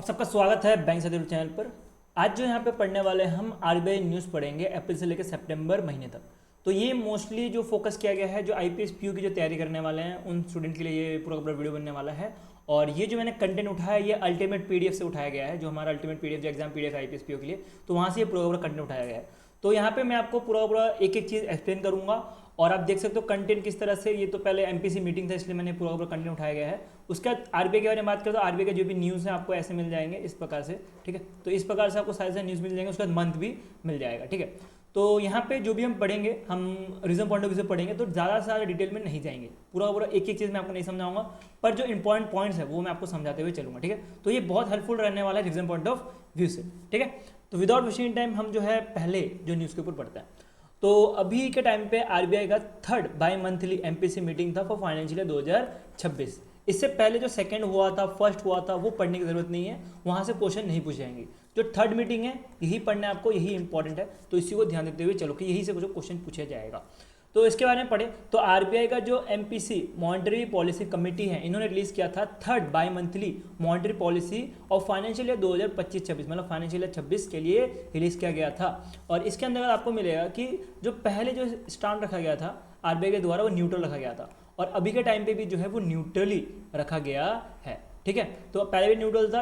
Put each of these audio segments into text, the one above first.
आप सबका स्वागत है बैंक से चैनल पर। आज जो यहाँ पे पढ़ने वाले हैं हम आरबीआई न्यूज़ पढ़ेंगे अप्रैल से लेकर सितंबर महीने तक। तो ये मोस्टली जो फोकस किया गया है जो आईपीएस पीयू की जो तैयारी करने वाले हैं उन स्टूडेंट के लिए ये पूरा पूरा वीडियो बनने वाला है। और ये जो मैंने कंटेंट उठाया है ये अल्टीमेट पीडीएफ से उठाया गया है, जो हमारा अल्टीमेट पीडीएफ जो एग्जाम पीडीएफ आईपीएस पीयू के लिए, तो वहाँ से ये पूरा पूरा कंटेंट उठाया गया है। तो यहाँ पे मैं आपको पूरा पूरा एक एक चीज़ एक्सप्लेन करूँगा और आप देख सकते हो कंटेंट किस तरह से। ये तो पहले एमपीसी मीटिंग था इसलिए मैंने पूरा पूरा कंटेंट उठाया गया है। उसका आरबीआई के बारे में बात करें तो आरबीआई के जो भी न्यूज़ है आपको ऐसे मिल जाएंगे इस प्रकार से, ठीक है। तो इस प्रकार से आपको सारे सारे न्यूज़ मिल जाएंगे, उसके बाद मंथ भी मिल जाएगा, ठीक है। तो यहाँ पे जो भी हम पढ़ेंगे हम रीजन पॉइंट ऑफ व्यू से पढ़ेंगे, तो ज़्यादा से ज़्यादा डिटेल में नहीं जाएंगे, पूरा पूरा एक एक चीज़ मैं आपको नहीं समझाऊंगा, पर जो इंपॉर्टेंट पॉइंट्स है वो मैं आपको समझाते हुए चलूंगा, ठीक है। तो ये बहुत हेल्पफुल रहने वाला है रीजन पॉइंट ऑफ व्यू से, ठीक है। तो विदाउट वेस्टिंग टाइम हम जो है पहले जो न्यूज़ के ऊपर पढ़ते हैं। तो अभी के टाइम पे आरबीआई का third by monthly MPC meeting था फॉर फाइनेंशियल 2026। इससे पहले जो सेकंड हुआ था, फर्स्ट हुआ था, वो पढ़ने की जरूरत नहीं है, वहाँ से क्वेश्चन नहीं पूछे जाएंगे। जो थर्ड मीटिंग है यही पढ़ना है आपको, यही इंपॉर्टेंट है, तो इसी को ध्यान देते हुए चलो कि यही से कुछ क्वेश्चन पूछा जाएगा। तो इसके बारे में पढ़े तो आरबीआई का जो एमपीसी मॉनेटरी पॉलिसी कमेटी है इन्होंने रिलीज किया था third by monthly monetary policy और फाइनेंशियल ईयर 2025-26 मतलब फाइनेंशियल ईयर 26 के लिए रिलीज किया गया था। और इसके अंदर आपको मिलेगा कि जो पहले जो स्टैंड रखा गया था आरबीआई के द्वारा वो न्यूट्रल रखा गया था और अभी के टाइम पे भी जो है वो न्यूट्रली रखा गया है, ठीक है। तो पहले भी न्यूट्रल था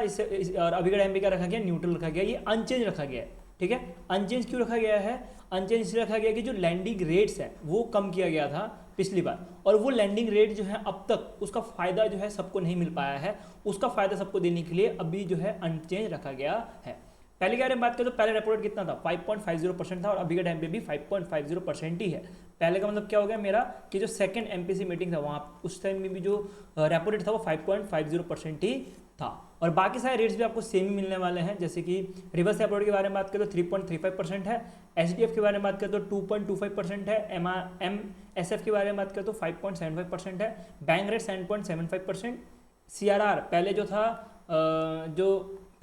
और अभी के टाइम पे क्या रखा गया, न्यूट्रल रखा गया, ये अनचेंज रखा गया है, ठीक है। अनचेंज क्यों रखा गया है? अनचेंज इसलिए रखा गया कि जो लैंडिंग रेट्स है वो कम किया गया था पिछली बार, और वो लैंडिंग रेट जो है अब तक उसका फायदा जो है सबको नहीं मिल पाया है, उसका फायदा सबको देने के लिए अभी जो है अनचेंज रखा गया है। पहले के बारे में बात करें तो पहले रेपो रेट कितना था, 5.50% था और अभी के टाइम पे भी 5.50% ही है। पहले का मतलब क्या हो गया मेरा कि जो सेकंड एमपीसी मीटिंग था वहाँ उस टाइम में भी जो रेपो रेट था वो 5.50% ही था और बाकी सारे रेट्स भी आपको सेम ही मिलने वाले हैं। जैसे कि रिवर्स रेपो रेट के बारे में बात करें तो 3.35% है, एचडीएफ के बारे में बात करें तो 2.25% है, एमएसएफ के बारे में बात करें तो 5.75% है, बैंक रेट 7.75%, सीआरआर पहले जो था जो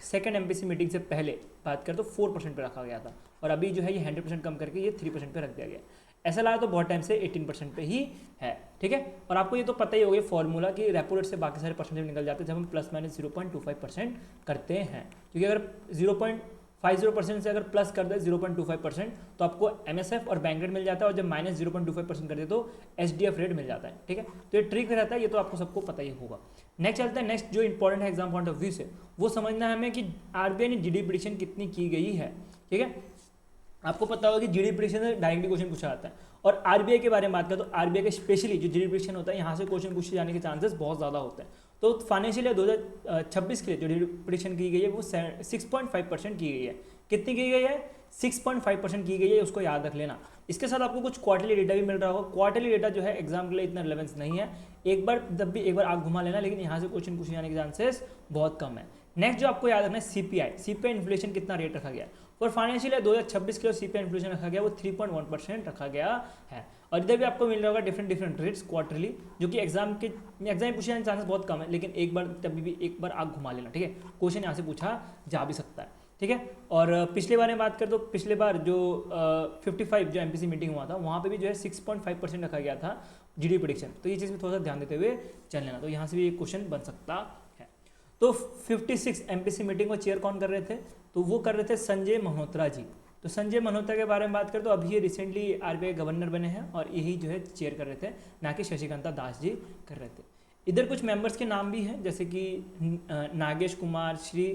सेकेंड एमपीसी मीटिंग से पहले बात करें तो 4% पे रखा गया था और अभी जो है ये 100% कम करके ये 3% पे रख दिया गया। ऐसा लगा तो बहुत टाइम से 18% पे ही है, ठीक है। और आपको ये तो पता ही हो गया फॉर्मूला कि रेपो रेट से बाकी सारे परसेंटेज निकल जाते हैं जब हम प्लस माइनस 0.25% करते हैं, क्योंकि अगर 0.50% से अगर प्लस कर दे 0.25% तो आपको एमएसएफ और बैंक रेट मिल जाता है और जब माइनस 0.25% कर दे तो एचडीएफ रेट मिल जाता है, ठीक है। तो ये ट्रिक रहता है, ये तो आपको सबको पता ही होगा। नेक्स्ट चलते हैं, नेक्स्ट जो इंपॉर्टेंट है एग्जाम पॉइंट ऑफ व्यू से वो समझना है हमें कि आरबीआई ने जीडीपी प्रेडिक्शन कितनी की गई है, ठीक है। आपको पता होगा कि जीडीपी प्रेडिक्शन से डायरेक्टली क्वेश्चन पूछा जाता है और आरबीआई के बारे में बात करें तो आरबीआई का स्पेशली जो जीडीपी प्रेडिक्शन होता है यहाँ से क्वेश्चन पूछे जाने के चांसेस बहुत ज़्यादा होते हैं। तो फाइनेंशियल ईयर 2026 के लिए जो जीडीपी प्रेडिक्शन की गई है वो 6.5% की गई है। कितनी की गई है? 6.5% की गई है, उसको याद रख लेना। इसके साथ आपको कुछ क्वार्टरली डेटा भी मिल रहा होगा। क्वार्टरली डेटा जो है एग्जाम के लिए इतना रिलेवेंस नहीं है, एक बार जब भी एक बार आग घुमा लेना, लेकिन यहाँ से क्वेश्चन पूछे जाने के चांसेस बहुत कम है। नेक्स्ट जो आपको याद रखना है सीपीआई इन्फ्लेशन कितना रेट रखा गया और फाइनेंशियल ईयर 2026 के लिए सीपीआई इन्फ्लेशन रखा गया वो 3.1% रखा गया है। और इधर भी आपको मिल रहा होगा डिफरेंट रेट्स क्वार्टरली, जो कि एग्जाम पूछे जाने के चांसेस बहुत कम है, लेकिन एक बार तभी भी एक बार आग घुमा लेना, ठीक है। क्वेश्चन यहाँ से पूछा जा भी सकता है, ठीक है। और पिछले बार में बात करें तो पिछले बार जो 55 जो एमपीसी मीटिंग हुआ था वहाँ पे भी जो है 6.5% रखा गया था जीडीपी प्रेडिक्शन, तो ये चीज़ में थोड़ा सा ध्यान देते हुए चल लेना, तो यहाँ से भी एक क्वेश्चन बन सकता है। तो 56 एमपीसी मीटिंग को चेयर कौन कर रहे थे? तो वो कर रहे थे संजय मल्होत्रा जी। तो संजय मल्होत्रा के बारे में बात करें तो अभी ये रिसेंटली आरबीआई गवर्नर बने हैं और यही जो है चेयर कर रहे थे, ना कि शशिकांता दास जी कर रहे थे। इधर कुछ मेंबर्स के नाम भी हैं जैसे कि नागेश कुमार, श्री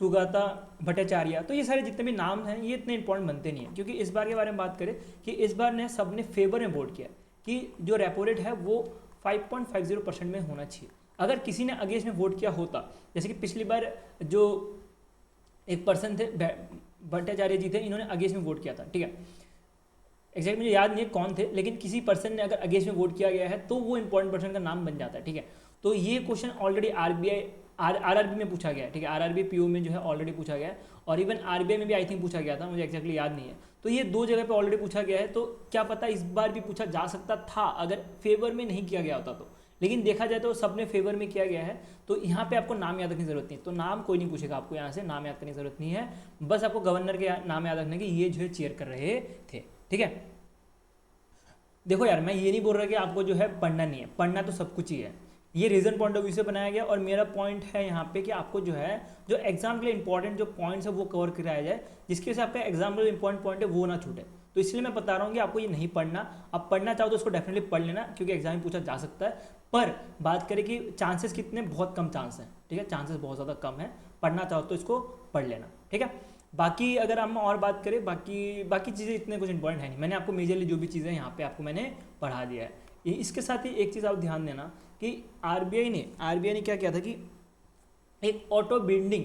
सुगाता भट्टाचार्य। तो ये सारे जितने भी नाम हैं ये इतने इंपॉर्टेंट बनते नहीं हैं, क्योंकि इस बार के बारे में बात करें कि इस बार ने सबने फेवर में वोट किया कि जो रेपो रेट है वो 5.50% में होना चाहिए। अगर किसी ने अगेंस्ट में वोट किया होता, जैसे कि पिछली बार जो एक पर्सन थे भट्टाचार्य जी थे, इन्होंने अगेंस्ट में वोट किया था, ठीक है। एग्जैक्ट मुझे याद नहीं है कौन थे, लेकिन किसी पर्सन ने अगर अगेंस्ट में वोट किया गया है तो वो इंपॉर्टेंट पर्सन का नाम बन जाता है, ठीक है। तो ये क्वेश्चन ऑलरेडी आरआरबी में पूछा गया है, ठीक है। आरआरबी पीओ में जो है ऑलरेडी पूछा गया है और इवन आरबीआई में भी आई थिंक पूछा गया था, मुझे एक्जैक्टली याद नहीं है। तो ये दो जगह पे ऑलरेडी पूछा गया है, तो क्या पता इस बार भी पूछा जा सकता था अगर फेवर में नहीं किया गया होता तो, लेकिन देखा जाए तो सबने फेवर में किया गया है। तो यहाँ पे आपको नाम याद रखने की जरूरत नहीं, तो नाम कोई नहीं पूछेगा आपको, यहाँ से नाम याद करने की जरूरत नहीं है, बस आपको गवर्नर के नाम याद रखने की ये जो है चेयर कर रहे थे, ठीक है। देखो यार मैं ये नहीं बोल रहा कि आपको जो है पढ़ना नहीं है, पढ़ना तो सब कुछ ही है, ये रीजन पॉइंट ऑफ व्यू से बनाया गया और मेरा पॉइंट है यहाँ पे कि आपको जो है जो एग्जाम के लिए इंपॉर्टेंट जो पॉइंट्स है वो कवर कराया जाए, जिसकी वजह से आपका एग्जाम का जो इंपॉर्टेंट पॉइंट है वो ना छूटे। तो इसलिए मैं बता रहा हूँ कि आपको ये नहीं पढ़ना, आप पढ़ना चाहो तो उसको डेफिनेटली पढ़ लेना, क्योंकि एग्जाम में पूछा जा सकता है। पर बात करें कि चांसेस कितने, बहुत कम चांस हैं, ठीक है, चांसेस बहुत ज़्यादा कम है। पढ़ना चाहो तो इसको पढ़ लेना, ठीक है। बाकी अगर हम और बात करें, बाकी चीज़ें इतने कुछ इंपॉर्टेंट है नहीं, मैंने आपको मेजरली जो भी चीज़ें यहाँ पे आपको मैंने पढ़ा दिया है। इसके साथ ही एक चीज़ आप ध्यान देना कि आरबीआई ने क्या किया था कि एक ऑटो बिल्डिंग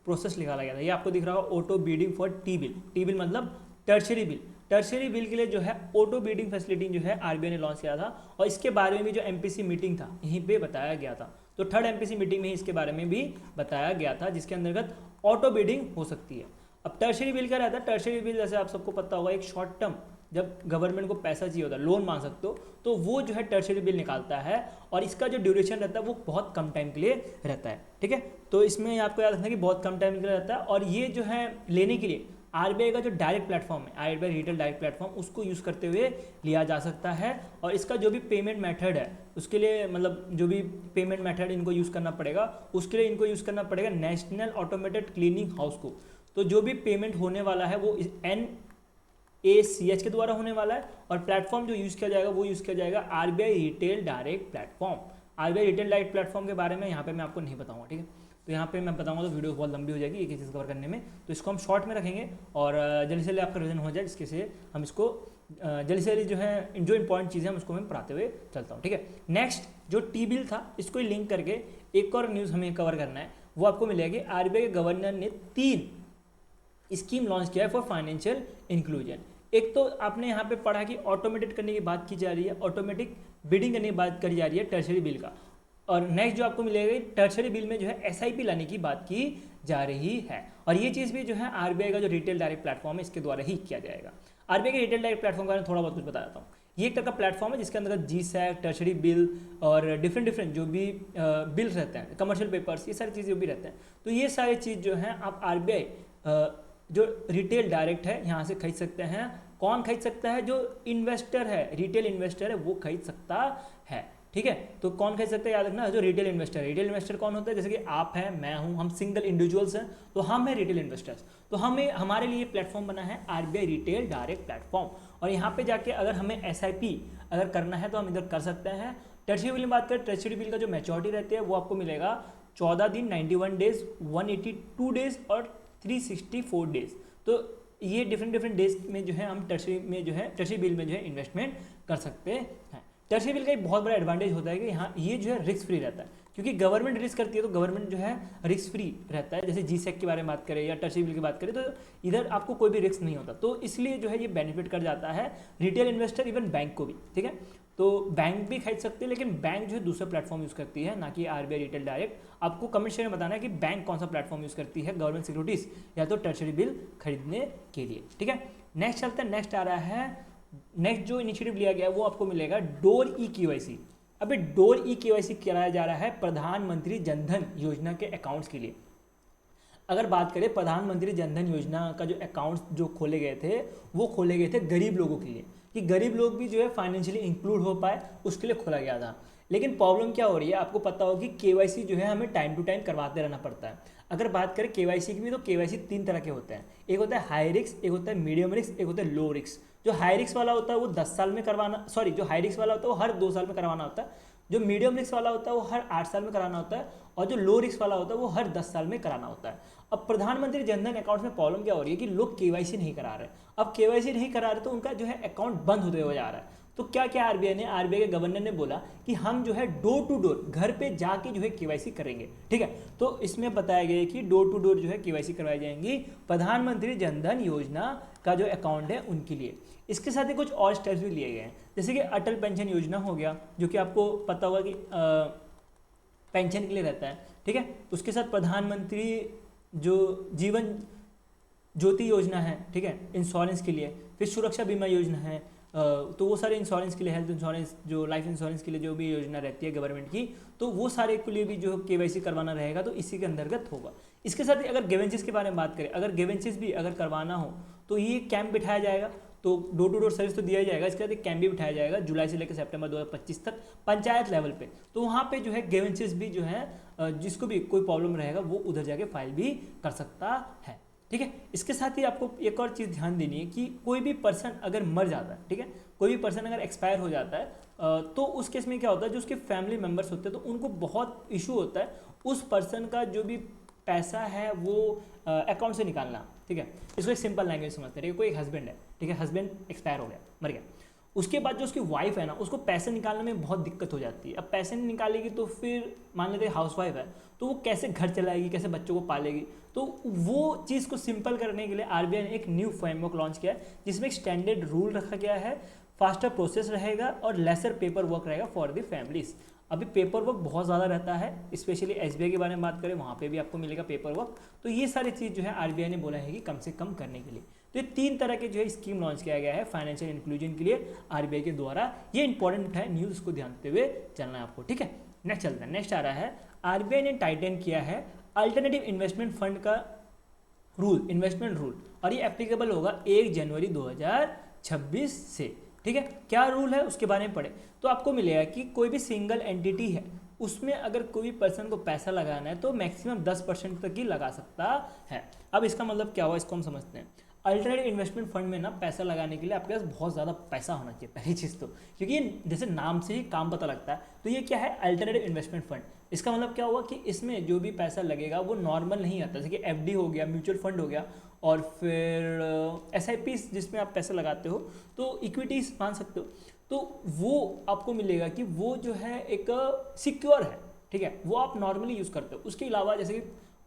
प्रोसेस निकाला गया था। ये आपको दिख रहा होगा, auto bidding for T bill. T bill मतलब टर्शरी बिल। टर्शरी बिल के लिए जो है ऑटो बिडिंग फैसिलिटी जो है आरबीआई ने लॉन्च किया था, और इसके बारे में भी जो एमपीसी मीटिंग था यहीं पे बताया गया था। तो थर्ड एमपीसी मीटिंग में इसके बारे में भी बताया गया था, जिसके अंतर्गत ऑटो बिडिंग हो सकती है। अब टर्शरी बिल क्या रहता है? टर्शरी बिल जैसे आप सबको पता होगा, एक शॉर्ट टर्म, जब गवर्नमेंट को पैसा चाहिए होता है, लोन मांग सकते हो, तो वो जो है टर्शरी बिल निकालता है, और इसका जो ड्यूरेशन रहता है वो बहुत कम टाइम के लिए रहता है, ठीक है। तो इसमें आपको याद रखना कि बहुत कम टाइम के लिए रहता है, और ये जो है लेने के लिए आरबीआई का जो डायरेक्ट प्लेटफॉर्म है, आरबीआई रिटेल डायरेक्ट प्लेटफॉर्म, उसको यूज़ करते हुए लिया जा सकता है। और इसका जो भी पेमेंट मेथड है उसके लिए, मतलब जो भी पेमेंट मेथड इनको यूज़ करना पड़ेगा, उसके लिए इनको यूज़ करना पड़ेगा नेशनल ऑटोमेटेड क्लीनिंग हाउस को। तो जो भी पेमेंट होने वाला है वो NACH के द्वारा होने वाला है, और प्लेटफॉर्म जो यूज़ किया जाएगा वो यूज़ किया जाएगा RBI retail direct platform. RBI retail direct platform के बारे में यहाँ पे मैं आपको नहीं बताऊँगा, ठीक है। तो यहाँ पे मैं बताऊँगा तो वीडियो बहुत लंबी हो जाएगी एक ही चीज़ कवर करने में, तो इसको हम शॉर्ट में रखेंगे और जल्दी से जल्दी आपका रिविजन हो जाए, जिसके से हम इसको जल्दी से जल्दी जो है जो इंपॉर्टेंट चीज़ें हम उसको मैं पढ़ाते हुए चलता हूँ, ठीक है। नेक्स्ट जो टी बिल था, इसको लिंक करके एक और न्यूज़ हमें कवर करना है, वो आपको मिलेगी। आरबीआई के गवर्नर ने 3 स्कीम लॉन्च किया है फॉर फाइनेंशियल इंक्लूजन। एक तो आपने यहाँ पे पढ़ा कि ऑटोमेटेड करने की बात की जा रही है, ऑटोमेटिक बिडिंग करने की बात करी जा रही है टर्शरी बिल का, और नेक्स्ट जो आपको मिलेगा टर्शरी बिल में जो है एसआईपी लाने की बात की जा रही है, और ये चीज़ भी जो है आरबीआई का जो रिटेल डायरेक्ट प्लेटफॉर्म है इसके द्वारा ही किया जाएगा। आरबीआई के रिटेल डायरेक्ट प्लेटफॉर्म के बारे में थोड़ा बहुत कुछ बता देता हूँ। ये एक तरह का प्लेटफॉर्म है जिसके अंदर GSAC, टर्शरी बिल और डिफरेंट जो भी बिल्स रहते हैं, कमर्शियल पेपर्स, ये सारी चीज़ें जो भी रहते हैं, तो ये सारी चीज़ जो है आप आरबीआई जो रिटेल डायरेक्ट है यहाँ से खरीद सकते हैं। कौन खरीद सकता है? जो इन्वेस्टर है, रिटेल इन्वेस्टर है, वो खरीद सकता है, ठीक है। तो कौन खरीद सकता है, याद रखना, जो रिटेल इन्वेस्टर है। रिटेल इन्वेस्टर कौन होता है? जैसे कि आप हैं, मैं हूं, हम सिंगल इंडिविजुअल्स हैं, तो हम हैं रिटेल इन्वेस्टर्स। तो हमारे लिए प्लेटफॉर्म बना है आरबीआई रिटेल डायरेक्ट प्लेटफॉर्म, और यहाँ पे जाके अगर हमें SIP अगर करना है तो हम इधर कर सकते हैं। टर्शरी बिल में बात करें, टर्शरी बिल का जो मैच्योरिटी रहती है वो आपको मिलेगा 14 दिन, 91 डेज, 182 डेज और 364 डेज। तो ये डिफरेंट डेज में जो है हम टर्शरी बिल में जो है इन्वेस्टमेंट कर सकते हैं। टर्शरी बिल का एक बहुत बड़ा एडवांटेज होता है कि यहाँ ये जो है रिस्क फ्री रहता है, क्योंकि गवर्नमेंट रिस्क करती है तो गवर्नमेंट जो है रिस्क फ्री रहता है। जैसे GSAC के बारे में बात करें या टर्शरी बिल की बात करें, तो इधर आपको कोई भी रिस्क नहीं होता, तो इसलिए जो है ये बेनिफिट कर जाता है रिटेल इन्वेस्टर, इवन बैंक को भी, ठीक है। तो बैंक भी खरीद सकते हैं, लेकिन बैंक जो है दूसरा प्लेटफॉर्म यूज़ करती है, ना कि आरबीआई रिटेल डायरेक्ट। आपको कमेंट सेक्शन में बताना है कि बैंक कौन सा प्लेटफॉर्म यूज़ करती है, गवर्नमेंट सिक्योरिटीज़ या तो टर्शरी बिल खरीदने के लिए, ठीक है। नेक्स्ट चलते हैं, नेक्स्ट आ रहा है, नेक्स्ट जो इनिशिएटिव लिया गया है वो आपको मिलेगा डोर E-KYC। अबे डोर E-KYC कराया जा रहा है प्रधानमंत्री जनधन योजना के अकाउंट्स के लिए। अगर बात करें प्रधानमंत्री जनधन योजना का जो अकाउंट्स जो खोले गए थे, वो खोले गए थे गरीब लोगों के लिए, कि गरीब लोग भी जो है फाइनेंशियली इंक्लूड हो पाए, उसके लिए खोला गया था। लेकिन प्रॉब्लम क्या हो रही है, आपको पता होगा कि KYC जो है हमें टाइम टू टाइम करवाते रहना पड़ता है। अगर बात करें KYC की भी, तो KYC 3 तरह के होते हैं। एक होता है हाई रिस्क, एक होता है मीडियम रिस्क, एक होता है लो रिस्क। जो हाई रिस्क वाला होता है वो 10 साल में करवाना, जो हाई रिस्क वाला होता है वो हर 2 साल में करवाना होता है। जो मीडियम रिस्क वाला होता है वो हर 8 साल में कराना होता है, और जो लो रिस्क वाला होता है वो हर 10 साल में कराना होता है। अब प्रधानमंत्री जनधन अकाउंट में प्रॉब्लम क्या हो रही है कि लोग KYC नहीं करा रहे। अब KYC नहीं करा रहे तो उनका जो है अकाउंट बंद होते हुए जा रहा है। तो क्या क्या आरबीआई के गवर्नर ने बोला कि हम जो है डोर टू डोर, घर पे जाके जो है KYC करेंगे, ठीक है। तो इसमें बताया गया है कि डोर टू डोर जो है KYC करवाई जाएंगी प्रधानमंत्री जनधन योजना का जो अकाउंट है उनके लिए। इसके साथ ही कुछ और स्टेप्स भी लिए गए हैं, जैसे कि अटल पेंशन योजना हो गया, जो कि आपको पता होगा कि पेंशन के लिए रहता है, ठीक है। उसके साथ प्रधानमंत्री जो जीवन ज्योति योजना है, ठीक है, इंश्योरेंस के लिए। फिर सुरक्षा बीमा योजना है, तो वो सारे इंश्योरेंस के लिए, हेल्थ इंश्योरेंस, जो लाइफ इंश्योरेंस के लिए जो भी योजना रहती है गवर्नमेंट की, तो वो सारे के लिए भी जो KYC करवाना रहेगा, तो इसी के अंतर्गत होगा। इसके साथ ही अगर ग्रीवेंसेस के बारे में बात करें, अगर ग्रीवेंसेस भी अगर करवाना हो तो ये कैंप बिठाया जाएगा। तो डोर टू डोर सर्विस तो दिया ही जाएगा। इसके बाद एक कैंप भी बिठाया जाएगा जुलाई से लेकर सितंबर 2025 तक पंचायत लेवल पे। तो वहाँ पे जो है ग्रीवेंसेस भी जो है जिसको भी कोई प्रॉब्लम रहेगा वो उधर जाके फाइल भी कर सकता है, ठीक है। इसके साथ ही आपको एक और चीज़ ध्यान देनी है कि कोई भी पर्सन अगर मर जाता है, ठीक है, कोई भी पर्सन अगर एक्सपायर हो जाता है तो उस केस में क्या होता है, जो उसके फैमिली मेम्बर्स होते हैं तो उनको बहुत इशू होता है उस पर्सन का जो भी पैसा है वो अकाउंट से निकालना, ठीक है। इसको एक सिंपल लैंग्वेज समझते हैं। कोई एक हस्बैंड है, ठीक है, हस्बैंड एक्सपायर हो गया, मर गया, उसके बाद जो उसकी वाइफ है ना उसको पैसे निकालने में बहुत दिक्कत हो जाती है। अब पैसे नहीं निकालेगी तो फिर मान लेते हाउस वाइफ है तो वो कैसे घर चलाएगी, कैसे बच्चों को पालेगी। तो वो चीज़ को सिंपल करने के लिए आरबीआई ने एक न्यू फ्रेमवर्क लॉन्च किया है जिसमें एक स्टैंडर्ड रूल रखा गया है, फास्टर प्रोसेस रहेगा और लेसर पेपर वर्क रहेगा फॉर द फैमिलीज। अभी पेपर वर्क बहुत ज़्यादा रहता है, स्पेशली एसबीआई के बारे में बात करें वहाँ पे भी आपको मिलेगा पेपर वर्क। तो ये सारी चीज़ जो है आरबीआई ने बोला है कि कम से कम करने के लिए। तो ये 3 तरह के जो है स्कीम लॉन्च किया गया है फाइनेंशियल इंक्लूजन के लिए आरबीआई के द्वारा। ये इंपॉर्टेंट है न्यूज़ को ध्यान देते हुए चलना है आपको, ठीक है। नेक्स्ट चलता है, नेक्स्ट आ रहा है आरबीआई ने टाइटन किया है अल्टरनेटिव इन्वेस्टमेंट फंड का रूल, इन्वेस्टमेंट रूल, और ये एप्लीकेबल होगा 1 जनवरी 2026 से, ठीक है। क्या रूल है उसके बारे में पढ़े तो आपको मिलेगा कि कोई भी सिंगल एंटिटी है उसमें अगर कोई भी पर्सन को पैसा लगाना है तो मैक्सिमम 10% तक ही लगा सकता है। अब इसका मतलब क्या हुआ इसको हम समझते हैं। अल्टरनेटिव इन्वेस्टमेंट फंड में ना पैसा लगाने के लिए आपके पास बहुत ज़्यादा पैसा होना चाहिए पहली चीज़ तो, क्योंकि ये जैसे नाम से ही काम पता लगता है। तो ये क्या है, अल्टरनेटिव इन्वेस्टमेंट फंड। इसका मतलब क्या हुआ कि इसमें जो भी पैसा लगेगा वो नॉर्मल नहीं आता, जैसे कि एफडी हो गया, म्यूचुअल फंड हो गया, और फिर एसआईपी जिसमें आप पैसे लगाते हो, तो इक्विटीज मान सकते हो। तो वो आपको मिलेगा कि वो जो है एक सिक्योर है, ठीक है, वो आप नॉर्मली यूज़ करते हो। उसके अलावा जैसे कि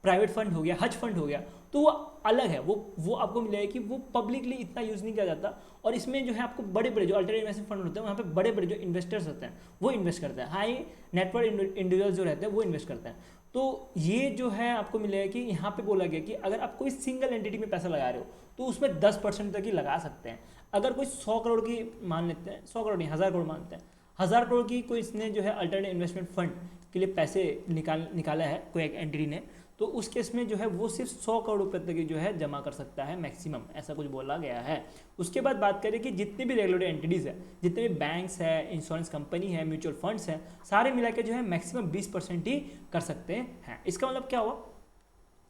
प्राइवेट फंड हो गया, हज फंड हो गया, तो वो अलग है, वो आपको मिलेगा कि वो पब्लिकली इतना यूज़ नहीं किया जाता। और इसमें जो है आपको बड़े बड़े जो अल्टरनेटिव इन्वेस्टमेंट फंड होते हैं वहाँ पे बड़े बड़े जो इन्वेस्टर्स होते हैं वो इन्वेस्ट करते हैं, हाई नेटवर्थ इंडिविजुअल्स जो रहते हैं वो इन्वेस्ट करते हैं। तो ये जो है आपको मिलेगा कि यहाँ पे बोला गया कि अगर आप कोई सिंगल एंटिटी में पैसा लगा रहे हो तो उसमें 10% तक ही लगा सकते हैं। अगर कोई 100 करोड़ की मान लेते हैं, 100 करोड़ नहीं 1000 करोड़ मानते हैं, 1000 करोड़ की कोई इसने जो है अल्टरनेटिव इन्वेस्टमेंट फंड के लिए पैसे निकाला है कोई एक एंटिटी ने, तो उस केस में जो है वो सिर्फ 100 करोड़ रुपये तक जो है जमा कर सकता है मैक्सिमम, ऐसा कुछ बोला गया है। उसके बाद बात करें कि जितने भी रेगुलेटेड एंटिटीज़ है, जितने भी बैंक्स है, इंश्योरेंस कंपनी है, म्यूचुअल फंड्स हैं, सारे मिला के जो है मैक्सिमम 20% ही कर सकते हैं। इसका मतलब क्या हुआ,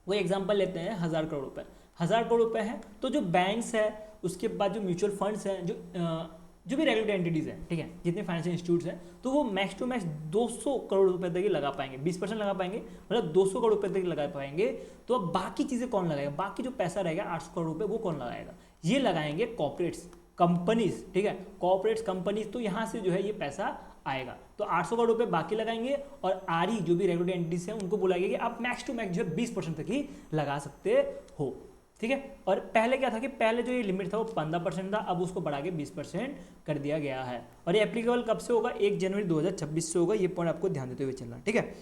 वही एग्जाम्पल लेते हैं 1000 करोड़ रुपये, 1000 करोड़ रुपये है तो जो बैंक्स है, उसके बाद जो म्यूचुअल फंड्स हैं, जो भी रेगुलेटेड एंटिटीज़ हैं, ठीक है, जितने फाइनेंशियल इंस्टीट्यूट्स हैं, तो वो मैक्स टू मैक्स 200 करोड़ रुपए तक ही लगा पाएंगे, 20% लगा पाएंगे, मतलब 200 करोड़ रुपए तक लगा पाएंगे। तो अब बाकी चीज़ें कौन लगाएगा, बाकी जो पैसा रहेगा 800 करोड़ रुपए वो कौन लगाएगा, ये लगाएंगे कॉर्पोरेट्स कंपनीज, ठीक है, कॉर्पोरेट्स कंपनीज। तो यहाँ से जो है ये पैसा आएगा, तो 800 करोड़ रुपए बाकी लगाएंगे, और आरई जो भी रेगुलेटेड एंटिटीज हैं उनको बुलाएंगे कि आप मैक्स टू मैक्स जो है 20% तक ही लगा सकते हो, ठीक है। और पहले क्या था कि पहले जो ये लिमिट था वो 15% था, अब उसको बढ़ा के 20% कर दिया गया है। और ये एप्लीकेबल कब से होगा, 1 जनवरी 2026 से होगा। ये पॉइंट आपको ध्यान देते हुए चलना, ठीक है।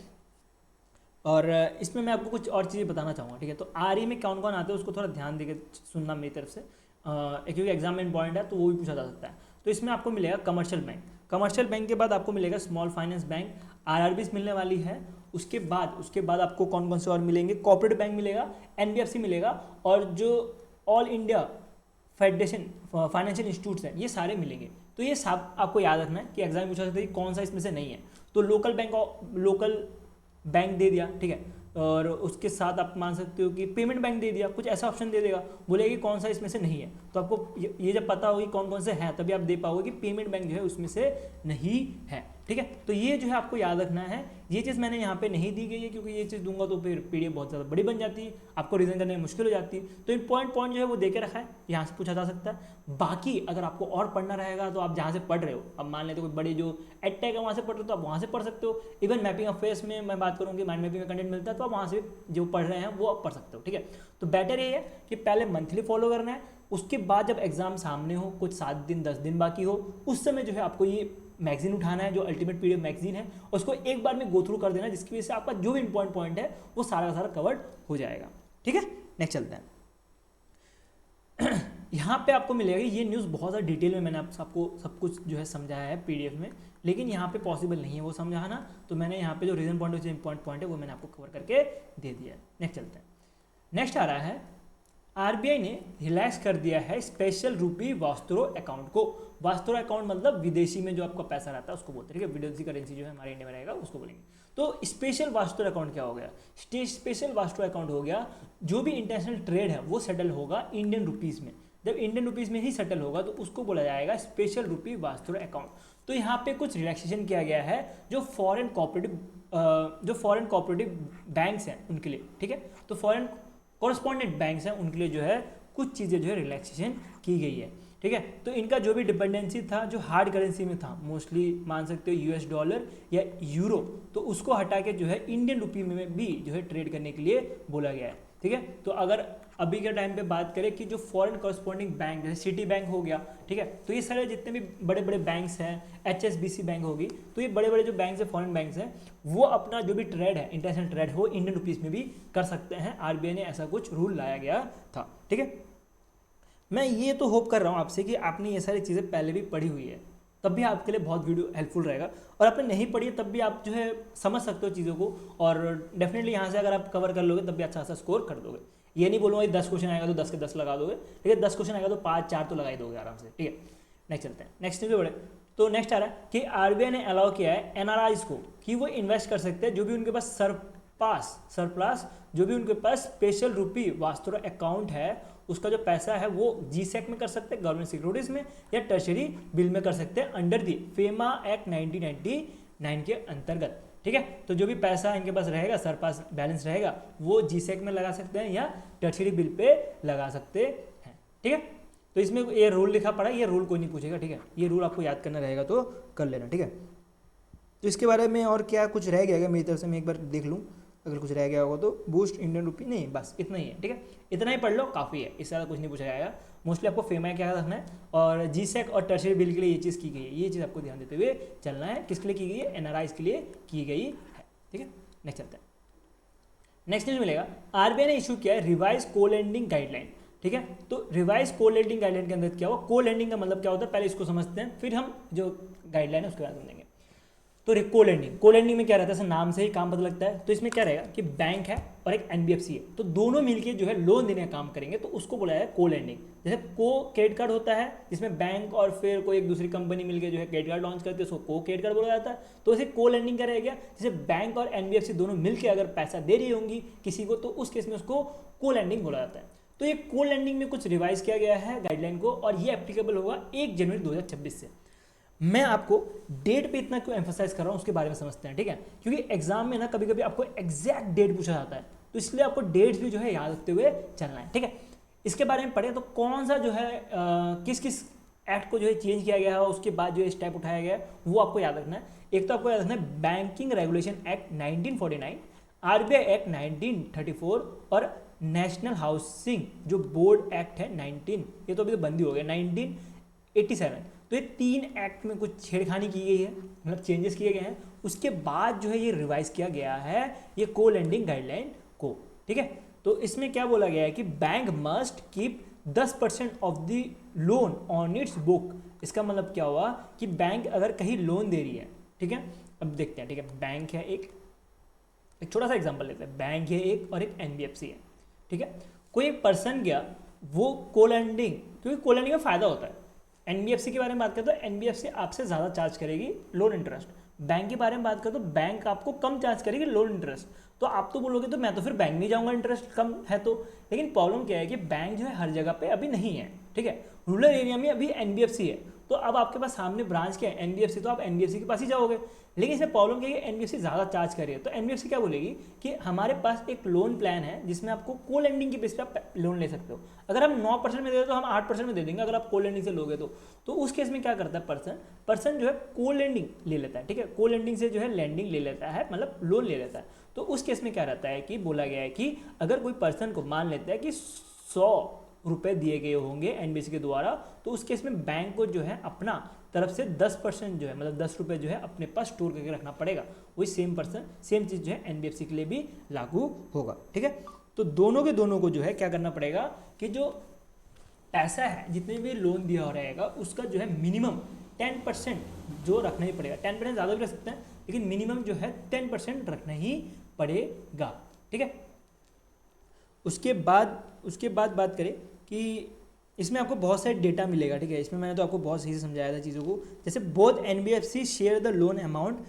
और इसमें मैं आपको कुछ और चीज़ें बताना चाहूँगा, ठीक है। तो आरई में कौन कौन आते हैं उसको थोड़ा ध्यान देकर सुनना मेरी तरफ से, क्योंकि एग्जाम में इंपॉर्टेंट है तो वो भी पूछा जा सकता है। तो इसमें आपको मिलेगा कमर्शियल बैंक, कमर्शियल बैंक के बाद आपको मिलेगा स्मॉल फाइनेंस बैंक, आरआरबीज मिलने वाली है। उसके बाद आपको कौन कौन से और मिलेंगे, कॉर्पोरेट बैंक मिलेगा, एनबीएफसी मिलेगा, और जो all India federation financial institutes हैं ये सारे मिलेंगे। तो ये सब आपको याद रखना है कि एग्जाम में पूछा सकता है कि कौन सा इसमें से नहीं है। तो लोकल बैंक दे दिया, ठीक है, और उसके साथ आप मान सकते हो कि पेमेंट बैंक दे दिया, कुछ ऐसा ऑप्शन दे देगा, बोलेगा कि कौन सा इसमें से नहीं है। तो आपको ये जब पता होगी कौन कौन से हैं तभी आप दे पाओगे कि पेमेंट बैंक जो है उसमें से नहीं है, ठीक है। तो ये जो है आपको याद रखना है। ये चीज़ मैंने यहाँ पे नहीं दी गई है क्योंकि ये चीज़ दूंगा तो फिर पीडीएफ बहुत ज़्यादा बड़ी बन जाती है, आपको रीजन करने में मुश्किल हो जाती है। तो इंपॉर्टेंट पॉइंट जो है वो दे के रखा है, यहाँ से पूछा जा सकता है। बाकी अगर आपको और पढ़ना रहेगा तो आप जहाँ से पढ़ रहे हो, अब मान लेते कोई बड़े जो एडटेक है वहाँ से पढ़ रहे हो तो आप वहाँ से पढ़ सकते हो। इवन मैपिंग ऑफ फेस में मैं बात करूँ कि माइंड मैपिंग का कंटेंट मिलता है तो आप वहाँ से जो पढ़ रहे हैं वो आप पढ़ सकते हो, ठीक है। तो बेटर ये है कि पहले मंथली फॉलो करना है, उसके बाद जब एग्जाम सामने हो, कुछ 7 दिन 10 दिन बाकी हो, उस समय जो है आपको ये मैगजीन उठाना है जो अल्टीमेट पीडीएफ मैगजीन है, उसको एक बार में गो थ्रू कर देना, जिसकी वजह से आपका जो भी इंपॉर्टेंट पॉइंट है वो सारा का सारा कवर्ड हो जाएगा, ठीक है। नेक्स्ट चलते हैं। यहाँ पे आपको मिलेगा ये न्यूज़ बहुत ज़्यादा डिटेल में मैंने आपको सब कुछ जो है समझाया है पीडीएफ में, लेकिन यहाँ पे पॉसिबल नहीं है वो समझाना, तो मैंने यहाँ पे जो रीजन पॉइंट जो इंपॉर्टेंट पॉइंट है वो मैंने आपको कवर करके दे दिया है। नेक्स्ट चलते हैं। नेक्स्ट आ रहा है आरबीआई ने रिलैक्स कर दिया है स्पेशल रूपी वास्तुरो अकाउंट को। वास्तुरो अकाउंट मतलब विदेशी में जो आपका पैसा रहता है उसको बोलते हैं, ठीक है। विदेशी करेंसी जो है हमारे इंडिया में रहेगा उसको बोलेंगे। तो स्पेशल वास्तुरो अकाउंट क्या हो गया? स्पेशल वास्तुरो अकाउंट हो गया जो भी इंटरनेशनल ट्रेड है वो सेटल होगा इंडियन रुपीज़ में। जब इंडियन रुपीज़ में ही सेटल होगा तो उसको बोला जाएगा स्पेशल रूपी वास्तुरो अकाउंट। तो यहाँ पे कुछ रिलैक्सेशन किया गया है जो फॉरेन कोऑपरेटिव बैंक्स हैं उनके लिए, ठीक है। तो फॉरेन कॉरस्पॉन्डेंट बैंक्स हैं उनके लिए जो है कुछ चीज़ें जो है रिलैक्सेशन की गई है, ठीक है। तो इनका जो भी डिपेंडेंसी था जो हार्ड करेंसी में था, मोस्टली मान सकते हो यूएस डॉलर या यूरो, तो उसको हटा के जो है इंडियन रुपी में भी जो है ट्रेड करने के लिए बोला गया है, ठीक है। तो अगर अभी के टाइम पे बात करें कि जो फॉरेन कॉरस्पॉन्डिंग बैंक जैसे सिटी बैंक हो गया, ठीक है, तो ये सारे जितने भी बड़े बड़े बैंक्स हैं, एचएसबीसी बैंक होगी, तो ये बड़े बड़े जो बैंक्स हैं फॉरेन बैंक्स हैं वो अपना जो भी ट्रेड है इंटरनेशनल ट्रेड वो इंडियन रुपीज़ में भी कर सकते हैं। आरबीआई ने ऐसा कुछ रूल लाया गया था, ठीक है। मैं ये तो होप कर रहा हूँ आपसे कि आपने ये सारी चीज़ें पहले भी पढ़ी हुई है, तब भी आपके लिए बहुत वीडियो हेल्पफुल रहेगा। और आपने नहीं पढ़ी है तब भी आप जो है समझ सकते हो चीज़ों को, और डेफिनेटली यहाँ से अगर आप कवर कर लोगे तब भी अच्छा सा स्कोर कर दोगे। ये नहीं बोलूँगा 10 क्वेश्चन आएगा तो 10 के 10 लगा दोगे, ठीक है। 10 क्वेश्चन आएगा तो 5-4 तो लगा ही दोगे आराम से, ठीक है। नेक्स्ट चलते हैं, नेक्स्ट न्यूज़ बढ़े। तो नेक्स्ट आ रहा है कि आरबीआई ने अलाउ किया है एनआरआईज को कि वो इन्वेस्ट कर सकते हैं जो भी उनके पास सरप्लस जो भी उनके पास स्पेशल रूपी वास्तुरो अकाउंट है उसका जो पैसा है वो जीसेक में कर सकते हैं, गवर्नमेंट सिक्योरिटीज में, या टर्शरी बिल में कर सकते हैं अंडर दी फेमा एक्ट 1999 के अंतर्गत, ठीक है। तो जो भी पैसा इनके पास रहेगा, सरपास बैलेंस रहेगा, वो जीसेक में लगा सकते हैं या टर्शरी बिल पे लगा सकते हैं, ठीक है। तो इसमें ये रूल लिखा पड़ा है, ये रूल कोई नहीं पूछेगा, ठीक है। ये रूल आपको याद करना रहेगा तो कर लेना, ठीक है। तो इसके बारे में और क्या कुछ रह गया मेरी तरफ से मैं एक बार देख लूँ, अगर कुछ रह गया होगा तो बूस्ट इंडियन रुपी, नहीं बस इतना ही है, ठीक है। इतना ही पढ़ लो काफ़ी है, इससे ज़्यादा कुछ नहीं पूछा जाएगा। मोस्टली आपको फेमा क्या रखना है और जीसेक और टर्शरी बिल के लिए ये चीज़ की गई है, ये चीज़ आपको ध्यान देते हुए चलना है। किसके लिए की गई है? एनआरआईज के लिए की गई है, ठीक है। नेक्स्ट चलते हैं, नेक्स्ट न्यूज मिलेगा। आरबीआई ने इशू किया है रिवाइज को लेंडिंग गाइडलाइन, ठीक है। तो रिवाइज को लेंडिंग गाइडलाइन के अंदर क्या हुआ, को लेंडिंग का मतलब क्या होता है पहले इसको समझते हैं, फिर हम जो गाइडलाइन है उसके बाद समझेंगे। तो को लेंडिंग में क्या रहता है, जैसे नाम से ही काम पता लगता है। तो इसमें क्या रहेगा कि बैंक है और एक एनबीएफसी है, तो दोनों मिलके जो है लोन देने का काम करेंगे, तो उसको बुलाया है को लेंडिंग। जैसे को क्रेडिट कार्ड होता है जिसमें बैंक और फिर कोई एक दूसरी कंपनी मिलकर जो है क्रेडिट कार्ड लॉन्च करती है, उसको को क्रेडिट कार्ड बोला जाता है। तो इसे को लेंडिंग का रहेगा, जैसे बैंक और एनबीएफसी दोनों मिलकर अगर पैसा दे रही होंगी किसी को, तो उस केस में उसको को लेंडिंग बोला जाता है। तो ये को लेंडिंग में कुछ रिवाइज किया गया है गाइडलाइन को, और ये एप्लीकेबल होगा 1 जनवरी 2026 से। मैं आपको डेट पे इतना क्यों एम्फोसाइज कर रहा हूँ उसके बारे में समझते हैं, ठीक है। क्योंकि एग्जाम में ना कभी कभी आपको एग्जैक्ट डेट पूछा जाता है, तो इसलिए आपको डेट्स भी जो है याद रखते हुए चलना है, ठीक है। इसके बारे में पढ़े तो कौन सा जो है किस किस एक्ट को जो है चेंज किया गया है, उसके बाद जो है स्टेप उठाया गया है वो आपको याद रखना है। एक तो आपको याद रखना है banking regulation act 1949, RBI act 1934 और नेशनल हाउसिंग जो बोर्ड एक्ट है 19, ये तो अभी तो बंदी हो गया, 1987। तो ये 3 एक्ट में कुछ छेड़खानी की गई है, मतलब चेंजेस किए गए हैं। उसके बाद जो है ये रिवाइज किया गया है ये को लेंडिंग गाइडलाइन को, ठीक है। तो इसमें क्या बोला गया है कि bank must keep 10% of the loan on it's book. इसका मतलब क्या हुआ कि बैंक अगर कहीं लोन दे रही है, ठीक है, अब देखते हैं, ठीक है। बैंक है एक छोटा सा एग्जांपल लेते हैं, बैंक है एक और एक एनबीएफसी है, ठीक है। कोई एक पर्सन गया वो को लेंडिंग, क्योंकि को लेंडिंग में फायदा होता है। एनबीएफसी के बारे में बात करें तो एनबीएफसी आपसे ज़्यादा चार्ज करेगी लोन इंटरेस्ट, बैंक के बारे में बात करें तो बैंक आपको कम चार्ज करेगी लोन इंटरेस्ट। तो आप तो बोलोगे तो मैं तो फिर बैंक नहीं जाऊंगा, इंटरेस्ट कम है तो। लेकिन प्रॉब्लम क्या है कि बैंक जो है हर जगह पे अभी नहीं है, ठीक है। रूरल एरिया में अभी एनबीएफसी है, तो अब आपके पास सामने ब्रांच क्या है एनबीएफसी, तो आप एनबीएफसी के पास ही जाओगे। लेकिन इसमें प्रॉब्लम क्या है कि एनबीएफसी ज़्यादा चार्ज कर रही है, तो एनबीएफसी क्या बोलेगी कि हमारे पास एक लोन प्लान है जिसमें आपको को लेंडिंग की बेस पे आप लोन ले सकते हो। अगर हम 9% में दे दे तो हम 8% में दे देंगे अगर आप को लेंडिंग से लोगे तो उस केस में क्या करता है पर्सन जो है को लेंडिंग ले लेता है, ठीक है। को लेंडिंग से जो है लैंडिंग ले लेता है, मतलब लोन ले लेता है। तो उस केस में क्या रहता है कि बोला गया है कि अगर कोई पर्सन को मान लेता है कि 100 रुपये दिए गए होंगे एनबीएफसी के द्वारा, तो उस केस में बैंक को जो है अपना तरफ से 10% जो है, मतलब 10 रुपये जो है अपने पास स्टोर करके रखना पड़ेगा। वही सेम चीज़ जो है एनबीएफसी के लिए भी लागू होगा, ठीक है। तो दोनों के दोनों को जो है क्या करना पड़ेगा कि जो पैसा है जितने भी लोन दिया हो रहेगा उसका जो है मिनिमम 10% जो रखना ही पड़ेगा। 10% ज़्यादा भी रख सकते हैं, लेकिन मिनिमम जो है 10% रखना ही पड़ेगा, ठीक है। उसके बाद बात करें कि इसमें आपको बहुत सारे डेटा मिलेगा, ठीक है। इसमें मैंने तो आपको बहुत सही से समझाया था चीज़ों को। जैसे both NBFC share the loan amount,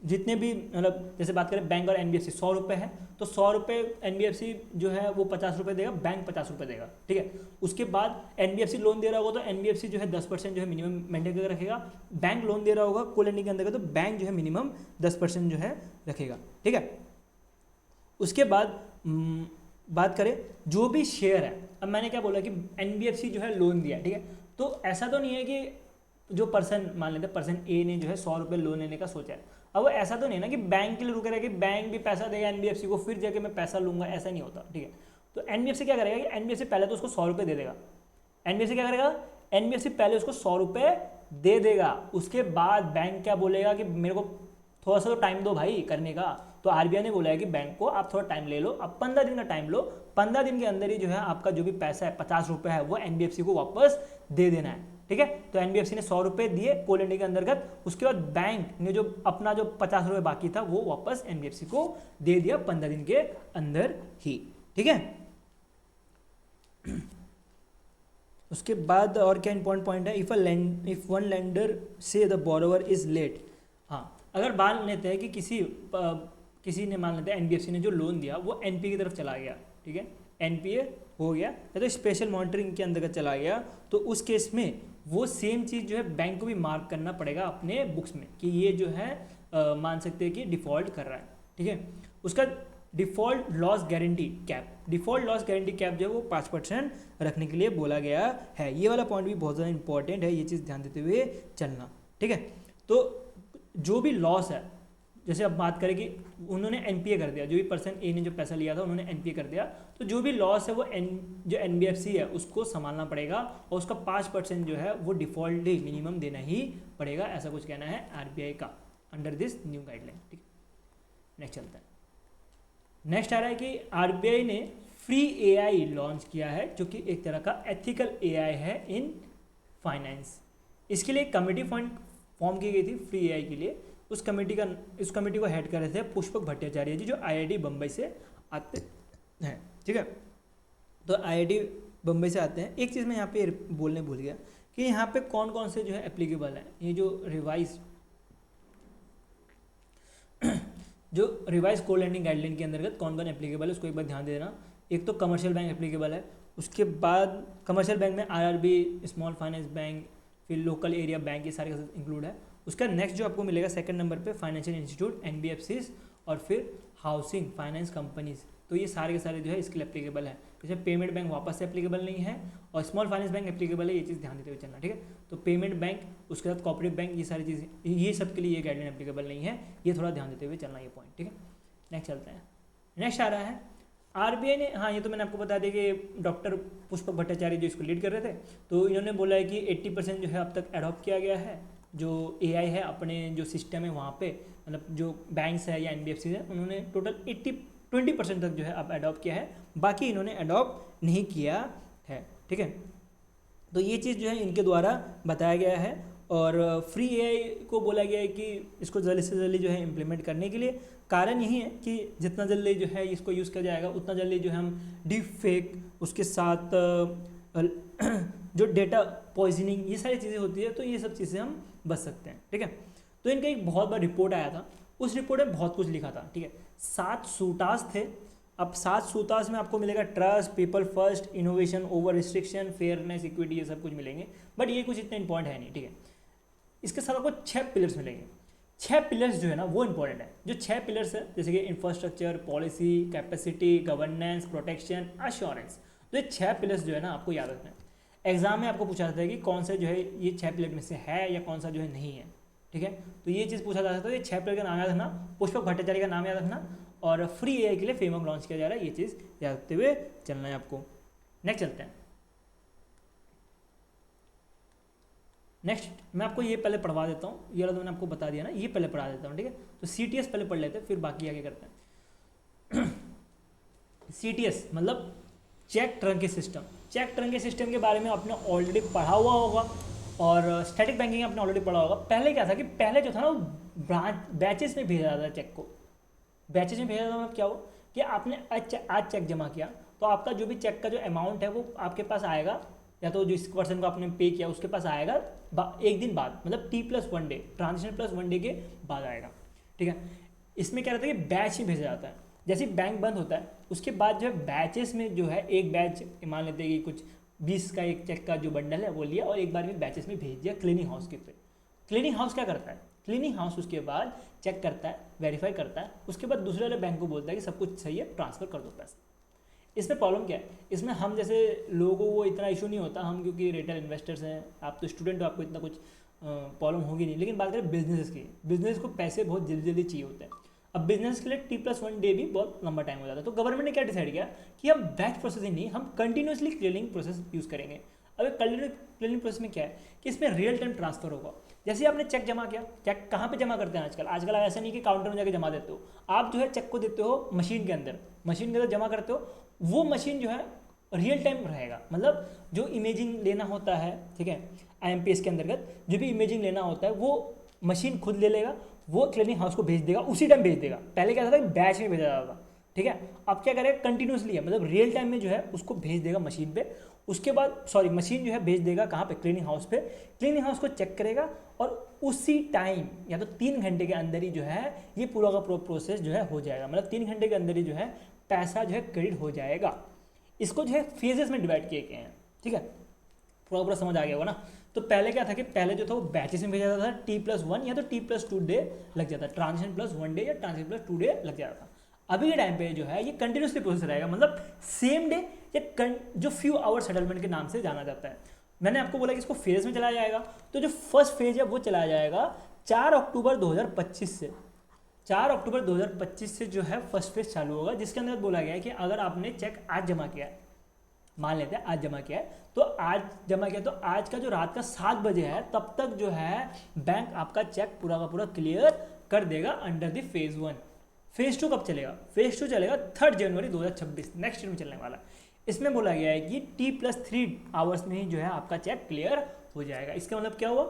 जितने भी मतलब जैसे बात करें बैंक और एनबीएफसी 100 रुपये है तो 100 रुपये एनबीएफसी जो है वो 50 रुपये देगा, बैंक 50 रुपये देगा, ठीक है। उसके बाद एनबीएफसी लोन दे रहा होगा तो एनबीएफसी जो है 10% जो है मिनिमम मेंटेन करके रखेगा। बैंक लोन दे रहा होगा को लेंडिंग के अंदर तो बैंक जो है मिनिमम 10% जो है रखेगा, ठीक है। उसके बाद बात करें जो भी शेयर है, अब मैंने क्या बोला कि एनबीएफसी जो है लोन दिया, ठीक है। तो ऐसा तो नहीं है कि जो पर्सन, मान लेते हैं पर्सन ए ने जो है 100 रुपये लोन लेने का सोचा है, अब वो ऐसा तो नहीं ना कि बैंक के लिए रुके रहे कि बैंक भी पैसा देगा एनबीएफसी को फिर जाके मैं पैसा लूंगा, ऐसा नहीं होता, ठीक है। तो एनबीएफसी क्या करेगा कि एनबीएफसी पहले तो उसको 100 रुपये दे देगा। एनबीएफसी क्या करेगा, एनबीएफसी पहले उसको 100 रुपये दे देगा, उसके बाद बैंक क्या बोलेगा कि मेरे को थोड़ा सा तो टाइम दो भाई करने का। तो आरबीआई ने बोला है कि बैंक को आप थोड़ा टाइम ले लो, आप 15 दिन का टाइम लो, 15 दिन के अंदर ही जो है आपका जो भी पैसा है 50 रुपये है वो एनबीएफसी को वापस दे देना है, ठीक है। तो एनबीएफसी ने 100 रुपये दिए को लेंडिंग के अंतर्गत, उसके बाद बैंक ने जो अपना जो 50 रुपये बाकी था वो वापस एनबीएफसी को दे दिया 15 दिन के अंदर ही, ठीक है। उसके बाद और क्या इंपॉर्टेंट पॉइंट है, इफ वन लेंडर से द बोरोवर इज लेट, हाँ अगर मान लेते हैं कि किसी ने मान लेते हैं एनबीएफसी ने जो लोन दिया वो एनपीए की तरफ चला गया, ठीक है, एनपीए हो गया या तो स्पेशल मॉनिटरिंग के अंतर्गत चला गया, तो उस केस में वो सेम चीज़ जो है बैंक को भी मार्क करना पड़ेगा अपने बुक्स में कि ये जो है मान सकते हैं कि डिफ़ॉल्ट कर रहा है, ठीक है। उसका डिफ़ॉल्ट लॉस गारंटी कैप जो है वो 5% रखने के लिए बोला गया है। ये वाला पॉइंट भी बहुत ज़्यादा इंपॉर्टेंट है, ये चीज़ ध्यान देते हुए चलना, ठीक है। तो जो भी लॉस है, जैसे अब बात करें कि उन्होंने एनपीए कर दिया, जो भी पर्सन ए ने जो पैसा लिया था उन्होंने एनपीए कर दिया, तो जो भी लॉस है वो जो एनबीएफसी है उसको संभालना पड़ेगा और उसका 5% जो है वो डिफ़ॉल्ट ही मिनिमम देना ही पड़ेगा, ऐसा कुछ कहना है आरबीआई का अंडर दिस न्यू गाइडलाइन, ठीक है। नेक्स्ट चलता है। नेक्स्ट आ रहा है कि आरबीआई ने फ्री एआई लॉन्च किया है जो कि एक तरह का एथिकल एआई है इन फाइनेंस। इसके लिए कमेटी फॉर्म की गई थी फ्री एआई के लिए। उस कमेटी को हेड कर रहे थे पुष्पक भट्टाचार्य जी जो आईआईटी बम्बई से आते हैं, ठीक है। तो आईआईटी बम्बई से आते हैं। एक चीज़ मैं यहाँ पे बोलने भूल गया कि यहाँ पे कौन कौन से जो है एप्लीकेबल हैं, ये जो रिवाइज को लैंडिंग गाइडलाइन के अंतर्गत कौन कौन एप्लीकेबल है उसको एक बार ध्यान दे देना। एक तो कमर्शियल बैंक एप्लीकेबल है, उसके बाद कमर्शियल बैंक में आरआरबी, स्मॉल फाइनेंस बैंक, फिर लोकल एरिया बैंक, ये सारे का इंक्लूड है। उसका नेक्स्ट जो आपको मिलेगा सेकंड नंबर पे फाइनेंशियल इंस्टीट्यूट, एनबीएफसीज और फिर हाउसिंग फाइनेंस कंपनीज, तो ये सारे के सारे जो है इसके लिए एप्लीकेबल है। जैसे पेमेंट बैंक वापस से एप्लीकेबल नहीं है और स्मॉल फाइनेंस बैंक एप्लीकेबल है, ये चीज़ ध्यान देते हुए चलना, ठीक है। तो पेमेंट बैंक, उसके साथ कॉर्पोरेट बैंक, ये सारी चीज़ें, ये सब के लिए ये गाइडलाइन एप्लीकेबल नहीं है, ये थोड़ा ध्यान देते हुए चलना ये पॉइंट, ठीक है। नेक्स्ट चलते हैं। नेक्स्ट आ रहा है आरबीआई ने, हाँ ये तो मैंने आपको बता दिया कि डॉक्टर पुष्पक भट्टाचार्य जो इसको लीड कर रहे थे, तो इन्होंने बोला है कि 80% जो है अब तक एडॉप्ट किया गया है जो एआई है अपने जो सिस्टम है वहाँ पे, मतलब जो बैंक्स है या एनबीएफसी है उन्होंने टोटल 20% तक जो है अब अडॉप्ट किया है, बाकी इन्होंने अडॉप्ट नहीं किया है, ठीक है। तो ये चीज़ जो है इनके द्वारा बताया गया है और फ्री एआई को बोला गया है कि इसको जल्दी से जल्दी जो है इम्प्लीमेंट करने के लिए। कारण यही है कि जितना जल्दी जो है इसको यूज़ किया जाएगा उतना जल्दी जो है हम डीप फेक, उसके साथ जो डेटा पॉइजनिंग, ये सारी चीज़ें होती है, तो ये सब चीज़ें हम बच सकते हैं, ठीक है। तो इनका एक बहुत बड़ा रिपोर्ट आया था, उस रिपोर्ट में बहुत कुछ लिखा था, ठीक है। 7 सूटास थे। अब 7 सूटास में आपको मिलेगा trust, people first, innovation, over restriction, fairness, equity, ये सब कुछ मिलेंगे, बट ये कुछ इतना इंपॉर्टेंट है नहीं, ठीक है। इसके साथ आपको 6 पिलर्स मिलेंगे। 6 पिलर्स जो है ना वो इंपॉर्टेंट है। जो 6 पिलर्स है जैसे कि infrastructure, policy, capacity, governance, protection, assurance, तो ये 6 पिलर्स जो है ना आपको याद रखना है। एग्जाम में आपको पूछा जाता है कि कौन सा जो है ये 6 पिलर में से है या कौन सा जो है नहीं है, ठीक है। तो ये चीज़ पूछा जा सकता है। ये 6 पिलर का नाम याद रखना, पुष्पक भट्टाचार्य का नाम याद रखना और फ्री एआई के लिए फ्रेमवर्क लॉन्च किया जा रहा है, ये चीज़ याद रखते हुए चलना है आपको। नेक्स्ट चलते हैं। नेक्स्ट मैं आपको ये पहले पढ़वा देता हूँ, ये वाला तो मैंने आपको बता दिया ना, ये पहले पढ़ा देता हूँ, ठीक है। तो सीटीएस पहले पढ़ लेते हैं फिर बाकी आगे करते हैं। सीटीएस मतलब check truncate system. Check truncate system के बारे में आपने ऑलरेडी पढ़ा हुआ होगा और स्टैटिक बैंकिंग आपने ऑलरेडी पढ़ा होगा। पहले क्या था कि पहले जो था ना वो बैचेस में भेजा जाता था चेक को। बैचेस में भेजा जाता मतलब क्या हो, कि आपने आज चेक जमा किया तो आपका जो भी चेक का जो अमाउंट है वो आपके पास आएगा, या तो जिस पर्सन को आपने पे किया उसके पास आएगा एक दिन बाद, मतलब T+1 डे, ट्रांजेक्शन +1 डे के बाद आएगा। ठीक है, इसमें क्या रहता है कि बैच ही भेजा जाता है। जैसे बैंक बंद होता है उसके बाद जो है बैचेस में जो है, एक बैच मान लेते हैं कि कुछ 20 का एक चेक का जो बंडल है वो लिया और एक बार में बैचेस में भेज दिया क्लीनिंग हाउस के पे। क्लीनिंग हाउस क्या करता है, क्लीनिंग हाउस उसके बाद चेक करता है, वेरीफाई करता है, उसके बाद दूसरे वाले बैंक को बोलता है कि सब कुछ सही है, ट्रांसफर कर दो पैसा। इसमें प्रॉब्लम क्या है, इसमें हम जैसे लोगों को इतना इशू नहीं होता, हम क्योंकि रिटेल इन्वेस्टर्स हैं, आप तो स्टूडेंट हो, आपको इतना कुछ प्रॉब्लम होगी नहीं। लेकिन बात करें बिजनेस की, बिजनेस को पैसे बहुत जल्दी जल्दी चाहिए होते हैं। अब बिजनेस के लिए T+1 डे भी बहुत लंबा टाइम हो जाता है। तो गवर्नमेंट ने क्या डिसाइड किया कि हम बैच प्रोसेसिंग नहीं, हम कंटिन्यूसली क्लियरिंग प्रोसेस यूज़ करेंगे। अब क्लियरिंग प्रोसेस में क्या है कि इसमें रियल टाइम ट्रांसफर होगा। जैसे आपने चेक जमा किया, चेक कहाँ पे जमा करते हैं आजकल ऐसा नहीं कि काउंटर में जाकर जमा देते हो, आप जो है चेक को देते हो मशीन के अंदर जमा करते हो। वो मशीन जो है रियल टाइम रहेगा, मतलब जो इमेजिंग लेना होता है, ठीक है, IMPS के अंतर्गत जो भी इमेजिंग लेना होता है वो मशीन खुद ले लेगा, वो क्लीनिंग हाउस को भेज देगा, उसी टाइम भेज देगा। पहले क्या था कि बैच में भेजा जाता था, ठीक है, अब क्या करेगा कंटिन्यूसली है, मतलब रियल टाइम में जो है उसको भेज देगा मशीन पे। उसके बाद मशीन जो है भेज देगा कहाँ पे, क्लीनिंग हाउस पे। क्लीनिंग हाउस को चेक करेगा और उसी टाइम या तो 3 घंटे के अंदर ही जो है ये पूरा का पूरा प्रोसेस जो है हो जाएगा, मतलब 3 घंटे के अंदर ही जो है पैसा जो है क्रेडिट हो जाएगा। इसको जो है फेजेस में डिवाइड किए गए हैं, ठीक है, पूरा समझ आ गया होगा ना। तो पहले क्या था कि पहले जो था वो बैचेस में भेजा जाता था, T+1 या तो T+2 डे लग जाता, ट्रांजेक्शन +1 डे या ट्रांजेक्शन +2 डे लग जाता था। अभी के टाइम पे जो है ये कंटिन्यूसली प्रोसेस रहेगा, मतलब सेम डे या जो फ्यू आवर सेटलमेंट के नाम से जाना जाता है। मैंने आपको बोला कि इसको फेज में चलाया जाएगा, तो जो फर्स्ट फेज है वो चलाया जाएगा 4 अक्टूबर 2025 से। 4 अक्टूबर 2025 से जो है फर्स्ट फेज चालू होगा, जिसके अंदर बोला गया है कि अगर आपने चेक आज जमा किया है, मान लेते हैं आज जमा किया है, तो आज का जो रात का 7 बजे है तब तक जो है बैंक आपका चेक पूरा का पूरा क्लियर कर देगा अंडर द फेज 1। फेज 2 कब चलेगा, फेज 2 चलेगा 3 जनवरी 2026, नेक्स्ट ईयर में चलने वाला। इसमें बोला गया है कि T+3 आवर्स में ही जो है आपका चेक क्लियर हो जाएगा। इसका मतलब क्या हुआ,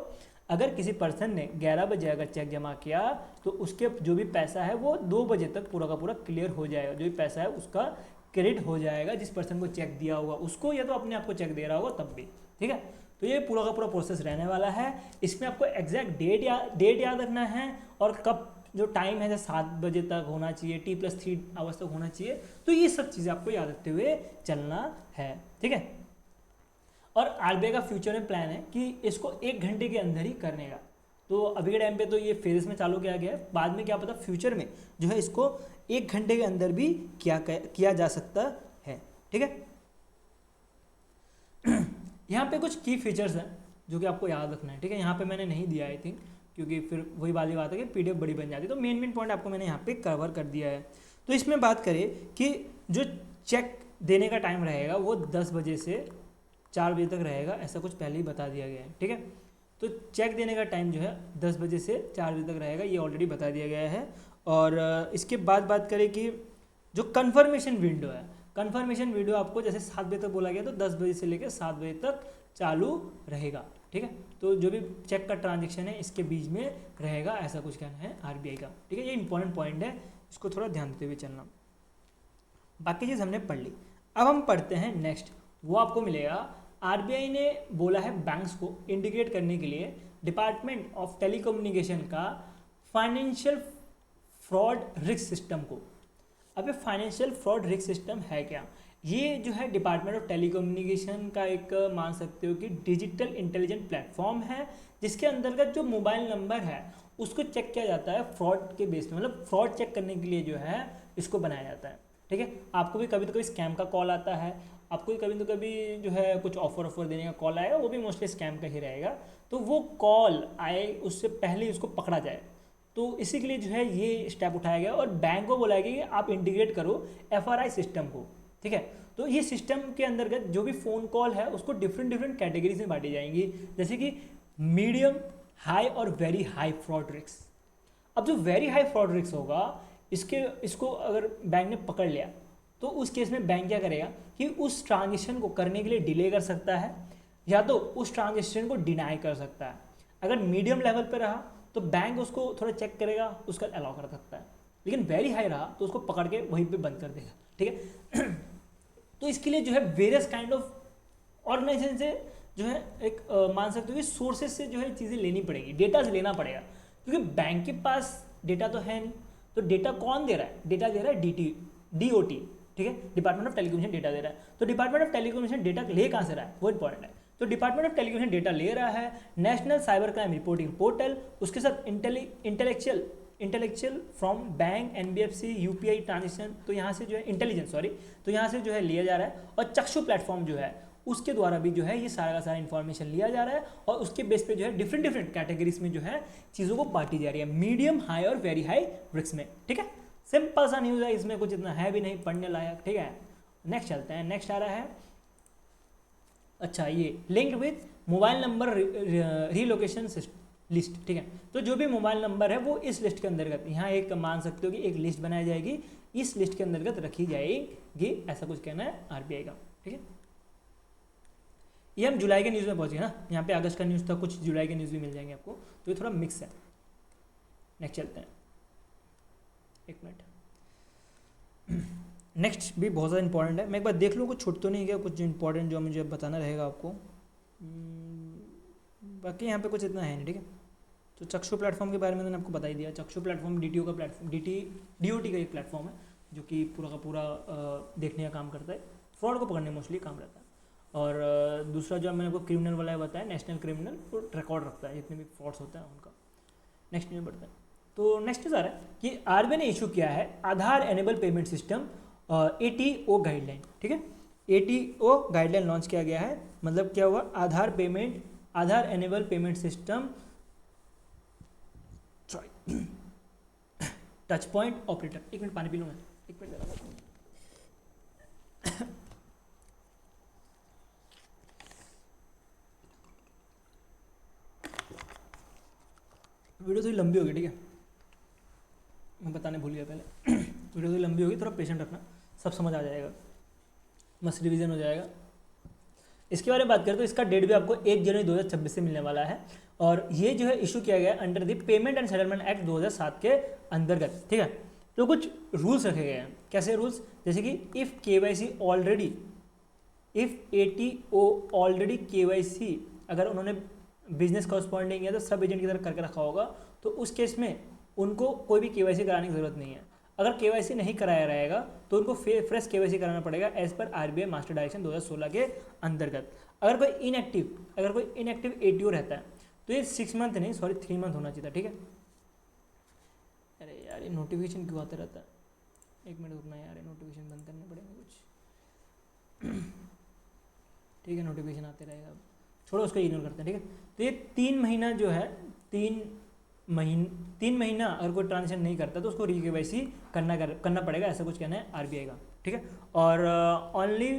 अगर किसी पर्सन ने 11 बजे अगर चेक जमा किया तो उसके जो भी पैसा है वो 2 बजे तक पूरा का पूरा क्लियर हो जाएगा, जो भी पैसा है उसका क्रेडिट हो जाएगा, जिस पर्सन को चेक दिया होगा उसको, या तो अपने आप को चेक दे रहा होगा तब भी, ठीक है। तो ये पूरा का पूरा प्रोसेस रहने वाला है। इसमें आपको एग्जैक्ट डेट याद रखना है और कब जो टाइम है जैसे 7 बजे तक होना चाहिए, T+3 आवर्स तक होना चाहिए। तो ये सब चीज़ें आपको याद रखते हुए चलना है, ठीक है। और RBI का फ्यूचर में प्लान है कि इसको 1 घंटे के अंदर ही करने का। तो अभी के टाइम पे तो ये फेजेस में चालू किया गया है, बाद में क्या पता फ्यूचर में जो है इसको 1 घंटे के अंदर भी किया जा सकता है, ठीक है। यहाँ पे कुछ की फीचर्स हैं जो कि आपको याद रखना है, ठीक है। यहाँ पे मैंने नहीं दिया आई थिंक, क्योंकि फिर वही वाली बात है कि PDF बड़ी बन जाती है। तो मेन पॉइंट आपको मैंने यहाँ पे कवर कर दिया है। तो इसमें बात करें कि जो चेक देने का टाइम रहेगा वो 10 बजे से 4 बजे तक रहेगा, ऐसा कुछ पहले ही बता दिया गया है, ठीक है। तो चेक देने का टाइम जो है 10 बजे से 4 बजे तक रहेगा, ये ऑलरेडी बता दिया गया है। और इसके बाद बात करें कि जो कन्फर्मेशन विंडो है, कन्फर्मेशन विंडो आपको जैसे 7 बजे तक बोला गया तो 10 बजे से लेकर 7 बजे तक चालू रहेगा, ठीक है। तो जो भी चेक का ट्रांजेक्शन है इसके बीच में रहेगा, ऐसा कुछ कहना है RBI का, ठीक है। ये इंपॉर्टेंट पॉइंट है, इसको थोड़ा ध्यान देते हुए चलना। बाकी चीज़ हमने पढ़ ली, अब हम पढ़ते हैं नेक्स्ट। वो आपको मिलेगा, RBI ने बोला है बैंक्स को इंटीग्रेट करने के लिए डिपार्टमेंट ऑफ टेलीकम्युनिकेशन का फाइनेंशियल फ्रॉड रिस्क सिस्टम को। अब ये फाइनेंशियल फ्रॉड रिस्क सिस्टम है क्या, ये जो है डिपार्टमेंट ऑफ टेलीकम्युनिकेशन का एक मान सकते हो कि डिजिटल इंटेलिजेंट प्लेटफॉर्म है, जिसके अंतर्गत जो मोबाइल नंबर है उसको चेक किया जाता है फ्रॉड के बेस में, मतलब फ्रॉड चेक करने के लिए जो है इसको बनाया जाता है, ठीक है। आपको भी कभी तो कभी स्कैम का कॉल आता है, आपको भी कभी तो कभी जो है कुछ ऑफर देने का कॉल आएगा, वो भी मोस्टली स्कैम का ही रहेगा। तो वो कॉल आए उससे पहले उसको पकड़ा जाए, तो इसी के लिए जो है ये स्टेप उठाया गया और बैंक को बोला गया कि आप इंटीग्रेट करो FRI सिस्टम को, ठीक है। तो ये सिस्टम के अंतर्गत जो भी फ़ोन कॉल है उसको डिफरेंट कैटेगरीज में बांटी जाएंगी, जैसे कि मीडियम, हाई और वेरी हाई फ्रॉड रिस्क। अब जो वेरी हाई फ्रॉड रिस्क होगा इसको अगर बैंक ने पकड़ लिया तो उस केस में बैंक क्या करेगा कि उस ट्रांजेक्शन को करने के लिए डिले कर सकता है या तो उस ट्रांजेक्शन को डिनाई कर सकता है। अगर मीडियम लेवल पर रहा तो बैंक उसको थोड़ा चेक करेगा, उसका अलाउ कर सकता है। लेकिन वेरी हाई रहा तो उसको पकड़ के वहीं पे बंद कर देगा, ठीक है। तो इसके लिए जो है वेरियस काइंड ऑफ ऑर्गेनाइजेशन से जो है एक मान सकते हो कि सोर्सेज से जो है चीज़ें लेनी पड़ेगी, डेटा से लेना पड़ेगा, क्योंकि बैंक के पास डेटा तो है नहीं। तो डेटा कौन दे रहा है? डेटा दे रहा है DOT, ठीक है, डिपार्टमेंट ऑफ टेलीकम्युनिकेशन डेटा दे रहा है। तो डिपार्टमेंट ऑफ टेलीकम्युनिकेशन डेटा ले कहाँ से रहा है, वो इंपॉर्टेंट है। तो डिपार्टमेंट ऑफ टेलीकम्युनिकेशन डेटा ले रहा है national cyber crime reporting portal, उसके साथ intellectual from bank, NBFC, UPI transaction, तो यहाँ से जो है इंटेलिजेंस, तो यहाँ से जो है लिया जा रहा है। और चक्षु प्लेटफॉर्म जो है उसके द्वारा भी जो है ये सारा का सारा इन्फॉर्मेशन लिया जा रहा है, और उसके बेस पे जो है डिफरेंट कैटेगरीज में जो है चीज़ों को बांटी जा रही है, मीडियम, हाई और वेरी हाई रिस्क में, ठीक है। सिंपल सा न्यूज़ है, इसमें कुछ इतना है भी नहीं पढ़ने लायक, ठीक है। नेक्स्ट चलते हैं। नेक्स्ट आ रहा है, अच्छा, ये linked with mobile number relocation list, ठीक है। तो जो भी मोबाइल नंबर है वो इस लिस्ट के अंतर्गत, यहाँ एक मान सकते हो कि एक लिस्ट बनाई जाएगी, इस लिस्ट के अंतर्गत रखी जाएगी, ऐसा कुछ कहना है RBI का, ठीक है। ये हम जुलाई के न्यूज़ में पहुँचे ना, यहाँ पे अगस्त का न्यूज़ था, कुछ जुलाई के न्यूज़ भी मिल जाएंगे आपको, तो ये थोड़ा मिक्स है। नेक्स्ट चलते हैं, एक मिनट। नेक्स्ट भी बहुत ज़्यादा इंपॉर्टेंट है, मैं एक बार देख लूँ कुछ छूट तो नहीं गया, कुछ इंपॉर्टेंट जो मुझे बताना रहेगा आपको। बाकी यहाँ पे कुछ इतना है नहीं, ठीक है। तो चक्षु प्लेटफॉर्म के बारे में मैंने आपको बता ही दिया। चक्षु प्लेटफॉर्म DTO का प्लेटफॉर्म, DOT का एक प्लेटफॉर्म है जो कि पूरा का पूरा देखने का काम करता है, फ्रॉड को पकड़ने मोस्टली काम रहता है। और दूसरा जो मैंने आपको क्रिमिनल वाला बताया, नेशनल क्रिमिनल, वो रिकॉर्ड रखता है जितने भी फ्रॉड्स होता है उनका। नेक्स्ट में बढ़ते हैं। तो नेक्स्ट आ रहा है कि RBI ने इशू किया है Aadhaar enabled payment system ATO guideline, ठीक है। ATO गाइडलाइन लॉन्च किया गया है, मतलब क्या हुआ, Aadhaar enabled payment system touch point operator. एक मिनट पानी पी लूँ मैं, एक मिनट। वीडियो थोड़ी लंबी होगी, ठीक है, मैं बताने भूल गया पहले। वीडियो थोड़ी लंबी होगी, थोड़ा पेशेंट रखना, सब समझ आ जाएगा, मस्त रिवीजन हो जाएगा। इसके बारे में बात करें तो इसका डेट भी आपको 1 जनवरी 2026 से मिलने वाला है, और ये जो है इशू किया गया under the payment and settlement act 2007 के अंतर्गत, ठीक है। तो कुछ रूल्स रखे गए हैं। कैसे रूल्स? जैसे कि इफ़ ATO ऑलरेडी KYC अगर उन्होंने बिजनेस कॉरस्पॉन्डिंग या तो सब एजेंट की तरह करके रखा होगा, तो उस केस में उनको कोई भी KYC कराने की ज़रूरत नहीं है। अगर KYC नहीं कराया रहेगा तो उनको फ्रेश KYC कराना पड़ेगा as per RBI master direction 2016 के अंतर्गत। अगर कोई इनएक्टिव ATO रहता है तो ये 6 मंथ नहीं, सॉरी 3 मंथ होना चाहिए था, ठीक है। अरे यार ये नोटिफिकेशन क्यों आता रहता है, एक मिनट रुकना यार, ये नोटिफिकेशन बंद करने पड़ेगा कुछ। ठीक है, नोटिफिकेशन आते रहेगा, अब छोड़ो उसको, इग्नोर करते हैं, ठीक है। तो ये 3 महीना जो है, 3 महीना अगर कोई ट्रांजेक्शन नहीं करता तो उसको KYC करना पड़ेगा, ऐसा कुछ कहना है RBI का, ठीक है। और ओनली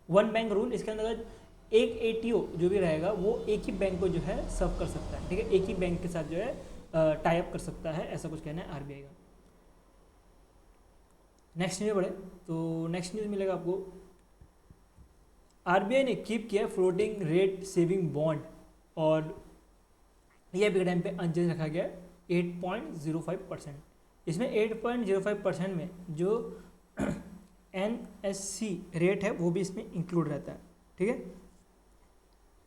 1 बैंक रूल, इसके अंदर एक ATO जो भी रहेगा वो एक ही बैंक को जो है सर्व कर सकता है, ठीक है, एक ही बैंक के साथ जो है टाई अप कर सकता है, ऐसा कुछ कहना है RBI का। नेक्स्ट न्यूज़ बढ़े तो नेक्स्ट न्यूज़ मिलेगा आपको, RBI ने कीप किया फ्लोटिंग रेट सेविंग बॉन्ड, और ये अभी के टाइम पे अनचेंज रखा गया 8.05%। इसमें 8.05% में जो NSC रेट है वो भी इसमें इंक्लूड रहता है, ठीक है।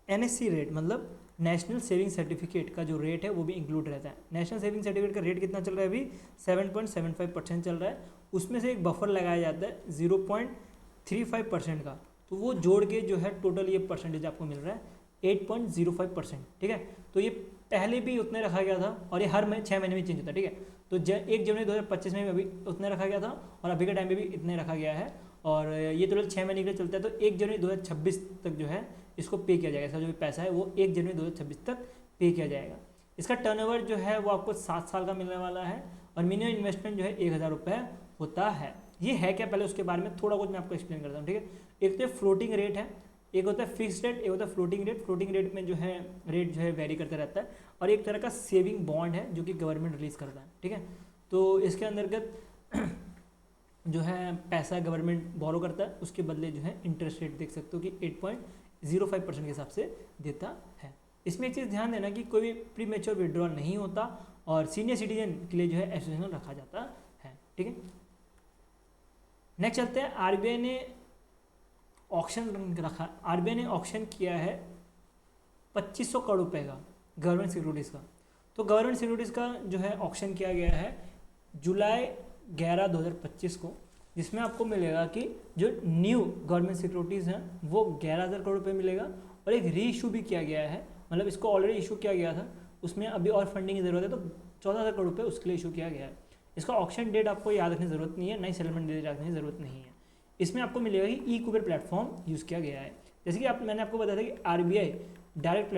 NSC रेट मतलब नेशनल सेविंग सर्टिफिकेट का जो रेट है वो भी इंक्लूड रहता है। नेशनल सेविंग सर्टिफिकेट का रेट कितना चल रहा है अभी? 7.75% चल रहा है। उसमें से एक बफर लगाया जाता है 0.35% का, तो वो जोड़ के जो है टोटल ये परसेंटेज आपको मिल रहा है 8.05%, ठीक है। तो ये पहले भी उतने रखा गया था और ये हर 6 महीने में चेंज होता है, ठीक है। तो 1 जनवरी 2025 में अभी उतने रखा गया था और अभी के टाइम पे भी इतने रखा गया है, और ये टोटल 6 महीने के लिए चलता है। तो 1 जनवरी 2026 तक जो है इसको पे किया जाएगा, इसका जो भी पैसा है वो 1 जनवरी 2026 तक पे किया जाएगा। इसका टर्नओवर जो है वो आपको 7 साल का मिलने वाला है, और मिनिमम इन्वेस्टमेंट जो है 1000 रुपये होता है। ये है क्या, पहले उसके बारे में थोड़ा कुछ मैं आपको एक्सप्लेन करता हूँ, ठीक है। एक तो फ्लोटिंग रेट है, एक होता है फिक्स्ड रेट, एक होता है फ्लोटिंग रेट। फ्लोटिंग रेट में जो है रेट जो है वेरी करता रहता है, और एक तरह का सेविंग बॉन्ड है जो कि गवर्नमेंट रिलीज करता है, ठीक है। तो इसके अंतर्गत जो है पैसा गवर्नमेंट बोरो करता है, उसके बदले जो है इंटरेस्ट रेट देख सकते हो कि 8.05% के हिसाब से देता है। इसमें एक चीज़ ध्यान देना कि कोई भी प्री मेच्योर विड्रॉल नहीं होता, और सीनियर सिटीजन के लिए जो है एसोसिएशन रखा जाता है। ठीक है। नेक्स्ट चलते हैं, आरबीआई ने ऑक्शन रखा, आरबीआई ने ऑक्शन किया है 2500 करोड़ रुपए का गवर्नमेंट सिक्योरिटीज़ का। तो गवर्नमेंट सिक्योरिटीज़ का जो है ऑक्शन किया गया है जुलाई 11 2025 को, जिसमें आपको मिलेगा कि जो न्यू गवर्नमेंट सिक्योरिटीज़ हैं वो 11,000 करोड़ रुपए मिलेगा, और एक री इशू भी किया गया है, मतलब इसको ऑलरेडी इशू किया गया था, उसमें अभी और फंडिंग की ज़रूरत है, तो 14,000 करोड़ रुपये उसके लिए इशू किया गया है। इसका ऑक्शन डेट आपको याद रखने की ज़रूरत नहीं है, नई सेटलमेंट डेट रखने की ज़रूरत नहीं है। इसमें आपको मिलेगा कि ई कुबेर प्लेटफॉर्म यूज़ किया गया है। जैसे कि मैंने आपको बताया था कि आरबीआई डायरेक्ट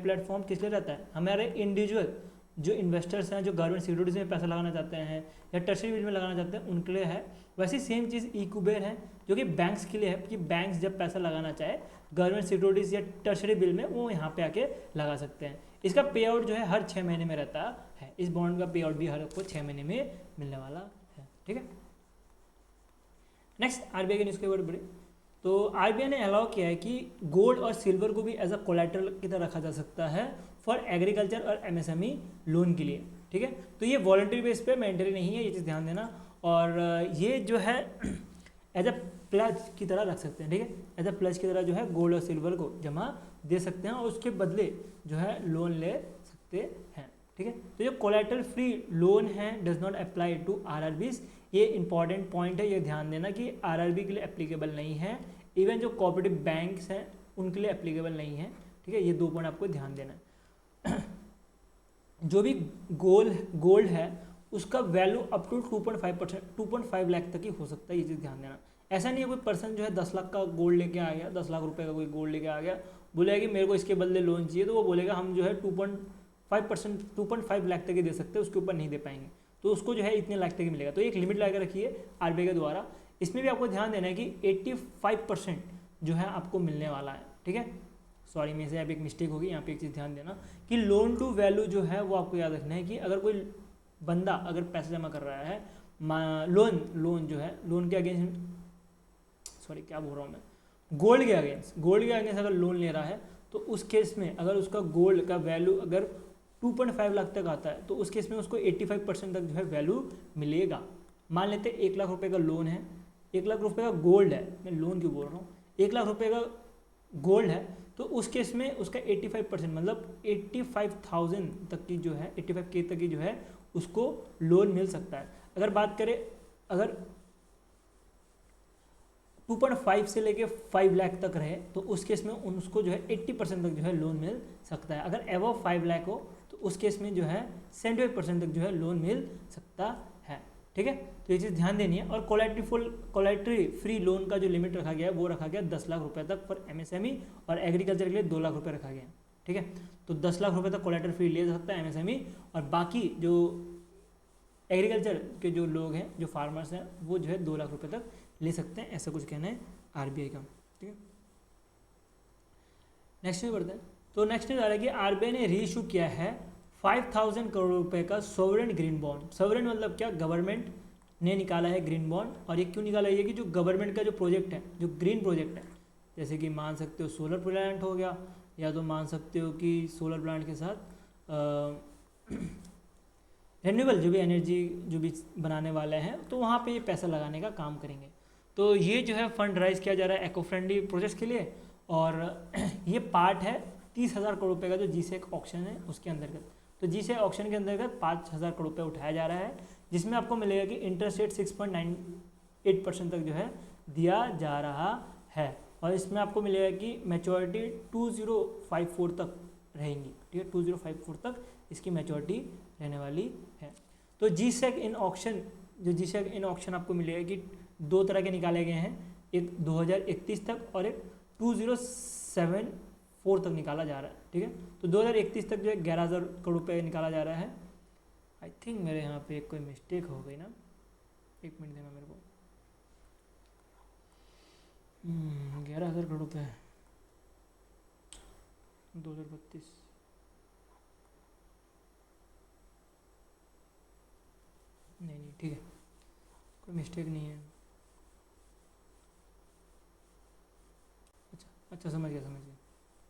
प्लेटफॉर्म किस लिए रहता है, हमारे इंडिविजुअल जो इन्वेस्टर्स हैं, जो गवर्नमेंट सिक्योरिटीज़ में पैसा लगाना चाहते हैं या टर्शरी बिल में लगाना चाहते हैं, उनके लिए है। वैसे सेम चीज़ ई कुबेर है जो कि बैंक्स के लिए है, कि बैंक्स जब पैसा लगाना चाहे गवर्नमेंट सिक्योरिटीज़ या टर्शरी बिल में, वो यहाँ पे आके लगा सकते हैं। इसका पे आउट जो है हर 6 महीने में रहता है, इस बॉन्ड का पे आउट भी हर आपको 6 महीने में मिलने वाला है, ठीक है। नेक्स्ट आरबीआई के न्यूज़ के ऊपर बढ़े, तो आरबीआई ने अलाउ किया है कि गोल्ड और सिल्वर को भी एज अ कोलैटरल की तरह रखा जा सकता है फॉर एग्रीकल्चर और एमएसएमई लोन के लिए, ठीक है। तो ये वॉलंटरी बेस पे मैंडेटरी नहीं है, ये चीज़ ध्यान देना। और ये जो है एज अ प्लज की तरह रख सकते हैं, ठीक है, एज अ प्लज की तरह जो है गोल्ड और सिल्वर को जमा दे सकते हैं और उसके बदले जो है लोन ले सकते हैं, ठीक है। तो ये कोलैटरल फ्री लोन है does not apply to RRBs, ये इंपॉर्टेंट पॉइंट है, ये ध्यान देना कि आरआरबी के लिए एप्लीकेबल नहीं है, इवन जो कोऑपरेटिव बैंक्स हैं उनके लिए एप्लीकेबल नहीं है, ठीक है। ये 2 पॉइंट आपको ध्यान देना है। जो भी गोल्ड है उसका वैल्यू अप टू 2.5 लाख तक ही हो सकता है, ये चीज़ ध्यान देना। ऐसा नहीं है कोई पर्सन जो है 10 लाख का गोल्ड लेके आ गया, 10 लाख रुपए का कोई गोल्ड लेके आ गया, बोलेगा कि मेरे को इसके बदले लोन चाहिए, तो वो बोलेगा हम जो है 2.5 लाख तक ही दे सकते हैं, उसके ऊपर नहीं दे पाएंगे, तो उसको जो है इतने लाख तक ही मिलेगा। तो एक लिमिट लगा रखिए आरबीआई के द्वारा। इसमें भी आपको ध्यान देना है कि 85% जो है आपको मिलने वाला है, ठीक है। सॉरी मेरे से अब एक मिस्टेक होगी, यहाँ पे एक चीज़ ध्यान देना कि लोन टू वैल्यू जो है वो आपको याद रखना है कि अगर कोई बंदा अगर पैसा जमा कर रहा है लोन जो है लोन के अगेंस्ट, सॉरी क्या बोल रहा हूँ मैं, गोल्ड के अगेंस्ट अगर लोन ले रहा है, तो उस केस में अगर उसका गोल्ड का वैल्यू अगर 2.5 लाख तक आता है, तो उस केस में उसको 85% तक जो है वैल्यू मिलेगा। मान लेते हैं 1 लाख रुपए का लोन है, 1 लाख रुपए का गोल्ड है, मैं लोन क्यों बोल रहा हूँ, 1 लाख रुपए का गोल्ड है, तो उस केस में उसका 85% मतलब 85,000 तक की जो है 85K तक की जो है उसको लोन मिल सकता है। अगर बात करें अगर 2.5 से लेके 5 लाख तक रहे, तो उस केस में उसको जो है 80% तक जो है लोन मिल सकता है। अगर एबव 5 लाख हो तो उस केस में जो है 75% तक जो है लोन मिल सकता है, ठीक है। तो ये चीज़ ध्यान देनी है। और कोलैटरी फ्री लोन का जो लिमिट रखा गया है वो रखा गया 10 लाख रुपए तक फॉर एमएसएमई, और एग्रीकल्चर के लिए 2 लाख रुपए रखा गया है, ठीक है। तो 10 लाख रुपए तक कोलैटरल फ्री ले सकता है एमएसएमई, और बाकी जो एग्रीकल्चर के जो लोग हैं, जो फार्मर्स हैं, वो जो है 2 लाख रुपए तक ले सकते हैं, ऐसा कुछ कहना है आरबीआई का, ठीक है। नेक्स्ट में बढ़ते हैं। तो नेक्स्ट में आ रहा है कि आरबीआई ने रीइशू किया है 5,000 करोड़ रुपए का सोवरेन ग्रीन बॉन्ड। सोवरेन मतलब क्या, गवर्नमेंट ने निकाला है ग्रीन बॉन्ड। और ये क्यों निकाला है कि जो गवर्नमेंट का जो प्रोजेक्ट है, जो ग्रीन प्रोजेक्ट है, जैसे कि मान सकते हो सोलर प्लांट हो गया, या तो मान सकते हो कि सोलर प्लांट के साथ रिन्यूएबल जो भी एनर्जी जो भी बनाने वाले हैं, तो वहाँ पे ये पैसा लगाने का काम करेंगे। तो ये जो है फंड राइज किया जा रहा है एको फ्रेंडली प्रोजेक्ट्स के लिए, और ये पार्ट है 30,000 करोड़ रुपये का जो जीसेक ऑक्शन है उसके अंतर्गत। तो जीसेक ऑक्शन के अंतर्गत 5,000 करोड़ रुपये उठाया जा रहा है, जिसमें आपको मिलेगा कि इंटरेस्ट रेट 6.98% तक जो है दिया जा रहा है, और इसमें आपको मिलेगा कि मैच्योरिटी 2054 तक रहेंगी, ठीक है, 2054 तक इसकी मैच्योरिटी रहने वाली है। तो जीसेक इन ऑक्शन आपको मिलेगा कि 2 तरह के निकाले गए हैं, एक 2031 तक और एक 2074 तक निकाला जा रहा है, ठीक है। तो 2031 तक जो है 11,000 करोड़ रुपये निकाला जा रहा है। आई थिंक मेरे यहाँ पे कोई मिस्टेक हो गई ना, 1 मिनट देना मेरे को। 11,000 करोड़ रुपये 2032, नहीं ठीक है, कोई मिस्टेक नहीं है। अच्छा समझ गया,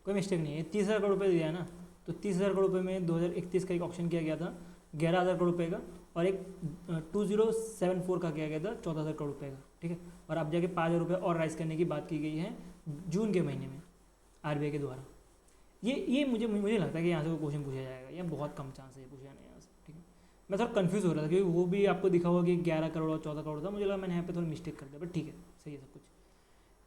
कोई मिस्टेक नहीं है। 30,000 करोड़ रुपये दिया है ना, तो 30,000 करोड़ रुपये में 2031 का एक ऑक्शन किया गया था 11,000 करोड़ रुपये का, और एक 2074 का किया गया था 14,000 करोड़ रुपये का, ठीक है। और अब जाके 5,000 रुपये और राइज करने की बात की गई है जून के महीने में आरबीआई के द्वारा। ये मुझे लगता है कि यहाँ से कोई क्वेश्चन पूछा जाएगा, या बहुत कम चांस है पूछा जाने यहाँ से, ठीक है। मैं थोड़ा कंफ्यूज हो रहा था क्योंकि वो भी आपको दिखा होगा कि 11 करोड़ और 14 करोड़ था, मुझे लगा मैंने यहाँ पे थोड़ा मिस्टेक कर दिया, बट ठीक है, सही है सब कुछ।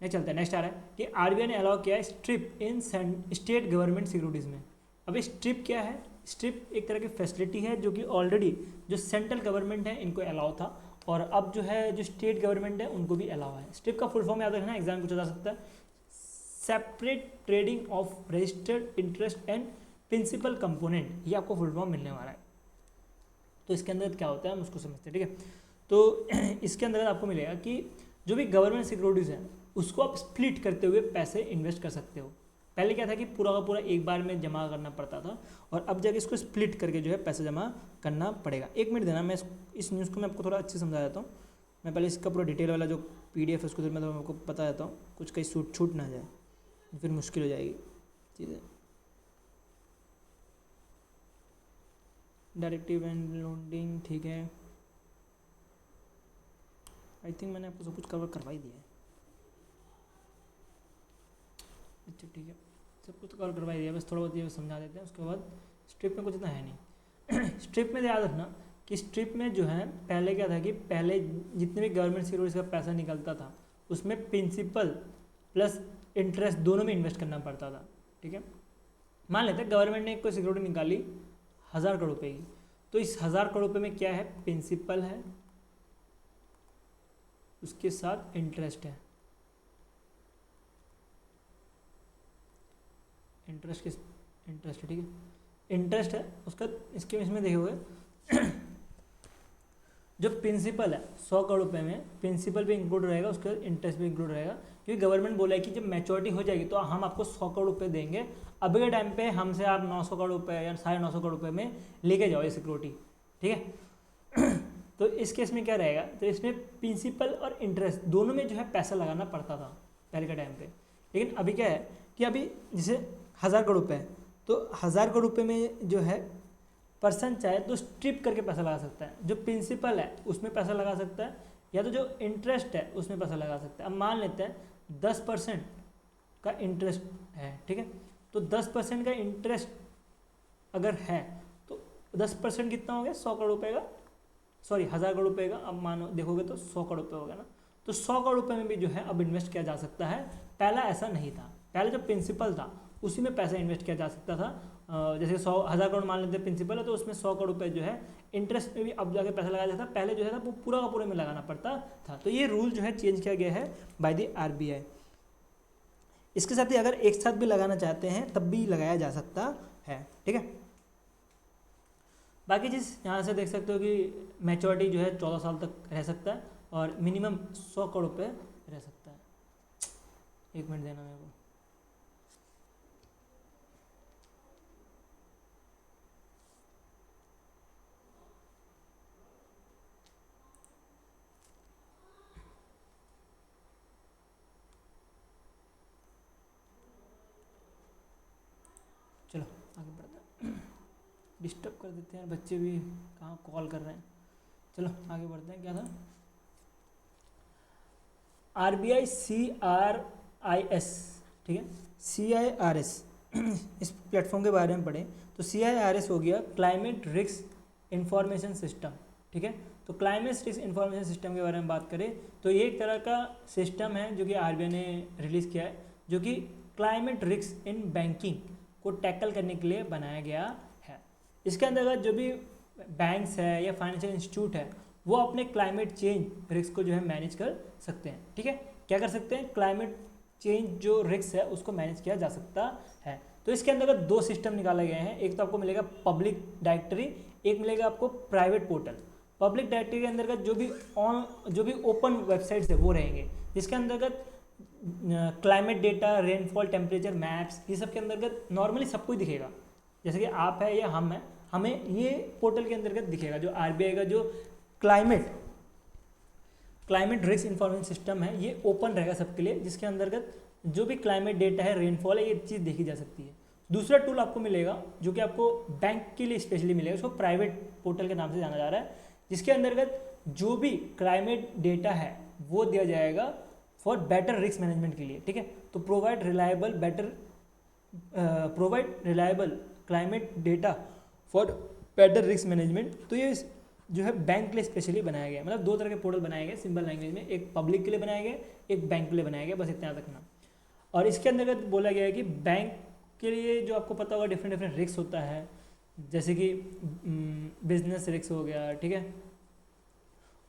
नेक्स्ट चलता है, नेक्स्ट आ रहा है कि आरबीआई ने अलाउ किया है स्ट्रिप इन स्टेट गवर्नमेंट सिक्योरिटीज़ में। अब स्ट्रिप क्या है? स्ट्रिप एक तरह की फैसिलिटी है जो कि ऑलरेडी जो सेंट्रल गवर्नमेंट है इनको अलाउ था, और अब जो है जो स्टेट गवर्नमेंट है उनको भी अलाउ है। स्ट्रिप का फुल फॉर्म याद रखना, एग्जाम पूछा जा सकता है, separate trading of registered interest and principal component, ये आपको फुल फॉर्म मिलने वाला है। तो इसके अंदर क्या होता है हम उसको समझते हैं, ठीक है। तो इसके अंदर आपको मिलेगा कि जो भी गवर्नमेंट सिक्योरिटीज़ हैं उसको आप स्प्लिट करते हुए पैसे इन्वेस्ट कर सकते हो। पहले क्या था कि पूरा का पूरा एक बार में जमा करना पड़ता था, और अब जाके इसको स्प्लिट करके जो है पैसे जमा करना पड़ेगा। एक मिनट देना, मैं इस न्यूज़ को मैं आपको थोड़ा अच्छे समझा देता हूँ। मैं पहले इसका पूरा डिटेल वाला जो PDF है उसको मैं आपको बता देता हूँ, कुछ कहीं छूट ना जाए, फिर मुश्किल हो जाएगी चीज़ें। डायरेक्टिव एंड लोडिंग, ठीक है, आई थिंक मैंने आपको सब कुछ कवर करवा ही दिया है। अच्छा ठीक है, सब कुछ तो कवर करवा ही दिया, बस थोड़ा बहुत ये समझा देते हैं, उसके बाद स्ट्रिप में कुछ इतना है नहीं। स्ट्रिप में याद रखना कि स्ट्रिप में जो है पहले क्या था कि पहले जितने भी गवर्नमेंट सिक्योरिटीज का पैसा निकलता था उसमें प्रिंसिपल प्लस इंटरेस्ट दोनों में इन्वेस्ट करना पड़ता था, ठीक है। मान लेते हैं गवर्नमेंट ने कोई सिक्योरिटी निकाली 1,000 करोड़ रुपये की, तो इस 1,000 करोड़ रुपये में क्या है? प्रिंसिपल है, उसके साथ इंटरेस्ट है। इंटरेस्ट है, ठीक है, इंटरेस्ट है उसका। इसके इसमें देखोगे जो प्रिंसिपल है 100 करोड़ रुपए में प्रिंसिपल भी इंक्लूड रहेगा, उसके बाद इंटरेस्ट भी इंक्लूड रहेगा, क्योंकि गवर्नमेंट बोला है कि जब मैच्योरिटी हो जाएगी तो हम आपको 100 करोड़ रुपए देंगे। अभी के टाइम पे हमसे आप 900 करोड़ रुपए या 950 करोड़ रुपए में लेके जाओ ये सिक्योरिटी, ठीक है। तो इस केस में क्या रहेगा? तो इसमें प्रिंसिपल और इंटरेस्ट दोनों में जो है पैसा लगाना पड़ता था पहले के टाइम पे, लेकिन अभी क्या है कि अभी जैसे 1,000 करोड़ रुपये है, तो 1,000 करोड़ रुपये में जो है पर्सन चाहे तो स्ट्रिप करके पैसा लगा सकता है। जो प्रिंसिपल है उसमें पैसा लगा सकता है, या तो जो इंटरेस्ट है उसमें पैसा लगा सकता है। अब मान लेते हैं 10% का इंटरेस्ट है, ठीक है, तो 10% का इंटरेस्ट अगर है तो 10% कितना हो गया? 100 करोड़ रुपये का, सॉरी 1,000 करोड़ रुपये का। अब मानो देखोगे तो 100 करोड़ रुपये हो गया ना, तो 100 करोड़ रुपये में भी जो है अब इन्वेस्ट किया जा सकता है। पहला ऐसा नहीं था, पहले जो प्रिंसिपल था उसी में पैसा इन्वेस्ट किया जा सकता था। जैसे 1,000 करोड़ मान लेते हैं प्रिंसिपल है, तो उसमें 100 करोड़ रुपये जो है इंटरेस्ट में भी अब जाके पैसा लगाया जाता था। पहले जो है वो पूरा का पूरे में लगाना पड़ता था। तो ये रूल जो है चेंज किया गया है बाय द RBI। इसके साथ ही अगर एक साथ भी लगाना चाहते हैं तब भी लगाया जा सकता है, ठीक है। बाकी चीज़ यहाँ से देख सकते हो कि मैच्योरिटी जो है 14 साल तक रह सकता है, और मिनिमम 100 करोड़ रुपये रह सकता है। एक मिनट देना मेरे को। चलो आगे बढ़ते हैं, डिस्टर्ब कर देते हैं, बच्चे भी कहाँ कॉल कर रहे हैं। चलो आगे बढ़ते हैं। क्या था? RBI CRIS, ठीक है, CIRS इस प्लेटफॉर्म के बारे में पढ़ें तो CIRS हो गया क्लाइमेट रिस्क इंफॉर्मेशन सिस्टम, ठीक है। तो क्लाइमेट रिस्क इंफॉर्मेशन सिस्टम के बारे में बात करें तो ये एक तरह का सिस्टम है जो कि RBI ने रिलीज़ किया है, जो कि क्लाइमेट रिस्क इन बैंकिंग को टैकल करने के लिए बनाया गया है। इसके अंतर्गत जो भी बैंक्स है या फाइनेंशियल इंस्टीट्यूट है वो अपने क्लाइमेट चेंज रिस्क को जो है मैनेज कर सकते हैं, ठीक है। क्या कर सकते हैं? क्लाइमेट चेंज जो रिस्क है उसको मैनेज किया जा सकता है। तो इसके अंतर्गत 2 सिस्टम निकाले गए हैं। एक तो आपको मिलेगा पब्लिक डायरेक्टरी, एक मिलेगा आपको प्राइवेट पोर्टल। पब्लिक डायरेक्टरी के अंतर्गत जो भी ओपन वेबसाइट्स है वो रहेंगे, जिसके अंतर्गत climate data, rainfall, temperature, maps, ये सब के अंतर्गत नॉर्मली सबको ही दिखेगा। जैसे कि आप है या हम है, हमें ये पोर्टल के अंतर्गत दिखेगा। जो RBI का जो क्लाइमेट रिस्क इंफॉर्मेशन सिस्टम है ये ओपन रहेगा सबके लिए, जिसके अंतर्गत जो भी क्लाइमेट डेटा है, रेनफॉल है, ये चीज़ देखी जा सकती है। दूसरा टूल आपको मिलेगा जो कि आपको बैंक के लिए स्पेशली मिलेगा, उसको प्राइवेट पोर्टल के नाम से जाना जा रहा है। जिसके अंतर्गत जो भी क्लाइमेट डेटा है वो दिया जाएगा फॉर बेटर रिस्क मैनेजमेंट के लिए, ठीक है। तो provide reliable climate data for better risk management. तो ये जो है बैंक के लिए स्पेशली बनाया गया है, मतलब दो तरह के पोर्टल बनाए गए सिंपल लैंग्वेज में, एक पब्लिक के लिए बनाया गया, एक बैंक के लिए बनाया गया, बस इतना याद रखना। और इसके अंतर्गत बोला गया है कि बैंक के लिए जो आपको पता होगा डिफरेंट डिफरेंट रिस्क होता है, जैसे कि बिजनेस रिस्क हो गया, ठीक है,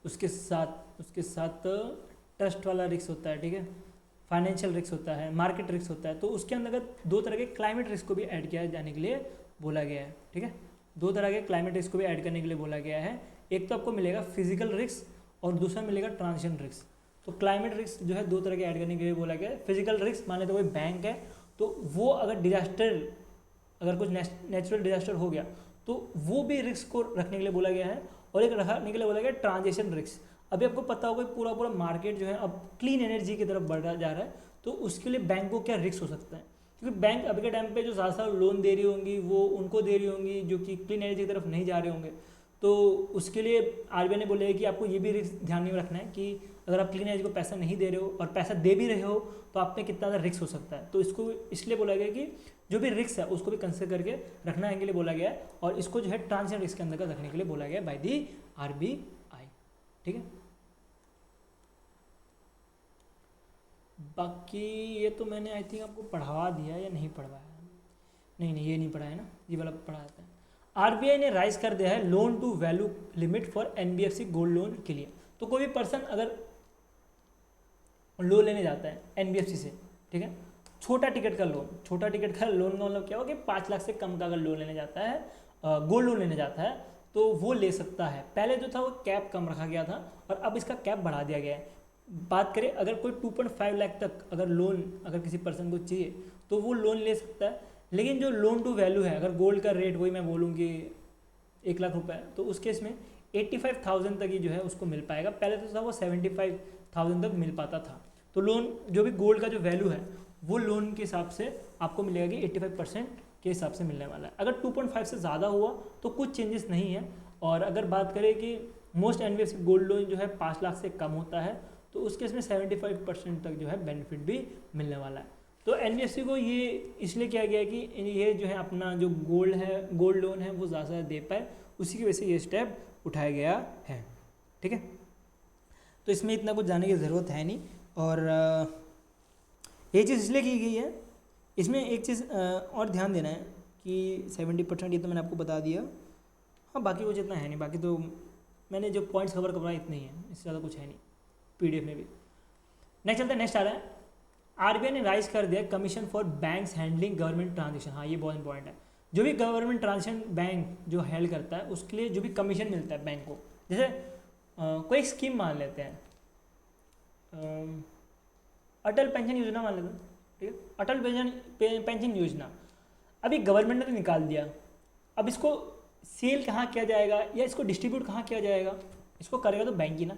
उसके साथ ट्रस्ट वाला रिस्क होता है, ठीक है, फाइनेंशियल रिस्क होता है, मार्केट रिस्क होता है। तो उसके अंतर्गत दो तरह के क्लाइमेट रिस्क को भी ऐड किया जाने के लिए बोला गया है, ठीक है। दो तरह के क्लाइमेट रिस्क को भी ऐड करने के लिए बोला गया है। एक तो आपको मिलेगा फिजिकल रिस्क और दूसरा मिलेगा ट्रांजिशन रिस्क। तो क्लाइमेट रिस्क जो है दो तरह के ऐड करने के लिए बोला गया है। फिजिकल रिस्क मान लेते कोई बैंक है, तो वो अगर अगर कुछ नेचुरल डिजास्टर हो गया तो वो भी रिस्क को रखने के लिए बोला गया है। और एक रखने के लिए बोला गया ट्रांजिशन रिस्क। अभी आपको पता होगा पूरा मार्केट जो है अब क्लीन एनर्जी की तरफ बढ़ता जा रहा है, तो उसके लिए बैंक को क्या रिस्क हो सकता है, क्योंकि बैंक अभी के टाइम पे जो ज़्यादा लोन दे रही होंगी वो उनको दे रही होंगी जो कि क्लीन एनर्जी की तरफ नहीं जा रहे होंगे। तो उसके लिए आरबीआई ने बोला है कि आपको ये भी रिस्क ध्यान में रखना है कि अगर आप क्लीन एनर्जी को पैसा नहीं दे रहे हो और पैसा दे भी रहे हो तो आप पे कितना ज़्यादा रिस्क हो सकता है। तो इसको इसलिए बोला गया कि जो भी रिस्क है उसको भी कंसिडर करके रखने के लिए बोला गया है, और इसको जो है ट्रांजिशन रिस्क के अंदर रखने के लिए बोला गया है बाय दी आरबीआई, ठीक है। बाकी ये तो मैंने आई थिंक आपको पढ़वा दिया या नहीं पढ़वाया, नहीं ये नहीं पढ़ाया ना, ये वाला पढ़ाता है। आरबीआई ने राइज कर दिया है loan to value limit for NBFC gold loan के लिए। तो कोई भी पर्सन अगर लोन लेने जाता है एनबीएफसी से, ठीक है, छोटा टिकट का लोन का मतलब क्या होगा कि 5 लाख से कम का अगर लोन लेने जाता है, गोल्ड लोन लेने जाता है, तो वो ले सकता है। पहले जो था वो कैप कम रखा गया था और अब इसका कैप बढ़ा दिया गया है। बात करें अगर कोई 2.5 लाख तक अगर लोन अगर किसी पर्सन को चाहिए तो वो लोन ले सकता है। लेकिन जो लोन टू वैल्यू है, अगर गोल्ड का रेट वही मैं बोलूँगी 1 लाख रुपए, तो उस केस में 85,000 तक ही जो है उसको मिल पाएगा। पहले तो था वो 75,000 तक मिल पाता था। तो लोन जो भी गोल्ड का जो वैल्यू है वो लोन के हिसाब से आपको मिलेगा कि 85% के हिसाब से मिलने वाला है। अगर 2.5 से ज़्यादा हुआ तो कुछ चेंजेस नहीं है। और अगर बात करें कि मोस्ट एनबीएफसी गोल्ड लोन जो है 5 लाख से कम होता है तो उस केस में 75% तक जो है बेनिफिट भी मिलने वाला है। तो एनबीएफसी को ये इसलिए किया गया है कि ये जो है अपना जो गोल्ड लोन है वो ज़्यादा दे पाए, उसी की वजह से ये स्टेप उठाया गया है, ठीक है। तो इसमें इतना कुछ जानने की ज़रूरत है नहीं। और ये चीज़ इसलिए की गई है, इसमें एक चीज़ और ध्यान देना है कि 70% ये तो मैंने आपको बता दिया। हाँ बाकी कुछ इतना है नहीं, बाकी तो मैंने जो पॉइंट्स कवर करवाए इतने ही हैं, इससे ज़्यादा कुछ है नहीं पीडीएफ में भी। नेक्स्ट चलते हैं, नेक्स्ट आ रहा है आरबीआई ने राइज कर दिया commission for banks handling government transaction. हाँ ये बहुत इंपॉर्टेंट है। जो भी गवर्नमेंट ट्रांजेक्शन बैंक जो हैंडल करता है उसके लिए जो भी कमीशन मिलता है बैंक को, जैसे कोई स्कीम मान लेते हैं, अटल पेंशन योजना मान लेते हैं, ठीक है, अटल पेंशन योजना अभी गवर्नमेंट ने तो निकाल दिया। अब इसको सेल कहाँ किया जाएगा या इसको डिस्ट्रीब्यूट कहाँ किया जाएगा, इसको करेगा तो बैंक ही ना।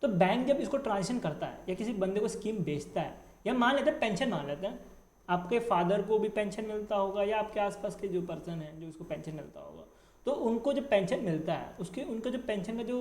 तो बैंक जब इसको ट्रांजेक्शन करता है या किसी बंदे को स्कीम बेचता है, या मान लेते हैं पेंशन मान लेते हैं, आपके फादर को भी पेंशन मिलता होगा या आपके आसपास के जो पर्सन है जो उसको पेंशन मिलता होगा, तो उनको जो पेंशन मिलता है उसके उनका जो पेंशन का जो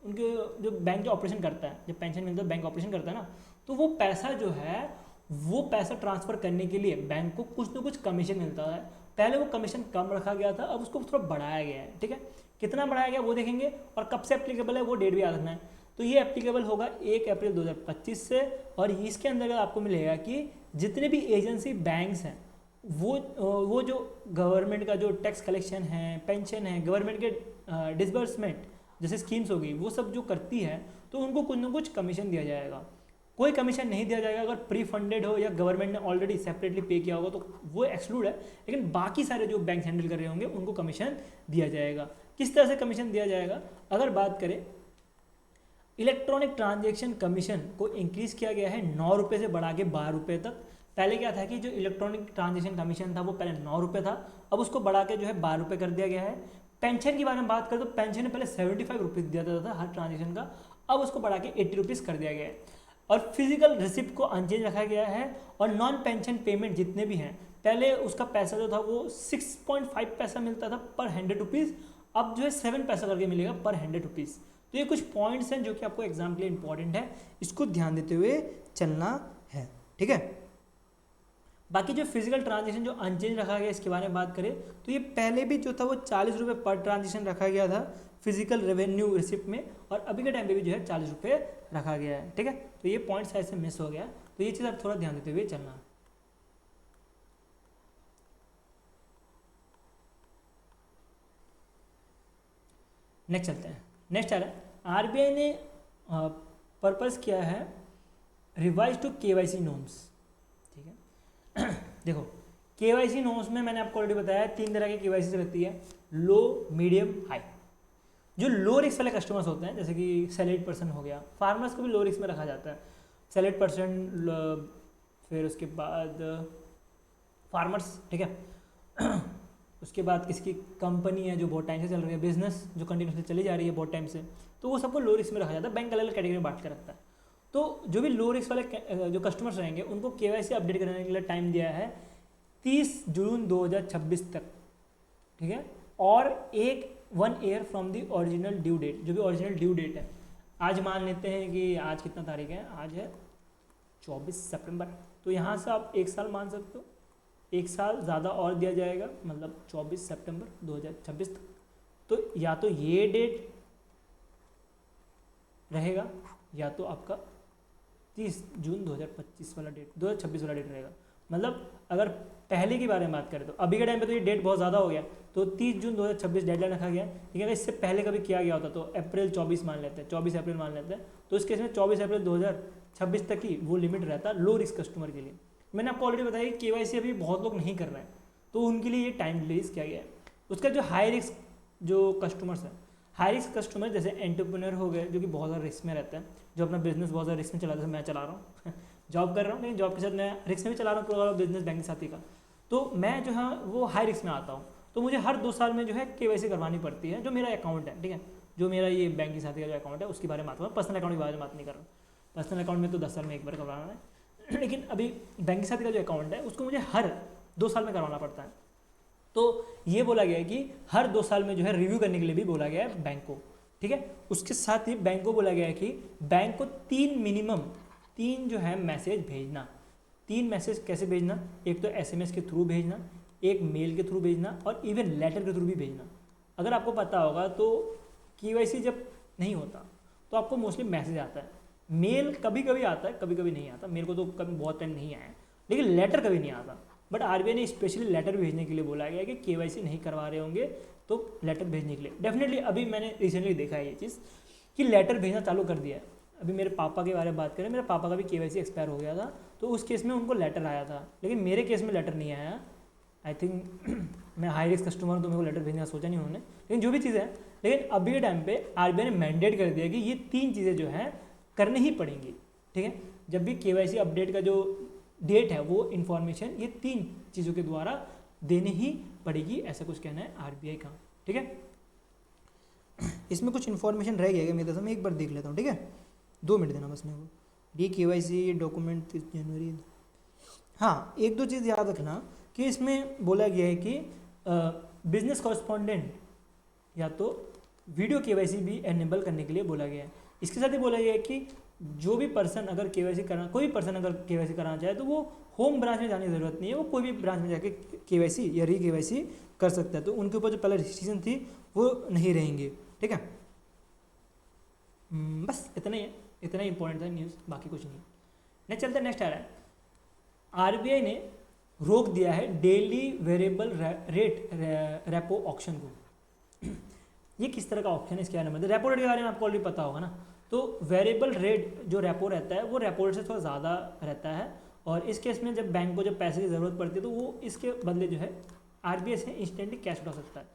उनके जो बैंक जो ऑपरेशन करता है, जब पेंशन मिलता है बैंक ऑपरेशन करता है ना, तो वो पैसा जो है वो पैसा ट्रांसफ़र करने के लिए बैंक को कुछ ना कुछ कमीशन मिलता है। पहले वो कमीशन कम रखा गया था, अब उसको थोड़ा बढ़ाया गया है, ठीक है। कितना बढ़ाया गया वो देखेंगे, और कब से एप्लीकेबल है वो डेट भी याद रखना है। तो ये एप्लीकेबल होगा 1 अप्रैल 2025 से, और इसके अंतर्गत आपको मिलेगा कि जितने भी एजेंसी बैंक्स हैं वो जो गवर्नमेंट का जो टैक्स कलेक्शन है, पेंशन है, गवर्नमेंट के डिसबर्समेंट जैसे स्कीम्स होगी वो सब जो करती है, तो उनको कुछ ना कुछ कमीशन दिया जाएगा। कोई कमीशन नहीं दिया जाएगा अगर प्री फंडेड हो या गवर्नमेंट ने ऑलरेडी सेपरेटली पे किया होगा, तो वो एक्सक्लूड है। लेकिन बाकी सारे जो बैंक हैंडल कर रहे होंगे उनको कमीशन दिया जाएगा। किस तरह से कमीशन दिया जाएगा, अगर बात करें इलेक्ट्रॉनिक ट्रांजैक्शन कमीशन को इंक्रीज किया गया है 9 रुपये से बढ़ा के 12 रुपये तक। पहले क्या था कि जो इलेक्ट्रॉनिक ट्रांजैक्शन कमीशन था वो पहले 9 रुपये था, अब उसको बढ़ा के जो है 12 रुपये कर दिया गया है। पेंशन की बारे में बात करें तो पेंशन में पहले 75 रुपीज़ दिया जाता था हर ट्रांजेक्शन का, अब उसको बढ़ा के 80 रुपीज़ कर दिया गया है। और फिजिकल रिसिप्ट को अनचेंज रखा गया है। और नॉन पेंशन पेमेंट जितने भी हैं, पहले उसका पैसा जो था वो 6.5 पैसा मिलता था पर 100 रुपीज़, अब जो है 7 पैसा करके मिलेगा पर 100 रुपीज़। तो ये कुछ पॉइंट्स हैं जो कि आपको एग्जाम के लिए इंपॉर्टेंट है, इसको ध्यान देते हुए चलना है, ठीक है। बाकी जो फिजिकल ट्रांजेक्शन जो अनचेंज रखा गया इसके बारे में बात करें तो ये पहले भी जो था वो 40 रुपये पर ट्रांजेक्शन रखा गया था फिजिकल रेवेन्यू रिसिप्ट में, और अभी के टाइम पे भी जो है 40 रुपये रखा गया है, ठीक है। तो ये पॉइंट शायद से मिस हो गया, तो ये चीज़ आप थोड़ा ध्यान देते हुए चलना। नेक्स्ट चलते हैं। नेक्स्ट आ रहा है आरबीआई ने पर्पस किया है रिवाइज टू केवाईसी नॉर्म्स, ठीक है। देखो केवाईसी नॉर्म्स में मैंने आपको ऑलरेडी बताया 3 तरह की केवाईसी रहती है, लो, मीडियम, हाई। जो लो रिस्क वाले कस्टमर्स होते हैं जैसे कि सैलरीड पर्सन हो गया, फार्मर्स को भी लो रिस्क में रखा जाता है, सैलरीड पर्सन, फिर उसके बाद फार्मर्स, ठीक है। उसके बाद किसी की कंपनी है जो बहुत टाइम से चल रही है, बिजनेस जो कंटिन्यूसली चली जा रही है बहुत टाइम से, तो वो सबको लो रिस्क में रखा जाता है। बैंक अलग अलग कैटेगरी में बांट कर रखता है। तो जो भी लो रिस्क वाले जो कस्टमर्स रहेंगे उनको केवाईसी अपडेट करने के लिए टाइम दिया है 30 जून 2026 तक, ठीक है। और 1 year from the original due date, जो भी ओरिजिनल ड्यू डेट है, आज मान लेते हैं कि आज कितना तारीख है, आज है 24 सितंबर, तो यहाँ से आप 1 साल मान सकते हो, 1 साल ज़्यादा और दिया जाएगा, मतलब 24 सितंबर 2026 तक। तो या तो ये डेट रहेगा या तो आपका 30 जून 2025 वाला डेट, 2026 वाला डेट रहेगा। मतलब अगर पहले के बारे में बात करें तो अभी के टाइम पे तो ये डेट बहुत ज़्यादा हो गया, तो 30 जून 2026 डेडलाइन रखा गया, ठीक है। इससे पहले कभी किया गया होता तो अप्रैल 24 मान लेते हैं, 24 अप्रैल मान लेते हैं, तो इस केस में 24 अप्रैल 2026 तक ही वो लिमिट रहता है लो रिस्क कस्टमर के लिए। मैंने आपको ऑलरेडी बताया कि केवाईसी अभी बहुत लोग नहीं कर रहे हैं, तो उनके लिए ये टाइम रिलीज किया गया है। उसका जो हाई रिस्क जो कस्टमर्स हैं, हाई रिस्क कस्टमर जैसे एंटरप्रेन्योर हो गए जो कि बहुत ज़्यादा रिस्क में रहते हैं, जो अपना बिजनेस बहुत ज़्यादा रिस्क में चलाते हैं, मैं चला रहा हूँ जॉब कर रहा हूँ, लेकिन जॉब के साथ मैं रिस्क में भी चला रहा हूँ पूरा बिजनेस बैंक के साथी का, तो मैं जो है वो हाई रिस्क में आता हूँ। तो मुझे हर 2 साल में जो है केवाईसी करवानी पड़ती है, जो मेरा अकाउंट है, ठीक है, जो मेरा ये बैंक के साथी का जो अकाउंट है उसके बारे में बात कर रहा हूँ, पर्सनल अकाउंट के बारे में बात नहीं कर रहा हूँ। पर्सनल अकाउंट में तो 10 साल में एक बार करवाना है, लेकिन अभी बैंक के साथी का जो अकाउंट है उसको मुझे हर 2 साल में करवाना पड़ता है। तो ये बोला गया है कि हर 2 साल में जो है रिव्यू करने के लिए भी बोला गया है बैंक को, ठीक है। उसके साथ ही बैंक को बोला गया है कि बैंक को 3 जो है मैसेज भेजना। 3 मैसेज कैसे भेजना, एक तो एसएमएस के थ्रू भेजना, एक मेल के थ्रू भेजना, और इवन लेटर के थ्रू भी भेजना। अगर आपको पता होगा तो केवाईसी जब नहीं होता तो आपको मोस्टली मैसेज आता है, मेल कभी कभी आता है, कभी कभी नहीं आता। मेरे को तो कभी बहुत टाइम नहीं आया, लेकिन लेटर कभी नहीं आता। बट आरबीआई ने स्पेशली लेटर भेजने के लिए बोला गया है कि केवाईसी नहीं करवा रहे होंगे तो लेटर भेजने के लिए। डेफिनेटली अभी मैंने रिसेंटली देखा है ये चीज़ कि लेटर भेजना चालू कर दिया है। अभी मेरे पापा के बारे में बात करें, मेरे पापा का भी केवाईसी एक्सपायर हो गया था, तो उस केस में उनको लेटर आया था, लेकिन मेरे केस में लेटर नहीं आया। आई थिंक मैं हाई रिस्क कस्टमर हूँ तो मेरे को लेटर भेजने का सोचा नहीं उन्होंने, लेकिन जो भी चीज़ है। लेकिन अभी के टाइम पे आरबीआई ने मैंडेट कर दिया कि ये 3 चीज़ें जो हैं करनी ही पड़ेंगी, ठीक है। जब भी केवाईसी अपडेट का जो डेट है वो इन्फॉर्मेशन ये 3 चीज़ों के द्वारा देनी ही पड़ेगी, ऐसा कुछ कहना है आरबीआई का, ठीक है। इसमें कुछ इन्फॉर्मेशन रह गया मेरे मैं एक बार देख लेता हूँ, ठीक है, 2 मिनट देना बस मेरे को। डी केवाईसी डॉक्यूमेंट 30 जनवरी। हाँ, 1-2 चीज़ याद रखना कि इसमें बोला गया है कि बिजनेस कॉरेस्पॉन्डेंट या तो वीडियो केवाईसी भी एनेबल करने के लिए बोला गया है। इसके साथ ही बोला गया है कि जो भी पर्सन अगर केवाईसी करना, कोई पर्सन अगर केवाईसी कराना चाहे तो वो होम ब्रांच में जाने की ज़रूरत नहीं है, वो कोई भी ब्रांच में जाके केवाईसी या री केवाईसी कर सकता है। तो उनके ऊपर जो पहले रिस्ट्रिक्शन थी वो नहीं रहेंगे, ठीक है। बस इतना ही है, इतना ही इंपॉर्टेंट था न्यूज़, बाकी कुछ नहीं। नेक्स्ट चलते हैं। नेक्स्ट आ रहा है आरबीआई ने रोक दिया है daily variable rate repo option को। ये किस तरह का ऑप्शन है, इसके बारे में मतलब रेपो रेट के बारे में आपको ऑलरेडी पता होगा ना। तो वेरिएबल रेट जो रेपो रहता है वो रेपो रेट से थोड़ा ज़्यादा रहता है, और इस केस में जब बैंक को जब पैसे की ज़रूरत पड़ती है तो वो इसके बदले जो है आरबीआई से इंस्टेंटली कैश उठा सकता है।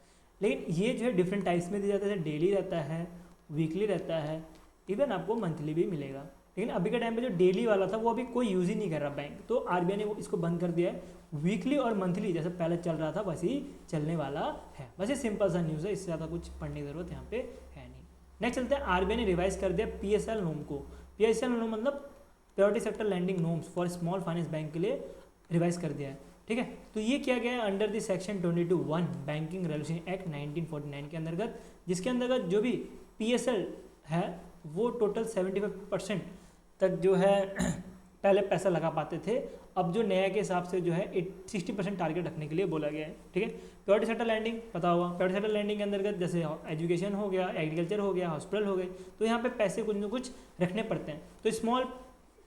लेकिन ये जो है डिफरेंट टाइप्स में दिया जाता है, डेली रहता है, वीकली रहता है, इवन आपको मंथली भी मिलेगा। लेकिन अभी के टाइम पे जो डेली वाला था वो अभी कोई यूज़ ही नहीं कर रहा बैंक, तो आरबीआई ने वो इसको बंद कर दिया है। वीकली और मंथली जैसे पहले चल रहा था वैसे ही चलने वाला है। वैसे सिंपल सा न्यूज़ है, इससे ज़्यादा कुछ पढ़ने की ज़रूरत यहाँ पे है नहीं। नेक्स्ट चलते हैं, आरबीआई ने रिवाइज कर दिया पीएसएल नोम को। पीएसएल नोम मतलब priority sector lending norms for small finance bank के लिए रिवाइज कर दिया है, ठीक ठीक है। तो ये किया गया है under the section 22(1) banking regulation act 1949 के अंतर्गत, जिसके अंतर्गत जो भी PSL है वो टोटल 75% तक जो है पहले पैसा लगा पाते थे। अब जो नया के हिसाब से जो है 60% टारगेट रखने के लिए बोला गया है। ठीक है। प्योरिटी सेक्टर लैंडिंग पता होगा, प्योरिटी सेक्टर लैंडिंग के अंतर्गत जैसे एजुकेशन हो गया, एग्रीकल्चर हो गया, हॉस्पिटल हो गए, तो यहाँ पे पैसे कुछ न कुछ रखने पड़ते हैं। तो स्मॉल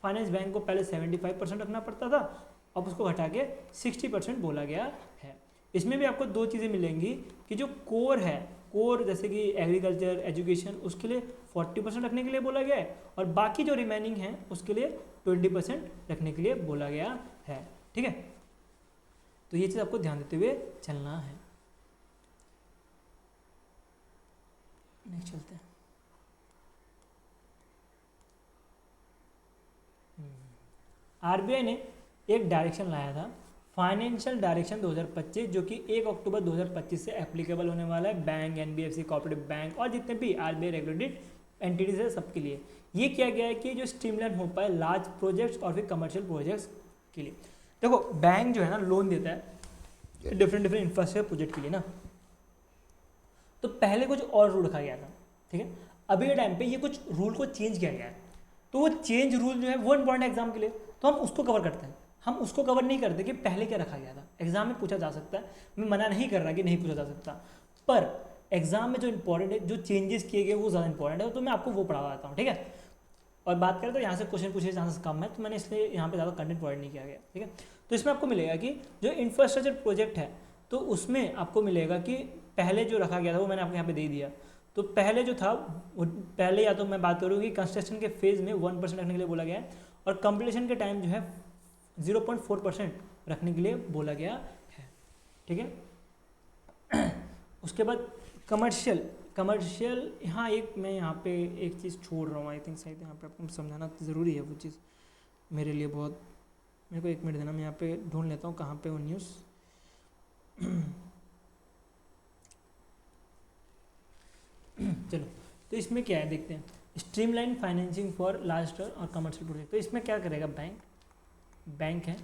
फाइनेंस बैंक को पहले 75% रखना पड़ता था, अब उसको घटा के 60% बोला गया है। इसमें भी आपको दो चीज़ें मिलेंगी कि जो कोर है, कोर जैसे कि एग्रीकल्चर, एजुकेशन, उसके लिए 40% रखने के लिए बोला गया है, और बाकी जो रिमेनिंग है उसके लिए 20% रखने के लिए बोला गया है। ठीक है। तो ये चीज़ आपको ध्यान देते हुए चलना है। नेक्स्ट चलते हैं। RBI ने एक डायरेक्शन लाया था, फाइनेंशियल डायरेक्शन 2025, जो कि 1 अक्टूबर 2025 से एप्लीकेबल होने वाला है बैंक, NBFC, कोऑपरेटिव बैंक और जितने भी RBI रेगुलेटेड एंटिटीज है सबके लिए। ये किया गया है कि जो स्ट्रीमलाइन हो पाए लार्ज प्रोजेक्ट्स और फिर कमर्शियल प्रोजेक्ट्स के लिए। देखो बैंक जो है ना लोन देता है डिफरेंट इंफ्रास्ट्रक्चर प्रोजेक्ट के लिए ना, तो पहले कुछ और रूल रखा गया था। ठीक है। अभी के टाइम पे ये कुछ रूल को चेंज किया गया है, तो वो चेंज रूल जो है वो इंपॉर्टेंट एग्जाम के लिए, तो हम उसको कवर करते हैं। हम उसको कवर नहीं करते कि पहले क्या रखा गया था। एग्जाम में पूछा जा सकता है, मैं मना नहीं कर रहा कि नहीं पूछा जा सकता, पर एग्जाम में जो इंपॉर्टेंट है, जो चेंजेस किए गए वो ज़्यादा इंपॉर्टेंट है, तो मैं आपको वो पढ़ा देता हूँ। ठीक है। और बात करें तो यहाँ से क्वेश्चन पूछे चांसेस कम है, तो मैंने इसलिए यहाँ पे ज़्यादा कंटेंट प्रोवाइड नहीं किया गया। ठीक है। तो इसमें आपको मिलेगा कि जो इंफ्रास्ट्रक्चर प्रोजेक्ट है, तो उसमें आपको मिलेगा कि पहले जो रखा गया था वो मैंने आपको यहाँ पे दे दिया। तो पहले जो था वो पहले, या तो मैं बात करूँ कि कंस्ट्रक्शन के फेज़ में 1% रखने के लिए बोला गया है, और कंप्लीशन के टाइम जो है 0.4% रखने के लिए बोला गया है। ठीक है। उसके बाद कमर्शियल यहाँ मैं यहाँ पे एक चीज़ छोड़ रहा हूँ, आई थिंक शायद यहाँ पे आपको समझाना ज़रूरी है वो चीज़ मेरे लिए बहुत। मेरे को 1 मिनट देना, मैं यहाँ पे ढूंढ लेता हूँ कहाँ पे वो न्यूज़। चलो, तो इसमें क्या है देखते हैं। स्ट्रीमलाइन फाइनेंसिंग फॉर लार्ज और कमर्शियल प्रोजेक्ट। तो इसमें क्या करेगा बैंक है,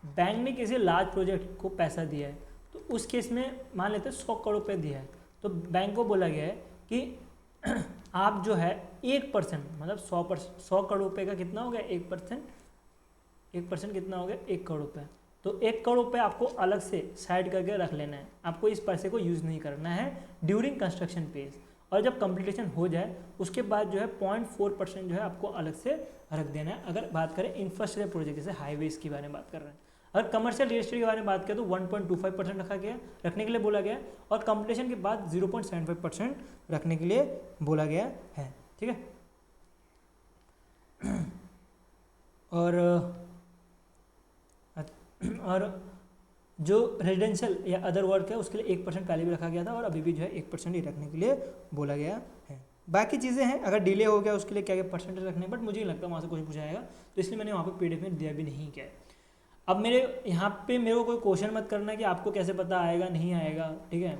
बैंक ने किसी लार्ज प्रोजेक्ट को पैसा दिया है, तो उस केस में मान लेते हैं 100 करोड़ रुपये दिया है, तो बैंक को बोला गया है कि आप जो है 1% मतलब 100 करोड़ रुपये का कितना हो गया 1% कितना हो गया 1 करोड़ रुपये। तो 1 करोड़ रुपये आपको अलग से साइड करके रख लेना है, आपको इस पैसे को यूज़ नहीं करना है ड्यूरिंग कंस्ट्रक्शन फेज, और जब कंप्लीटेशन हो जाए उसके बाद जो है 0.4% जो है आपको अलग से रख देना है। अगर बात करें इंफ्रास्ट्रक्चर प्रोजेक्ट जैसे हाईवेज की बारे में बात कर रहे हैं, अगर कमर्शियल रियल एस्टेट के बारे में बात करें तो 1.25% रखा गया रखने के लिए बोला गया, और कंप्लीटेशन के बाद 0.75% रखने के लिए बोला गया है। ठीक है। और जो रेजिडेंशियल या अदर वर्क है उसके लिए 1% पहले भी रखा गया था, और अभी भी जो है 1% ही रखने के लिए बोला गया है। बाकी चीज़ें हैं, अगर डिले हो गया उसके लिए क्या क्या परसेंटेज रखने, बट मुझे नहीं लगता वहाँ से कुछ पूछा जाएगा, तो इसलिए मैंने वहाँ पे PDF में दिया भी नहीं क्या है। अब मेरे यहाँ पे मेरे को कोई क्वेश्चन मत करना कि आपको कैसे पता आएगा नहीं आएगा। ठीक है।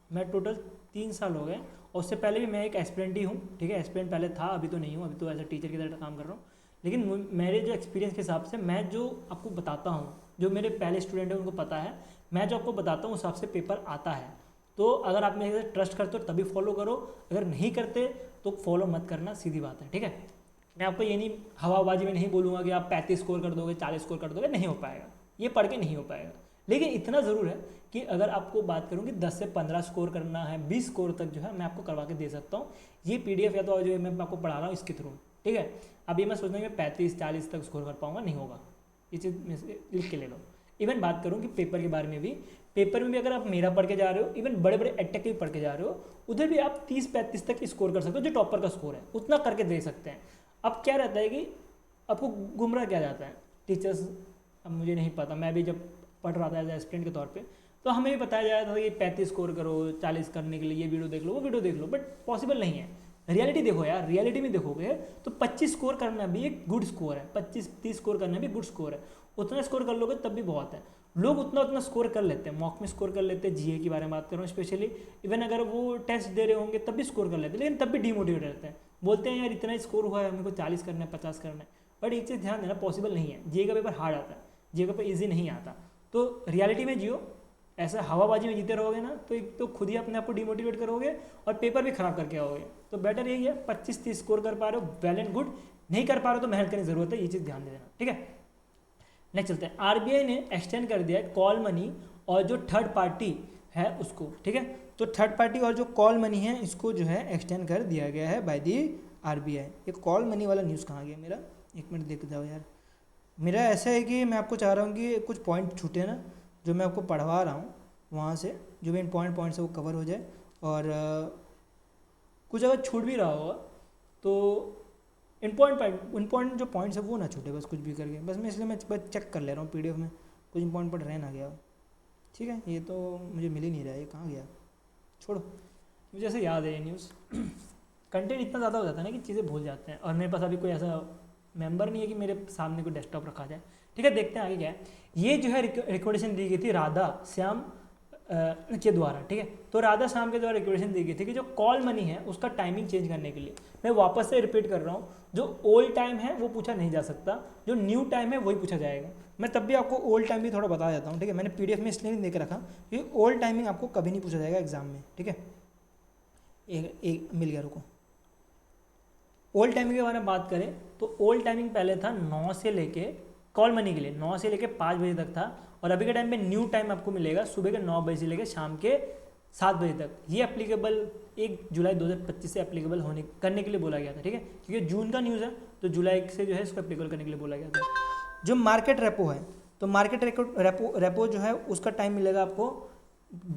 मैं टोटल 3 साल हो गए, और उससे पहले भी मैं एक एस्पिरेंट ही हूँ। ठीक है। एस्पिरेंट पहले था, अभी तो नहीं हूँ, अभी तो एज ए टीचर की तरह काम कर रहा हूँ, लेकिन मेरे जो एक्सपीरियंस के हिसाब से मैं जो आपको बताता हूँ, जो मेरे पहले स्टूडेंट हैं उनको पता है, मैं जो आपको बताता हूँ उस हिसाब से पेपर आता है। तो अगर आप मेरे से ट्रस्ट करते हो तभी फॉलो करो, अगर नहीं करते तो फॉलो मत करना, सीधी बात है। ठीक है। मैं आपको ये नहीं हवाबाजी में नहीं बोलूँगा कि आप 35 स्कोर कर दोगे, 40 स्कोर कर दोगे, नहीं हो पाएगा, ये पढ़ के नहीं हो पाएगा। लेकिन इतना ज़रूर है कि अगर आपको बात करूँ कि 10 से 15 स्कोर करना है, 20 स्कोर तक जो है मैं आपको करवा के दे सकता हूँ। ये PDF या तो जो मैं आपको पढ़ा रहा हूँ इसके थ्रू। ठीक है। अभी मैं सोच रहा हूँ कि 35-40 तक स्कोर कर पाऊँगा, नहीं होगा, ये चीज़ लिख के ले लो। इवन बात करूँ कि पेपर के बारे में भी, पेपर में भी अगर आप मेरा पढ़ के जा रहे हो, इवन बड़े बड़े एडटेक के भी पढ़ के जा रहे हो, उधर भी आप 30-35 तक स्कोर कर सकते हो, जो टॉपर का स्कोर है उतना करके दे सकते हैं। अब क्या रहता है कि आपको गुमराह किया जाता है टीचर्स, अब मुझे नहीं पता, मैं भी जब पढ़ रहा था एज एस्पिरेंट के तौर पे, तो हमें भी बताया जाता था कि 35 स्कोर करो, 40 करने के लिए ये वीडियो देख लो, वो वीडियो देख लो, बट पॉसिबल नहीं है। रियलिटी देखो यार, रियलिटी में देखोगे तो 25 स्कोर करना भी एक गुड स्कोर है, 25-30 स्कोर करना भी गुड स्कोर है। उतना स्कोर कर लोगे तब भी बहुत है। लोग उतना स्कोर कर लेते हैं, मॉक में स्कोर कर लेते हैं, GA की बारे में बात कर रहा हूँ स्पेशली, इवन अगर वो टेस्ट दे रहे होंगे तब भी स्कोर कर लेते हैं, लेकिन तब भी डिमोटिवेट रहते हैं, बोलते हैं यार इतना स्कोर हुआ है, मेरे को 40 करना है, 50 करना है। बट एक चीज़ ध्यान देना, पॉसिबल नहीं है। GA का पेपर हार्ड आता है, GA का पेपर ईजी नहीं आता। तो रियलिटी में जियो, ऐसा हवाबाजी में जीते रहोगे ना तो एक तो खुद ही अपने आप को डिमोटिवेट करोगे और पेपर भी खराब करके आओगे। तो बेटर यही है 25-30 स्कोर कर पा रहे हो वेल एंड गुड, नहीं कर पा रहे हो तो मेहनत करने की जरूरत है, ये चीज़ ध्यान दे देना, ठीक है। नेक्स्ट चलते हैं, आरबीआई ने एक्सटेंड कर दिया है कॉल मनी और जो थर्ड पार्टी है उसको, ठीक है। तो थर्ड पार्टी और जो कॉल मनी है इसको जो है एक्सटेंड कर दिया गया है बाय दी आरबीआई। ये कॉल मनी वाला न्यूज़ कहाँ गया मेरा, एक मिनट देख जाओ यार। मेरा ऐसा है कि मैं आपको चाह रहा हूँ कि कुछ पॉइंट छूटे ना, जो मैं आपको पढ़वा रहा हूँ वहाँ से जो भी इम्पॉर्टेंट पॉइंट्स है वो कवर हो जाए, और कुछ अगर छूट भी रहा होगा तो इम्पॉर्टेंट जो पॉइंट्स है वो ना छूटे, बस कुछ भी करके, बस मैं इसलिए मैं बस चेक कर ले रहा हूँ पीडीएफ में कुछ इंपॉर्टेंट पॉइंट रह ना गया, ठीक है। ये तो मुझे मिल ही नहीं रहा है, ये कहाँ गया, छोड़ो। मुझे ऐसे याद है ये न्यूज़ कंटेंट इतना ज़्यादा हो जाता है ना कि चीज़ें भूल जाते हैं, और मेरे पास अभी कोई ऐसा मेंबर नहीं है कि मेरे सामने कोई डेस्कटॉप रखा जाए, ठीक है। देखते हैं आगे क्या है। ये जो है रिकमेंडेशन दी गई थी राधा श्याम के द्वारा, ठीक है। तो राधा श्याम के द्वारा रिकमेंडेशन दी गई थी कि जो कॉल मनी है उसका टाइमिंग चेंज करने के लिए, मैं वापस से रिपीट कर रहा हूँ, जो ओल्ड टाइम है वो पूछा नहीं जा सकता, जो न्यू टाइम है वही पूछा जाएगा। मैं तब भी आपको ओल्ड टाइम भी थोड़ा बता देता हूँ, ठीक है। मैंने पीडीएफ में इसलिए नहीं देख रखा कि ओल्ड टाइमिंग आपको कभी नहीं पूछा जाएगा एग्जाम में, ठीक है। एक मिल गया, रुको। ओल्ड टाइमिंग के बारे में बात करें तो ओल्ड टाइमिंग पहले था 9 से लेके, कॉल मनी के लिए 9 से लेके 5 बजे तक था, और अभी के टाइम पे न्यू टाइम आपको मिलेगा सुबह के 9 बजे से लेकर शाम के 7 बजे तक। ये एप्लीकेबल 1 जुलाई 2025 से एप्लीकेबल करने के लिए बोला गया था, ठीक है, क्योंकि जून का न्यूज़ है तो जुलाई से जो है इसको एप्लीकेबल करने के लिए बोला गया था। जो मार्केट रेपो है, तो मार्केट रेपो जो है उसका टाइम मिलेगा आपको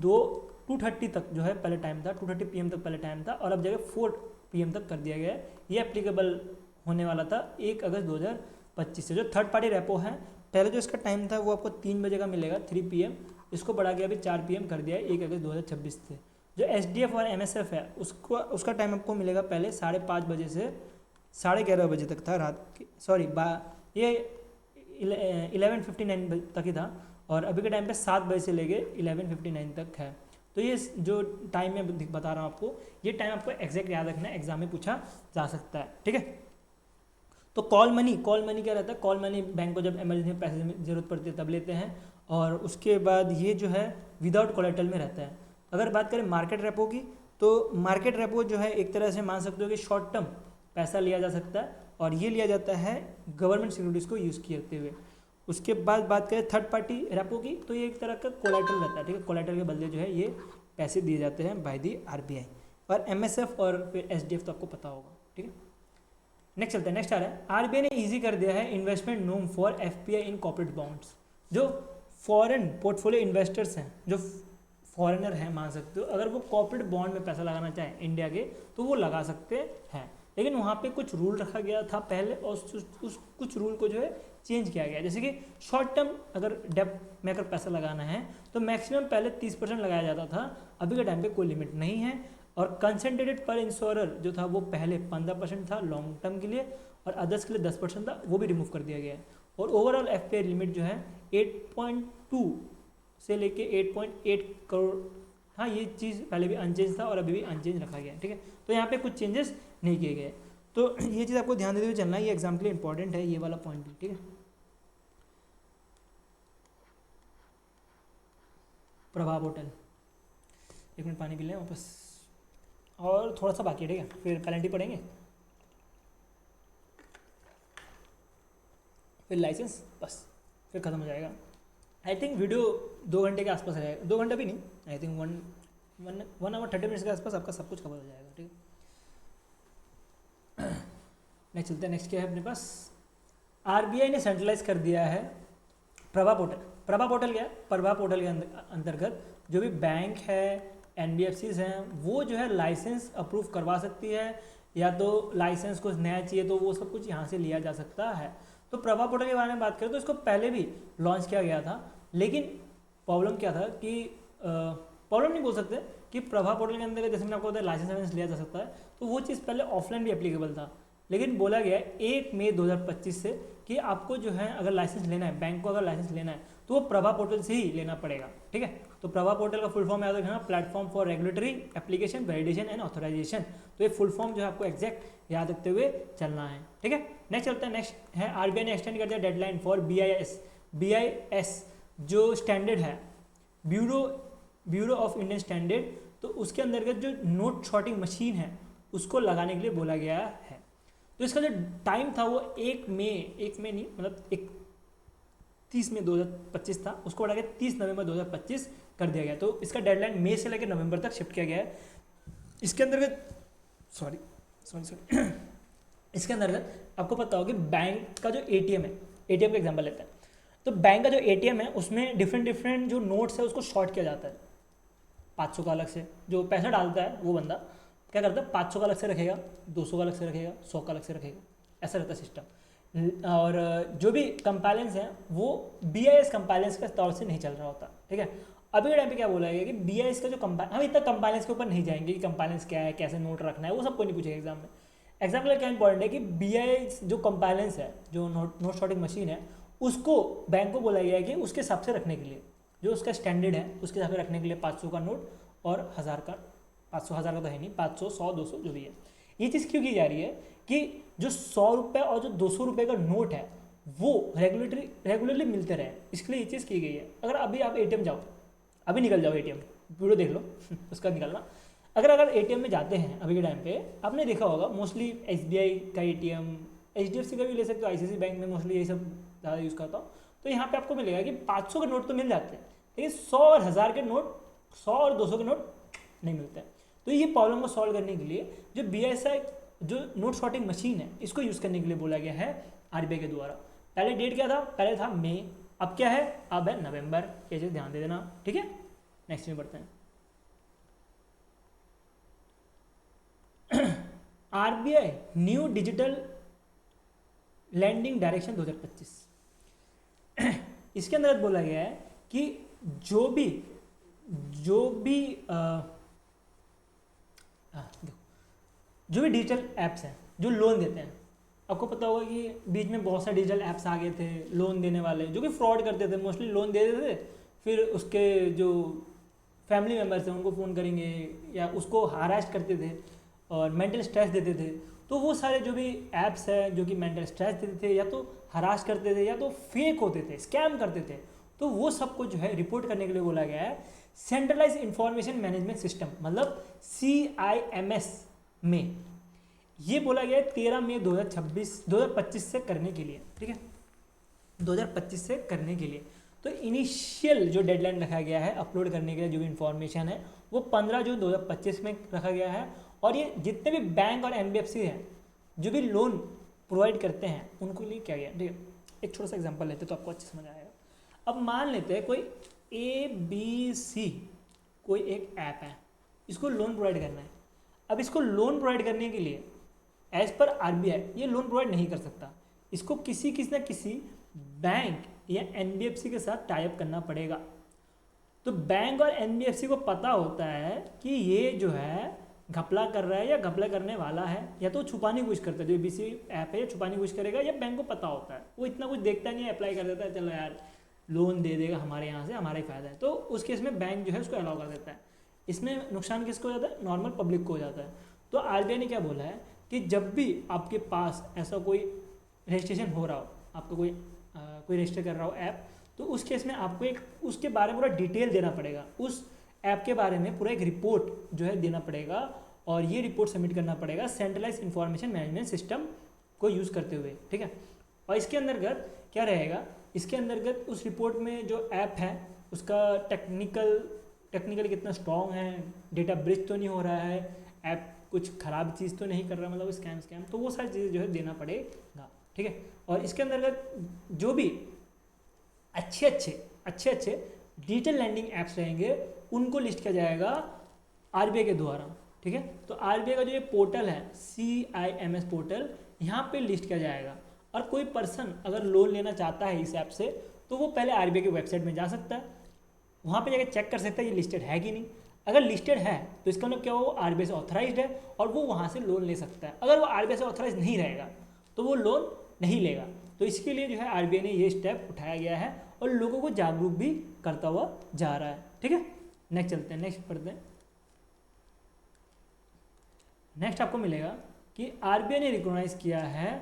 2:30 तक, जो है पहले टाइम था 2:30 PM तक पहले टाइम था, और अब जगह 4 PM तक कर दिया गया है। ये एप्लीकेबल होने वाला था 1 अगस्त 2025 से। जो थर्ड पार्टी रेपो है, पहले जो इसका टाइम था वो आपको 3 बजे का मिलेगा 3 PM, इसको बढ़ा के अभी 4 PM कर दिया है 1 अगस्त 2026 से। जो SDF और MSF है उसका टाइम आपको मिलेगा पहले 5:30 बजे से 11:30 बजे तक था रात की, सॉरी ये 11:59 तक ही था, और अभी के टाइम पे 7 बजे से लेके 11:59 तक है। तो ये जो टाइम मैं बता रहा हूँ आपको, ये टाइम आपको एग्जैक्ट याद रखना है, एग्जाम में पूछा जा सकता है, ठीक है। तो कॉल मनी क्या रहता है, कॉल मनी बैंक को जब इमरजेंसी में पैसे की जरूरत पड़ती है तब लेते हैं, और उसके बाद ये जो है विदाउट कोलेटरल में रहता है। अगर बात करें मार्केट रेपो की, तो मार्केट रेपो जो है एक तरह से मान सकते हो कि शॉर्ट टर्म पैसा लिया जा सकता है, और ये लिया जाता है गवर्नमेंट सिक्योरिटीज़ को यूज़ करते हुए। उसके बाद बात करें थर्ड पार्टी रेपो की, तो ये एक तरह का कोलेटरल रहता है, ठीक है। कोलेटरल के बदले जो है ये पैसे दिए जाते हैं बाय दी आरबीआई। और MSF और फिर SDF तो आपको पता होगा, ठीक है। नेक्स्ट चलते हैं, नेक्स्ट आ रहा है, आरबीआई ने ईजी कर दिया है इन्वेस्टमेंट नोम for FPI in corporate bonds. जो फॉरेन पोर्टफोलियो इन्वेस्टर्स हैं, जो फॉरेनर हैं मान सकते हो, अगर वो कॉर्पोरेट बॉन्ड में पैसा लगाना चाहें इंडिया के तो वो लगा सकते हैं, लेकिन वहाँ पे कुछ रूल रखा गया था पहले, और उस कुछ रूल को जो है चेंज किया गया। जैसे कि शॉर्ट टर्म अगर डेप्ट में अगर पैसा लगाना है तो मैक्सिमम पहले 30% लगाया जाता था, अभी के टाइम पे कोई लिमिट नहीं है। और कंसंट्रेटेड पर इंश्योरर जो था वो पहले 15% था लॉन्ग टर्म के लिए, और अदर्स के लिए 10% था, वो भी रिमूव कर दिया गया है। और ओवरऑल FPI लिमिट जो है 8.2 से लेके 8.8 करोड़, हाँ ये चीज़ पहले भी अनचेंज था और अभी भी अनचेंज रखा गया है, ठीक है। तो यहाँ पे कुछ चेंजेस नहीं किए गए, तो ये चीज़ आपको ध्यान देते हुए चलना है, ये एग्जाम के लिए इंपॉर्टेंट है ये वाला पॉइंट भी, ठीक है। प्रभाव होटल, 1 मिनट पानी पी लें वापस, और थोड़ा सा बाकी है, ठीक है, फिर पेनल्टी पड़ेंगे, फिर लाइसेंस, बस फिर ख़त्म हो जाएगा। आई थिंक वीडियो 2 घंटे के आसपास रहेगा, 2 घंटे भी नहीं, आई थिंक 1 आवर 30 मिनट्स के आसपास आपका सब कुछ कवर हो जाएगा, ठीक है। नेक्स्ट चलते हैं, नेक्स्ट क्या है अपने पास, आरबीआई ने सेंट्रलाइज कर दिया है प्रभा पोर्टल। प्रभा पोर्टल क्या है, प्रभा पोर्टल के अंतर्गत जो भी बैंक है, NBFCs हैं, वो जो है लाइसेंस अप्रूव करवा सकती है, या तो लाइसेंस कुछ नया चाहिए तो वो सब कुछ यहाँ से लिया जा सकता है। तो प्रभा पोर्टल के बारे में बात करें तो इसको पहले भी लॉन्च किया गया था, लेकिन प्रॉब्लम क्या था कि प्रॉब्लम नहीं बोल सकते कि प्रभा पोर्टल के अंदर जैसे मैंने आपको बताया लाइसेंस लिया जा सकता है, तो वो चीज़ पहले ऑफलाइन भी एप्लीकेबल था, लेकिन बोला गया है 1 मई 2025 से कि आपको जो है अगर लाइसेंस लेना है, बैंक को अगर लाइसेंस लेना है तो वो प्रभा पोर्टल से ही लेना पड़ेगा, ठीक है। तो प्रभा पोर्टल का फुल फॉर्म याद रखना, platform for regulatory application validation and authorisation. तो ये फुल फॉर्म जो है आपको एग्जैक्ट याद रखते हुए चलना है, ठीक है। नेक्स्ट चलता है, नेक्स्ट है आरबीआई ने एक्सटेंड कर दिया डेडलाइन फॉर BIS जो स्टैंडर्ड है, ब्यूरो ऑफ इंडियन स्टैंडर्ड, तो उसके अंतर्गत जो नोट शॉर्टिंग मशीन है उसको लगाने के लिए बोला गया है। तो इसका जो टाइम था वो 1 मई नहीं, मतलब 31 मई 2025 था, उसको बढ़ा के 30 नवंबर 2025 कर दिया गया। तो इसका डेडलाइन मई से लेकर नवंबर तक शिफ्ट किया गया है। इसके अंतर्गत सॉरी इसके अंतर्गत आपको पता होगा कि बैंक का जो एटीएम है, एटीएम का एग्जांपल लेते हैं, तो बैंक का जो एटीएम है उसमें डिफरेंट जो नोट्स है उसको शॉर्ट किया जाता है। 500 का अलग से, जो पैसा डालता है वो बंदा क्या करता है, 500 का अलग से रखेगा, 200 का अलग से रखेगा, 100 का अलग से रखेगा, ऐसा रहता है सिस्टम। और जो भी कंपाइलेंस है वो BIS कंपाइलेंस के तौर से नहीं चल रहा होता, ठीक है। अभी के टाइम पे क्या बोला गया कि BIS का जो हम इतना कंपाइलेंस के ऊपर नहीं जाएंगे कि कंपाइलेंस क्या है, कैसे नोट रखना है, वो सब कोई नहीं पूछेगा एग्जाम में। एग्जाम के लिए क्या इंपॉर्टेंट है कि BIS जो कंपाइलेंस है, जो नोट शॉर्टिंग मशीन है, उसको बैंक को बोला गया है कि उसके हिसाब से रखने के लिए, जो उसका स्टैंडर्ड है उसके हिसाब से रखने के लिए 500 का नोट और 1000 का, 500 1000 का तो है नहीं, 500 100 200 जो भी है। ये चीज़ क्यों की जा रही है कि जो 100 रुपये और जो 200 रुपये का नोट है वो रेगुलरली मिलते रहे, इसके लिए ये चीज़ की गई है। अगर अभी आप ATM जाओ, अभी निकल जाओ ATM, वीडियो देख लो उसका निकलना। अगर ATM में जाते हैं अभी के टाइम पे, आपने देखा होगा मोस्टली SBI का ATM, HDFC का भी ले सकते हो, ICICI बैंक में मोस्टली यही सब ज़्यादा यूज़ करता हूँ। तो यहाँ पे आपको मिलेगा कि 500 के नोट तो मिल जाते हैं, लेकिन 100 और 1000 के नोट, 100 और 200 के नोट नहीं मिलते हैं। तो ये प्रॉब्लम को सॉल्व करने के लिए जो BIS जो नोट शॉर्टिंग मशीन है इसको यूज़ करने के लिए बोला गया है RBI के द्वारा। पहले डेट क्या था, पहले था मई, अब क्या है, अब है नवंबर। ये चीज़ ध्यान दे देना, ठीक है। नेक्स्ट में बढ़ते हैं। RBI new digital lending direction 2025, इसके अंदर बोला गया है कि जो भी डिजिटल ऐप्स हैं जो लोन देते हैं, आपको पता होगा कि बीच में बहुत सारे डिजिटल ऐप्स आ गए थे लोन देने वाले, जो कि फ्रॉड करते थे, मोस्टली लोन दे देते थे, फिर उसके जो फैमिली मेम्बर्स हैं उनको फ़ोन करेंगे या उसको हरास करते थे और मेंटल स्ट्रेस देते थे। तो वो सारे जो भी ऐप्स हैं जो कि मेंटल स्ट्रेस देते थे, या तो हरास करते थे, या तो फेक होते थे, स्कैम करते थे, तो वो सबको जो है रिपोर्ट करने के लिए बोला गया है सेंट्रलाइज इंफॉर्मेशन मैनेजमेंट सिस्टम, मतलब CIMS में। ये बोला गया है 13 मई 2025 से करने के लिए, ठीक है, 2025 से करने के लिए। तो इनिशियल जो डेडलाइन रखा गया है अपलोड करने के लिए जो भी इंफॉर्मेशन है वो 15 जून 2025 में रखा गया है। और ये जितने भी बैंक और NBFC हैं जो भी लोन प्रोवाइड करते हैं उनको लिए क्या गया, ठीक है। एक छोटा सा एग्जांपल लेते तो आपको अच्छे समझ आएगा। अब मान लेते हैं कोई ABC कोई एक ऐप है, इसको लोन प्रोवाइड करना है। अब इसको लोन प्रोवाइड करने के लिए एज पर RBI ये लोन प्रोवाइड नहीं कर सकता, इसको किसी ना किसी बैंक या NBFC के साथ टाई अप करना पड़ेगा। तो बैंक और NBFC को पता होता है कि ये जो है घपला कर रहा है या घपला करने वाला है, या तो छुपाने की कोशिश करता है, जो ABC ऐप है या छुपाने की कोशिश करेगा, या बैंक को पता होता है, वो इतना कुछ देखता नहीं है, अप्लाई कर देता है, चलो यार लोन दे देगा हमारे यहाँ से, हमारा ही फ़ायदा है। तो उस केस में बैंक जो है उसको अलाउ कर देता है। इसमें नुकसान किसको हो जाता है, नॉर्मल पब्लिक को हो जाता है। तो RBI ने क्या बोला है कि जब भी आपके पास ऐसा कोई रजिस्ट्रेशन हो रहा हो, आपका कोई रजिस्टर कर रहा हो ऐप, तो उस केस में आपको एक उसके बारे में पूरा डिटेल देना पड़ेगा, उस ऐप के बारे में पूरा एक रिपोर्ट जो है देना पड़ेगा, और ये रिपोर्ट सबमिट करना पड़ेगा सेंट्रलाइज इंफॉर्मेशन मैनेजमेंट सिस्टम को यूज़ करते हुए, ठीक है। और इसके अंतर्गत क्या रहेगा, इसके अंतर्गत उस रिपोर्ट में जो ऐप है उसका टेक्निकली कितना स्ट्रॉन्ग है, डेटा ब्रीच तो नहीं हो रहा है, ऐप कुछ ख़राब चीज़ तो नहीं कर रहा, मतलब स्कैम, तो वो सारी चीज़ें जो है देना पड़ेगा, ठीक है। और इसके अंतर्गत जो भी अच्छे डिजिटल लैंडिंग ऐप्स रहेंगे उनको लिस्ट किया जाएगा RBI के द्वारा, ठीक है। तो RBI का जो ये पोर्टल है CIMS पोर्टल, यहाँ पे लिस्ट किया जाएगा। और कोई पर्सन अगर लोन लेना चाहता है इस ऐप से तो वो पहले RBI की वेबसाइट में जा सकता है, वहाँ पे जाकर चेक कर सकता है ये लिस्टेड है कि नहीं। अगर लिस्टेड है तो इसका मतलब क्या हो, वो RBI से ऑथराइज्ड है और वो वहाँ से लोन ले सकता है। अगर वो RBI से ऑथराइज नहीं रहेगा तो वो लोन नहीं लेगा। तो इसके लिए जो है RBI ने ये स्टेप उठाया गया है और लोगों को जागरूक भी करता हुआ जा रहा है, ठीक है। नेक्स्ट चलते हैं, नेक्स्ट पढ़ते हैं। नेक्स्ट आपको मिलेगा कि RBI ने रिकॉग्नाइज किया है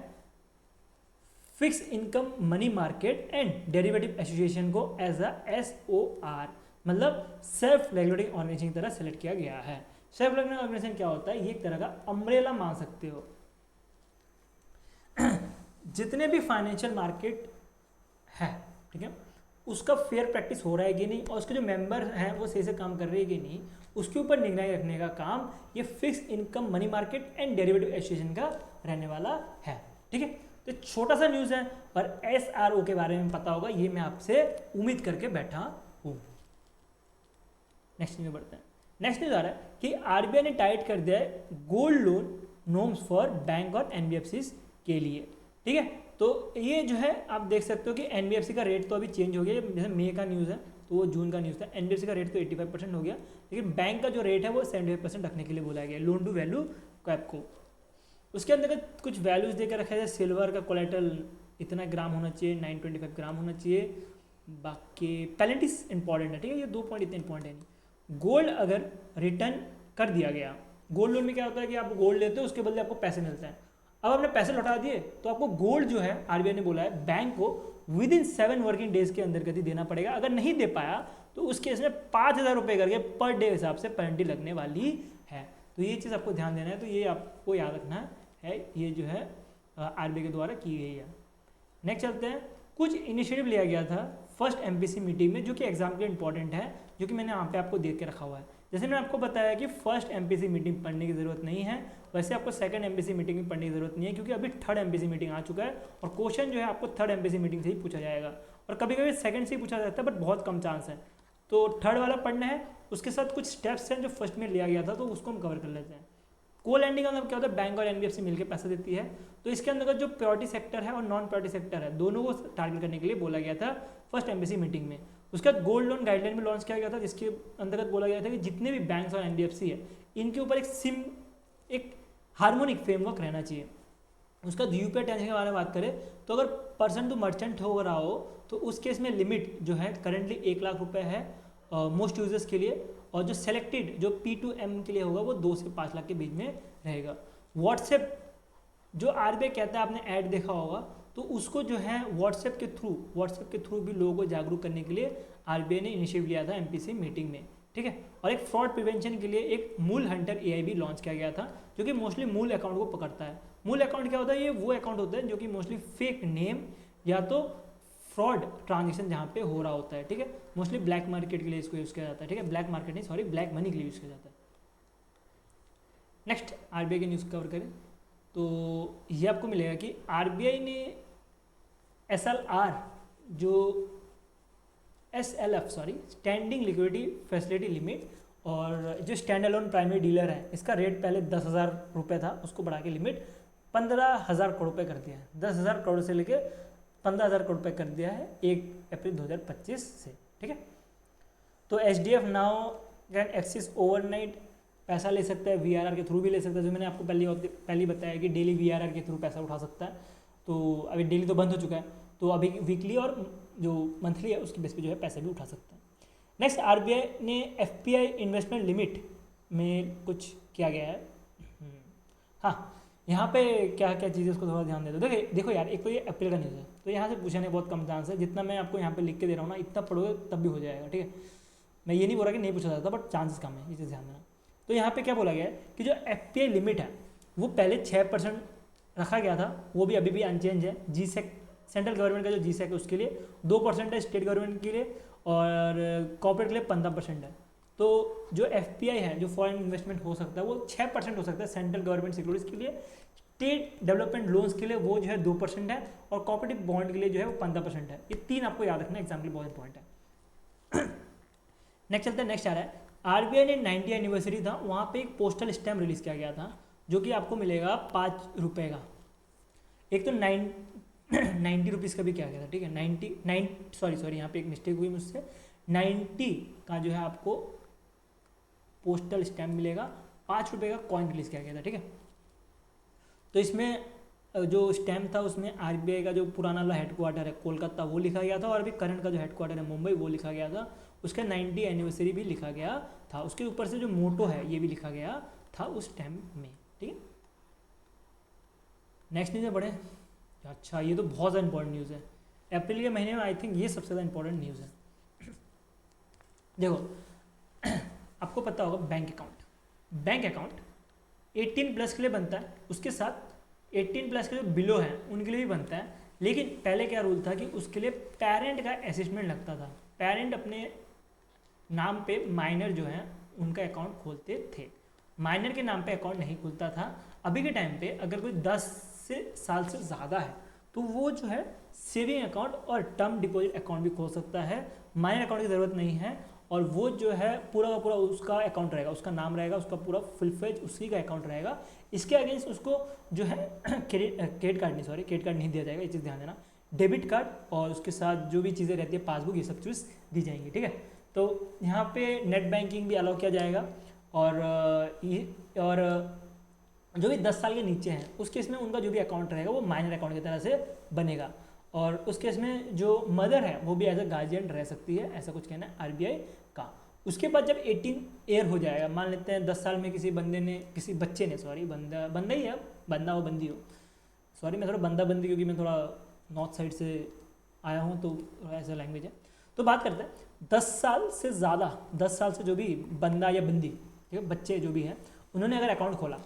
fix income money market and derivative association को एज अ SOR, मतलब सेल्फ रेगुलेटिंग ऑर्गेनाइजेशन की तरह सेलेक्ट किया गया है। सेल्फ रेगुलेटिंग ऑर्गेनाइजेशन क्या होता है? ये एक तरह का अम्ब्रेला मान सकते हो। जितने भी फाइनेंशियल मार्केट है, ठीक है, उसका फेयर प्रैक्टिस हो रहा है कि नहीं, और उसके जो मेंबर हैं वो सही से काम कर रहे हैं कि नहीं, उसके ऊपर निगरानी रखने का काम ये fix income money market and derivative association का रहने वाला है। ठीक है, तो छोटा सा न्यूज़ है, पर SRO के बारे में पता होगा, ये मैं आपसे उम्मीद करके बैठा हूँ। नेक्स्ट न्यूज़ बढ़ते हैं। नेक्स्ट न्यूज़ आ रहा है कि RBI ने टाइट कर दिया है gold loan norms for bank और NBFCs के लिए। ठीक है, तो ये जो है आप देख सकते हो कि NBFC का रेट तो अभी चेंज हो गया, जैसे मई का न्यूज़ है तो वो जून का न्यूज़ था। NBFC का रेट तो 85% हो गया, लेकिन बैंक का जो रेट है वो 75% रखने के लिए बोला गया लोन टू वैल्यू कैप को। उसके अंदर कुछ वैल्यूज़ देकर रखा है, सिल्वर का कोलेटरल इतना ग्राम होना चाहिए, 925 ग्राम होना चाहिए। बाकी पेनल्टीज इंपॉर्टेंट है, ठीक है, ये 2 पॉइंट इतने इंपॉर्टेंट है नहीं। गोल्ड अगर रिटर्न कर दिया गया, गोल्ड लोन में क्या होता है कि आप गोल्ड लेते हो, उसके बदले आपको पैसे मिलते हैं। अब आपने पैसे लौटा दिए तो आपको गोल्ड जो है RBI ने बोला है बैंक को विद इन 7 वर्किंग डेज के अंदर गति देना पड़ेगा। अगर नहीं दे पाया तो उस केस में 5,000 रुपये करके पर डे हिसाब से पेनल्टी लगने वाली है। तो ये चीज़ आपको ध्यान देना है, तो ये आपको याद रखना है, ये जो है RBI के द्वारा की गई है। नेक्स्ट चलते हैं, कुछ इनिशिएटिव लिया गया था फर्स्ट MPC मीटिंग में, जो कि एग्जाम के लिए इंपॉर्टेंट है, जो कि मैंने यहाँ पे आपको देख के रखा हुआ है। जैसे मैंने आपको बताया कि फर्स्ट MPC मीटिंग पढ़ने की ज़रूरत नहीं है, वैसे आपको सेकंड MPC मीटिंग में पढ़ने की ज़रूरत नहीं है, क्योंकि अभी थर्ड MPC मीटिंग आ चुका है और क्वेश्चन जो है आपको थर्ड MPC मीटिंग से ही पूछा जाएगा, और कभी कभी सेकंड से ही पूछा जाता है, बट बहुत कम चांस है। तो थर्ड वाला पढ़ना है, उसके साथ कुछ स्टेप्स हैं जो फर्स्ट में लिया गया था, तो उसको हम कवर कर लेते हैं। को लैंडिंग का मतलब क्या होता है? बैंक और NBFC मिलकर पैसा देती है। तो इसके अंतर्गत जो प्रायोरिटी सेक्टर है और नॉन प्रायोरिटी सेक्टर है, दोनों को टारगेट करने के लिए बोला गया था फर्स्ट MPC मीटिंग में। उसके बाद गोल्ड लोन गाइडलाइन में लॉन्च किया गया था, जिसके अंतर्गत बोला गया था कि जितने भी बैंक्स और NBFC है, इनके ऊपर एक हार्मोनिक फ्रेमवर्क रहना चाहिए। उसका UPI टेंशन के बारे में बात करें तो अगर पर्सन टू मर्चेंट हो रहा हो तो उस केस में लिमिट जो है करंटली 1 लाख रुपए है मोस्ट यूजर्स के लिए, और जो सेलेक्टेड जो P2M के लिए होगा वो 2 से 5 लाख के बीच में रहेगा। व्हाट्सएप जो RBI कहता है, आपने ऐड देखा होगा, तो उसको जो है व्हाट्सएप के थ्रू भी लोगों को जागरूक करने के लिए RBI ने इनिशिएटिव लिया था MPC मीटिंग में। ठीक है, और एक फ्रॉड प्रिवेंशन के लिए एक मूल हंटर AI भी लॉन्च किया गया था, जो कि मोस्टली मूल अकाउंट को पकड़ता है। मूल अकाउंट क्या होता है? ये वो अकाउंट होता है जो कि मोस्टली फेक नेम या तो फ्रॉड ट्रांजेक्शन जहाँ पे हो रहा होता है। ठीक है, मोस्टली ब्लैक मार्केट के लिए इसको यूज़ किया जाता है। ठीक है, ब्लैक मार्केट नहीं, सॉरी, ब्लैक मनी के लिए यूज़ किया जाता है। नेक्स्ट RBI के न्यूज़ कवर करें तो ये आपको मिलेगा कि RBI ने SLR जो SLF standing liquidity facility limit, और जो स्टैंड अलोन प्राइमरी डीलर है, इसका रेट पहले 10,000 रुपये था, उसको बढ़ा के लिमिट 15,000 करोड़ रुपये कर दिया है। 10,000 करोड़ से लेके 15,000 करोड़ रुपये कर दिया है 1 अप्रैल 2025 से। ठीक है, तो SDF now can access overnight पैसा ले सकता है, VRR के थ्रू भी ले सकता है, जो मैंने आपको पहले बताया कि डेली VRR के थ्रू पैसा उठा सकता है। तो अभी डेली तो बंद हो चुका है, तो अभी वीकली और जो मंथली है उसकी बेस पे जो है पैसे भी उठा सकते हैं। नेक्स्ट, RBI ने FPI इन्वेस्टमेंट लिमिट में कुछ किया गया है। हाँ, यहाँ पे क्या क्या चीज़ें उसको थोड़ा ध्यान दे दो। देखो यार, एक तो ये अप्रैल का न्यूज़ है, तो यहाँ से पूछने बहुत कम चांस है। जितना मैं आपको यहाँ पे लिख के दे रहा हूँ ना, इतना पढ़ोगे तब भी हो जाएगा। ठीक है, मैं ये नहीं बोल रहा कि नहीं पूछा जाता, बट चांसेस कम है, ये चीज़ ध्यान देना। तो यहाँ पे क्या बोला गया है कि जो FPI लिमिट है वो पहले 6% रखा गया था, वो भी अभी भी अनचेंज है। GSEC सेंट्रल गवर्नमेंट का जो GSEC है उसके लिए 2% है, स्टेट गवर्नमेंट के लिए और कॉर्पोरेट के लिए 15% है। तो जो FPI है, जो फॉरेन इन्वेस्टमेंट हो सकता है, वो 6% हो सकता है सेंट्रल गवर्नमेंट सिक्योरिटीज़ के लिए। स्टेट डेवलपमेंट लोन्स के लिए वो जो है 2% है, और कॉर्पोरेटिव बॉन्ड के लिए जो है वो 15% है। ये 3 आपको याद रखना, एग्जाम के लिए बहुत इंपॉर्टेंट है। नेक्स्ट चलते हैं, नेक्स्ट आ रहा है RBI ने 90 एनिवर्सरी था, वहाँ पे एक पोस्टल स्टैम्प रिलीज़ किया गया था, जो कि आपको मिलेगा 5 रुपये का। एक तो 90 रुपीज़ का भी किया गया था। ठीक है, सॉरी यहाँ पे एक मिस्टेक हुई मुझसे। 90 का जो है आपको पोस्टल स्टैम्प मिलेगा, 5 रुपये का कॉइन रिलीज़ किया गया था। ठीक है, तो इसमें जो स्टैम्प था उसमें RBI का जो पुराना वाला हेडक्वार्टर है कोलकाता वो लिखा गया था, और अभी करंट का जो हेडक्वार्टर है मुंबई वो लिखा गया था। उसका 90 एनिवर्सरी भी लिखा गया था। उसके ऊपर से जो मोटो है ये भी लिखा गया था उस स्टैम्प में। ठीक है, नेक्स्ट न्यूज़ में बढ़े अच्छा, ये तो बहुत ज़्यादा इंपॉर्टेंट न्यूज़ है। अप्रैल के महीने में आई थिंक ये सबसे ज़्यादा इंपॉर्टेंट न्यूज़ है। देखो आपको पता होगा बैंक अकाउंट 18+ के लिए बनता है, उसके साथ 18+ के जो बिलो हैं उनके लिए भी बनता है। लेकिन पहले क्या रूल था कि उसके लिए पेरेंट का असिस्टेंट लगता था। पेरेंट अपने नाम पे माइनर जो है उनका अकाउंट खोलते थे, माइनर के नाम पे अकाउंट नहीं खुलता था। अभी के टाइम पे अगर कोई 10 साल से ज़्यादा है तो वो जो है सेविंग अकाउंट और टर्म डिपॉजिट अकाउंट भी खोल सकता है, माइनर अकाउंट की ज़रूरत नहीं है। और वो जो है पूरा का पूरा उसका अकाउंट रहेगा, उसका नाम रहेगा, उसका पूरा फुल फ्लेज उसी का अकाउंट रहेगा। इसके अगेंस्ट उसको जो है क्रेडिट कार्ड नहीं दिया जाएगा, ये चीज़ ध्यान देना। डेबिट कार्ड और उसके साथ जो भी चीज़ें रहती है पासबुक, ये सब चीज़ दी जाएंगी, ठीक है। तो यहाँ पे नेट बैंकिंग भी अलाउ किया जाएगा। और जो भी 10 साल के नीचे हैं उस केस में उनका जो भी अकाउंट रहेगा वो माइनर अकाउंट की तरह से बनेगा। और उस केस में जो मदर है वो भी एज अ गार्जियन रह सकती है, ऐसा कुछ कहना है आरबीआई का। उसके बाद जब 18 ईयर हो जाएगा, मान लेते हैं 10 साल में किसी बच्चे ने बंदा ही है, बंदा हो बंदी हो, सॉरी मैं थोड़ा बंदा बंदी क्योंकि मैं थोड़ा नॉर्थ साइड से आया हूँ तो ऐसा लैंग्वेज है। तो बात करते हैं 10 साल से ज़्यादा, 10 साल से जो भी बंदा या बंदी, ठीक है, बच्चे जो भी हैं, उन्होंने अगर अकाउंट खोला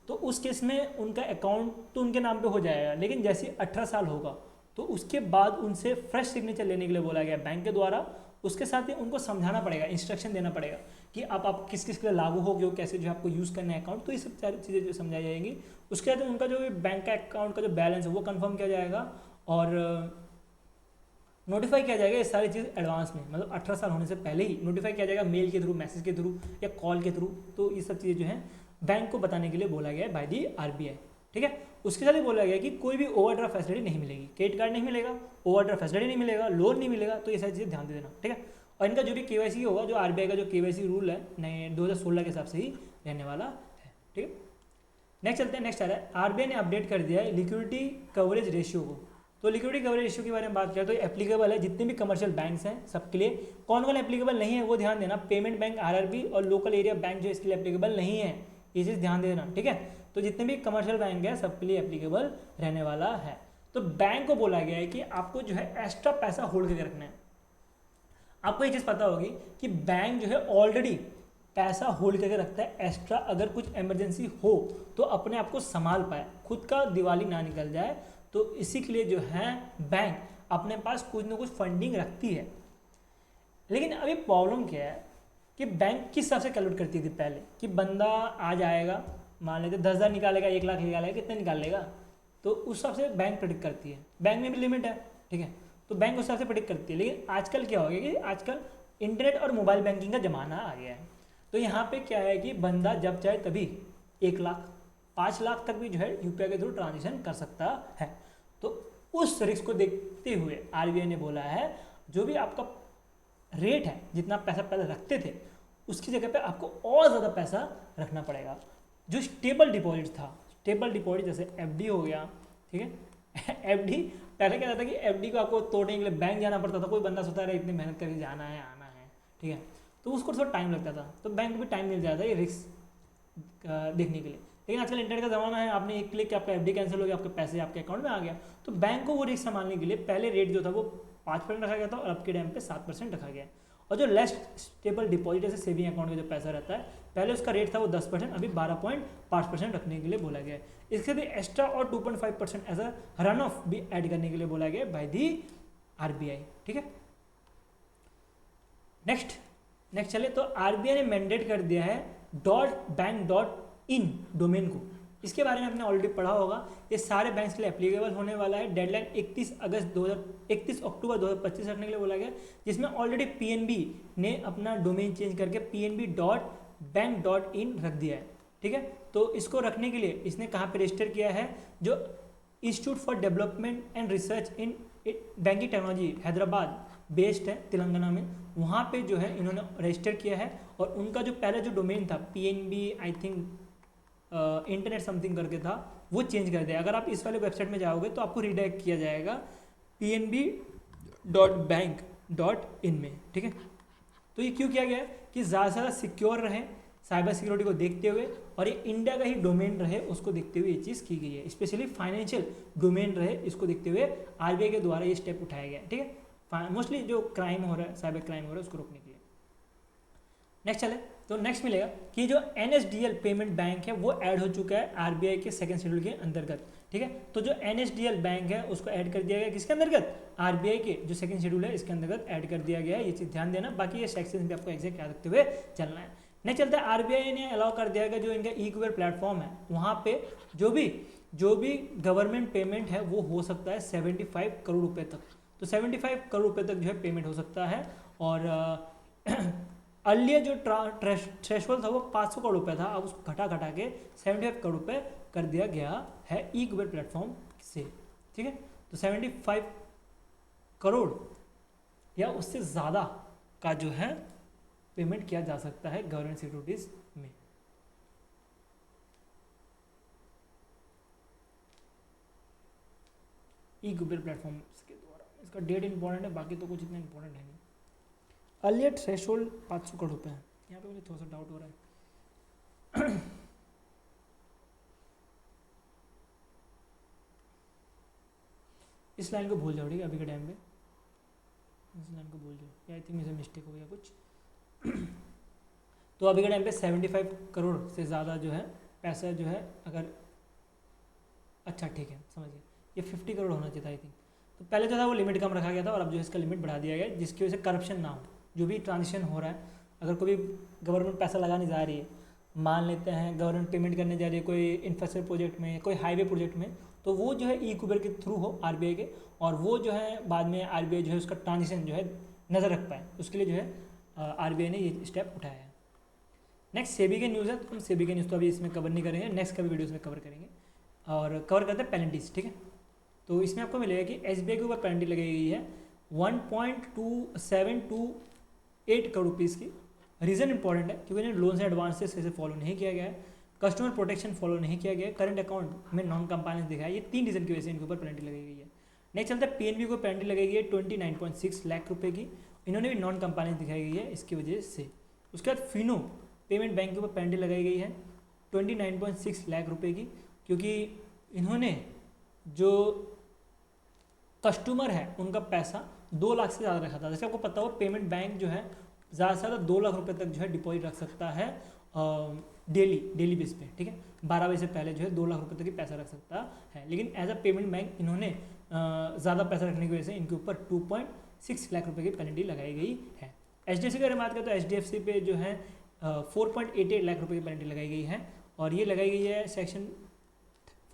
तो उस केस में उनका अकाउंट तो उनके नाम पे हो जाएगा। लेकिन जैसे 18 साल होगा तो उसके बाद उनसे फ्रेश सिग्नेचर लेने के लिए बोला गया बैंक के द्वारा। उसके साथ ही उनको समझाना पड़ेगा, इंस्ट्रक्शन देना पड़ेगा कि आप किस किस के लिए लागू हो गए, कैसे जो आपको यूज़ करना है अकाउंट, तो ये सब सारी चीज़ें जो समझाई जाएंगी। उसके बाद उनका जो बैंक का अकाउंट का जो बैलेंस है वो कंफर्म किया जाएगा और नोटिफाई किया जाएगा। ये सारी चीज़ एडवांस में, मतलब 18 साल होने से पहले ही नोटिफाई किया जाएगा, मेल के थ्रू, मैसेज के थ्रू या कॉल के थ्रू। तो ये सब चीज़ें जो हैं बैंक को बताने के लिए बोला गया है बाय दी आरबीआई, ठीक है। उसके साथ ही बोला गया कि कोई भी ओवरड्राफ्ट फैसिलिटी नहीं मिलेगी, क्रेडिट कार्ड नहीं मिलेगा, ओवरड्राफ्ट फैसिलिटी नहीं मिलेगा, लोन नहीं मिलेगा। तो ये सारी चीज़ें ध्यान दे देना, ठीक है। और इनका जो भी केवाईसी होगा, जो आरबीआई का जो केवाईसी रूल है नए 2016 के हिसाब से ही रहने वाला है, ठीक है। नेक्स्ट चलते हैं, नेक्स्ट आ रहा है आरबीआई ने अपडेट कर दिया है लिक्विडिटी कवरेज रेशियो को। तो लिक्विडिटी कवरेज रेशियो के बारे में बात करें तो एप्लीकेबल है जितने भी कमर्शियल बैंक्स हैं सबके लिए। कौन कौन एप्लीकेबल नहीं है वो ध्यान देना, पेमेंट बैंक, आरआरबी और लोकल एरिया बैंक जो इसके लिए एप्लीकेबल नहीं है, ये चीज़ ध्यान देना, ठीक है। तो जितने भी कमर्शियल बैंक है सबके लिए एप्लीकेबल रहने वाला है। तो बैंक को बोला गया है कि आपको जो है एक्स्ट्रा पैसा होल्ड करके रखना है। आपको ये चीज़ पता होगी कि बैंक जो है ऑलरेडी पैसा होल्ड करके रखता है एक्स्ट्रा, अगर कुछ इमरजेंसी हो तो अपने आप को संभाल पाए, खुद का दिवाली ना निकल जाए। तो इसी के लिए जो है बैंक अपने पास कुछ ना कुछ फंडिंग रखती है। लेकिन अभी प्रॉब्लम क्या है कि बैंक किस हिसाब से कैलकुलेट करती थी पहले कि बंदा आ जाएगा, मान लेते 10,000 निकालेगा, 1 लाख निकालेगा, कितने निकाल लेगा, तो उस हिसाब से बैंक प्रेडिक्ट करती है। बैंक में भी लिमिट है, ठीक है, तो बैंक उस हिसाब से प्रेडिक्ट करती है। लेकिन आजकल क्या हो गया कि आजकल इंटरनेट और मोबाइल बैंकिंग का ज़माना आ गया है। तो यहाँ पे क्या है कि बंदा जब चाहे तभी 1 लाख 5 लाख तक भी जो है यूपीआई के थ्रू ट्रांजेक्शन कर सकता है। तो उस रिस्क को देखते हुए आरबीआई ने बोला है जो भी आपका रेट है, जितना पैसा पहले रखते थे उसकी जगह पे आपको और ज़्यादा पैसा रखना पड़ेगा। जो स्टेबल डिपॉजिट था, स्टेबल डिपॉजिट जैसे एफडी हो गया, ठीक है। एफडी पहले क्या था कि एफडी को आपको तोड़ने के लिए बैंक जाना पड़ता था। कोई बंदा सोचता रहा इतनी मेहनत करके जाना है, आना है, ठीक है, तो उसको थोड़ा टाइम लगता था, तो बैंक को भी टाइम मिल जाता है ये रिस्क देखने के लिए। लेकिन आजकल इंटरनेट का ज़माना है, आपने एक क्लिक आपका एफडी कैंसिल हो गया, आपके पैसे आपके अकाउंट में आ गया। तो बैंक को वो रिस्क संभालने के लिए पहले रेट जो था वो 5% रखा गया था और अब के टाइम पे 7% रखा गया है। और जो लेस स्टेबल डिपॉजिट जैसे सेविंग अकाउंट का जो पैसा रहता है, पहले उसका रेट था वो 10%, अभी 12.5% रखने के लिए बोला गया है। इसके भी एक्स्ट्रा और 2.5% एज अ रन ऑफ भी ऐड करने के लिए बोला गया है बाय दी आरबीआई, ठीक है। नेक्स्ट चले तो आरबीआई ने मैंडेट कर दिया है .bank.in डोमेन को। इसके बारे में आपने ऑलरेडी पढ़ा होगा, ये सारे बैंक्स के लिए एप्लीकेबल होने वाला है। डेडलाइन 31 अक्टूबर 2025 रखने के लिए बोला गया, जिसमें ऑलरेडी पीएनबी ने अपना डोमेन चेंज करके pnb.bank.in रख दिया है, ठीक है। तो इसको रखने के लिए इसने कहाँ पे रजिस्टर किया है, जो institute for development and research in banking technology Hyderabad based है तेलंगाना में, वहाँ पे जो है इन्होंने रजिस्टर किया है। और उनका जो पहले जो डोमेन था PNB I think internet something करके था, वो चेंज कर दिया। अगर आप इस वाले वेबसाइट में जाओगे तो आपको रिडायरेक्ट किया जाएगा pnb.bank.in में, ठीक है। तो ये क्यों किया गया है कि ज़्यादा से ज़्यादा सिक्योर रहें, साइबर सिक्योरिटी को देखते हुए और ये इंडिया का ही डोमेन रहे उसको देखते हुए ये चीज़ की गई है। स्पेशली फाइनेंशियल डोमेन रहे इसको देखते हुए आरबीआई के द्वारा ये स्टेप उठाया गया है, ठीक है। मोस्टली जो क्राइम हो रहा है, साइबर क्राइम हो रहा है, उसको रोकने के लिए। नेक्स्ट चले तो नेक्स्ट मिलेगा कि जो NSDL पेमेंट बैंक है वो ऐड हो चुका है आरबीआई के सेकंड शेड्यूल के अंतर्गत, ठीक है। तो जो NSDL बैंक है उसको ऐड कर दिया गया किसके अंतर्गत, आरबीआई के जो सेकंड शेड्यूल है इसके अंतर्गत ऐड कर दिया गया है। ये चीज़ ध्यान देना, बाकी ये सेक्शन भी आपको एग्जैक्ट याद रखते हुए चलना है। नहीं चलता, आरबीआई ने अलाउ कर दिया गया जो इनका ई-क्यूबर प्लेटफॉर्म है वहाँ पे जो भी गवर्नमेंट पेमेंट है वो हो सकता है 75 करोड़ रुपये तक। तो 75 करोड़ रुपये तक जो है पेमेंट हो सकता है। और अर्लियर जो थ्रेशोल्ड था वो 500 करोड़ रुपये था, अब उसको घटा के 75 करोड़ रुपये कर दिया गया है ई-क्यूबर प्लेटफॉर्म से, ठीक है। तो 75 करोड़ या उससे ज़्यादा का जो है पेमेंट किया जा सकता है गवर्नमेंट सिक्योरिटीज़ में। ई-क्यूबर प्लेटफॉर्म के द्वारा। इसका डेट इंपॉर्टेंट है, बाकी तो कुछ इतना इंपॉर्टेंट है नहीं। अर्लियर थ्रेशोल्ड 500 करोड़ रुपये है, यहाँ पे मुझे थोड़ा सा डाउट हो रहा है। इस लाइन को भूल जाओ, ठीक है, अभी के टाइम पे इस लाइन को भूल जाओ, आई थिंक मुझे मिस्टेक हो गया कुछ। तो अभी के टाइम पे 75 करोड़ से ज़्यादा जो है पैसा जो है अगर, अच्छा ठीक है समझिए, ये 50 करोड़ होना चाहिए था आई थिंक। तो पहले जो था वो लिमिट कम रखा गया था और अब जो है इसका लिमिट बढ़ा दिया गया है, जिसकी वजह से करप्शन ना हो। जो भी ट्रांजेक्शन हो रहा है, अगर कोई गवर्नमेंट पैसा लगाने जा रही है, मान लेते हैं गवर्नमेंट पेमेंट करने जा रही है कोई इंफ्रास्ट्रक्चर प्रोजेक्ट में, कोई हाईवे प्रोजेक्ट में, तो वो जो है ई-क्यूबर के थ्रू हो आरबीआई के, और वो जो है बाद में आरबीआई जो है उसका ट्रांजेक्शन जो है नज़र रख पाए, उसके लिए जो है आरबीआई ने ये स्टेप उठाया है। नेक्स्ट सेबी के न्यूज़ है, तो हम सेबी के न्यूज़ तो अभी इसमें कवर नहीं करेंगे, नेक्स्ट कभी वीडियोज़ में कवर करेंगे। और कवर करते हैं पेनल्टीज, ठीक है। तो इसमें आपको मिलेगा कि एसबीआई के ऊपर पेनल्टी लगाई गई है 1.2728 करोड़ रुपीज़ की। रीज़न इंपॉर्टेंट है क्योंकि इन्हें लोन से एडवांसेस से फॉलो नहीं किया गया है, कस्टमर प्रोटेक्शन फॉलो नहीं किया गया है, करंट अकाउंट में नॉन कंप्लायंस दिखा है। ये 3 रीज़न की वजह से इनके ऊपर पेनल्टी लगाई गई है। नेक्स्ट चलता है पीएनबी को पेनल्टी लगाई गई है 29.6 लाख रुपये की, इन्होंने भी नॉन कंप्लायंस दिखाई गई है इसकी वजह से। उसके बाद फिनो पेमेंट बैंक के ऊपर पेनल्टी लगाई गई है 29.6 लाख रुपये की, क्योंकि इन्होंने जो कस्टमर है उनका पैसा 2 लाख से ज़्यादा रखा था। जैसे आपको पता हो पेमेंट बैंक जो है ज़्यादा से ज़्यादा 2 लाख रुपए तक जो है डिपॉजिट रख सकता है डेली बेस पे, ठीक है। 12 बजे से पहले जो है 2 लाख रुपए तक ही पैसा रख सकता है, लेकिन एज अ पेमेंट बैंक इन्होंने ज़्यादा पैसा रखने की वजह से इनके ऊपर 2.6 लाख रुपए की पेनल्टी लगाई गई है। एचडीएफसी की अगर बात करें तो एचडीएफसी पे जो है 4.88 लाख रुपए की पेनल्टी लगाई गई है, और ये लगाई गई है section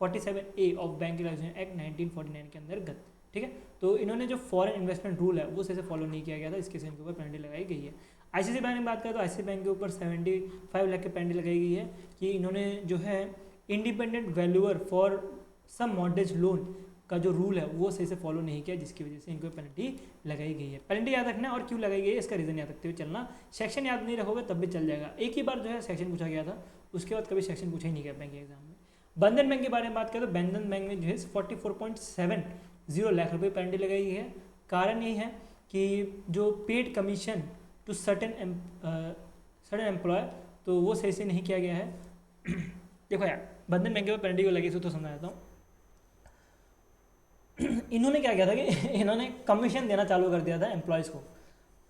47A of bank regulation act 1949 के अंतर्गत, ठीक है। तो इन्होंने जो फॉरेन इन्वेस्टमेंट रूल है वो सही से फॉलो नहीं किया गया था, इसके से इनके ऊपर पेनल्टी लगाई गई है। आईसीआईसी बैंक में बात करें तो आईसीआईसी बैंक के ऊपर 75 लाख की पेनल्टी लगाई गई है कि इन्होंने जो है independent valuer for some mortgage loan का जो रूल है वो सही से फॉलो नहीं किया, जिसकी वजह से इनको पेनल्टी लगाई गई है। पेनल्टी याद रखना और क्यों लगाई गई है इसका रीज़न याद रखते हुए चलना। सेक्शन याद नहीं रखोगे तब भी चल जाएगा, एक ही बार जो है सेक्शन पूछा गया था, उसके बाद कभी सेक्शन पूछा ही नहीं गया बैंक के एग्जाम में। बंधन बैंक के बारे में बात करें तो बंधन बैंक में जो है 44.70 लाख रुपये पेनल्टी लगाई गई है। कारण यही है कि जो paid commission to certain employ तो वो सही से नहीं किया गया है। देखो यार बंधन बैंक के पेनल्टी को लगी तो समझा देता हूँ। इन्होंने क्या किया था कि इन्होंने कमीशन देना चालू कर दिया था एम्प्लॉयज़ को,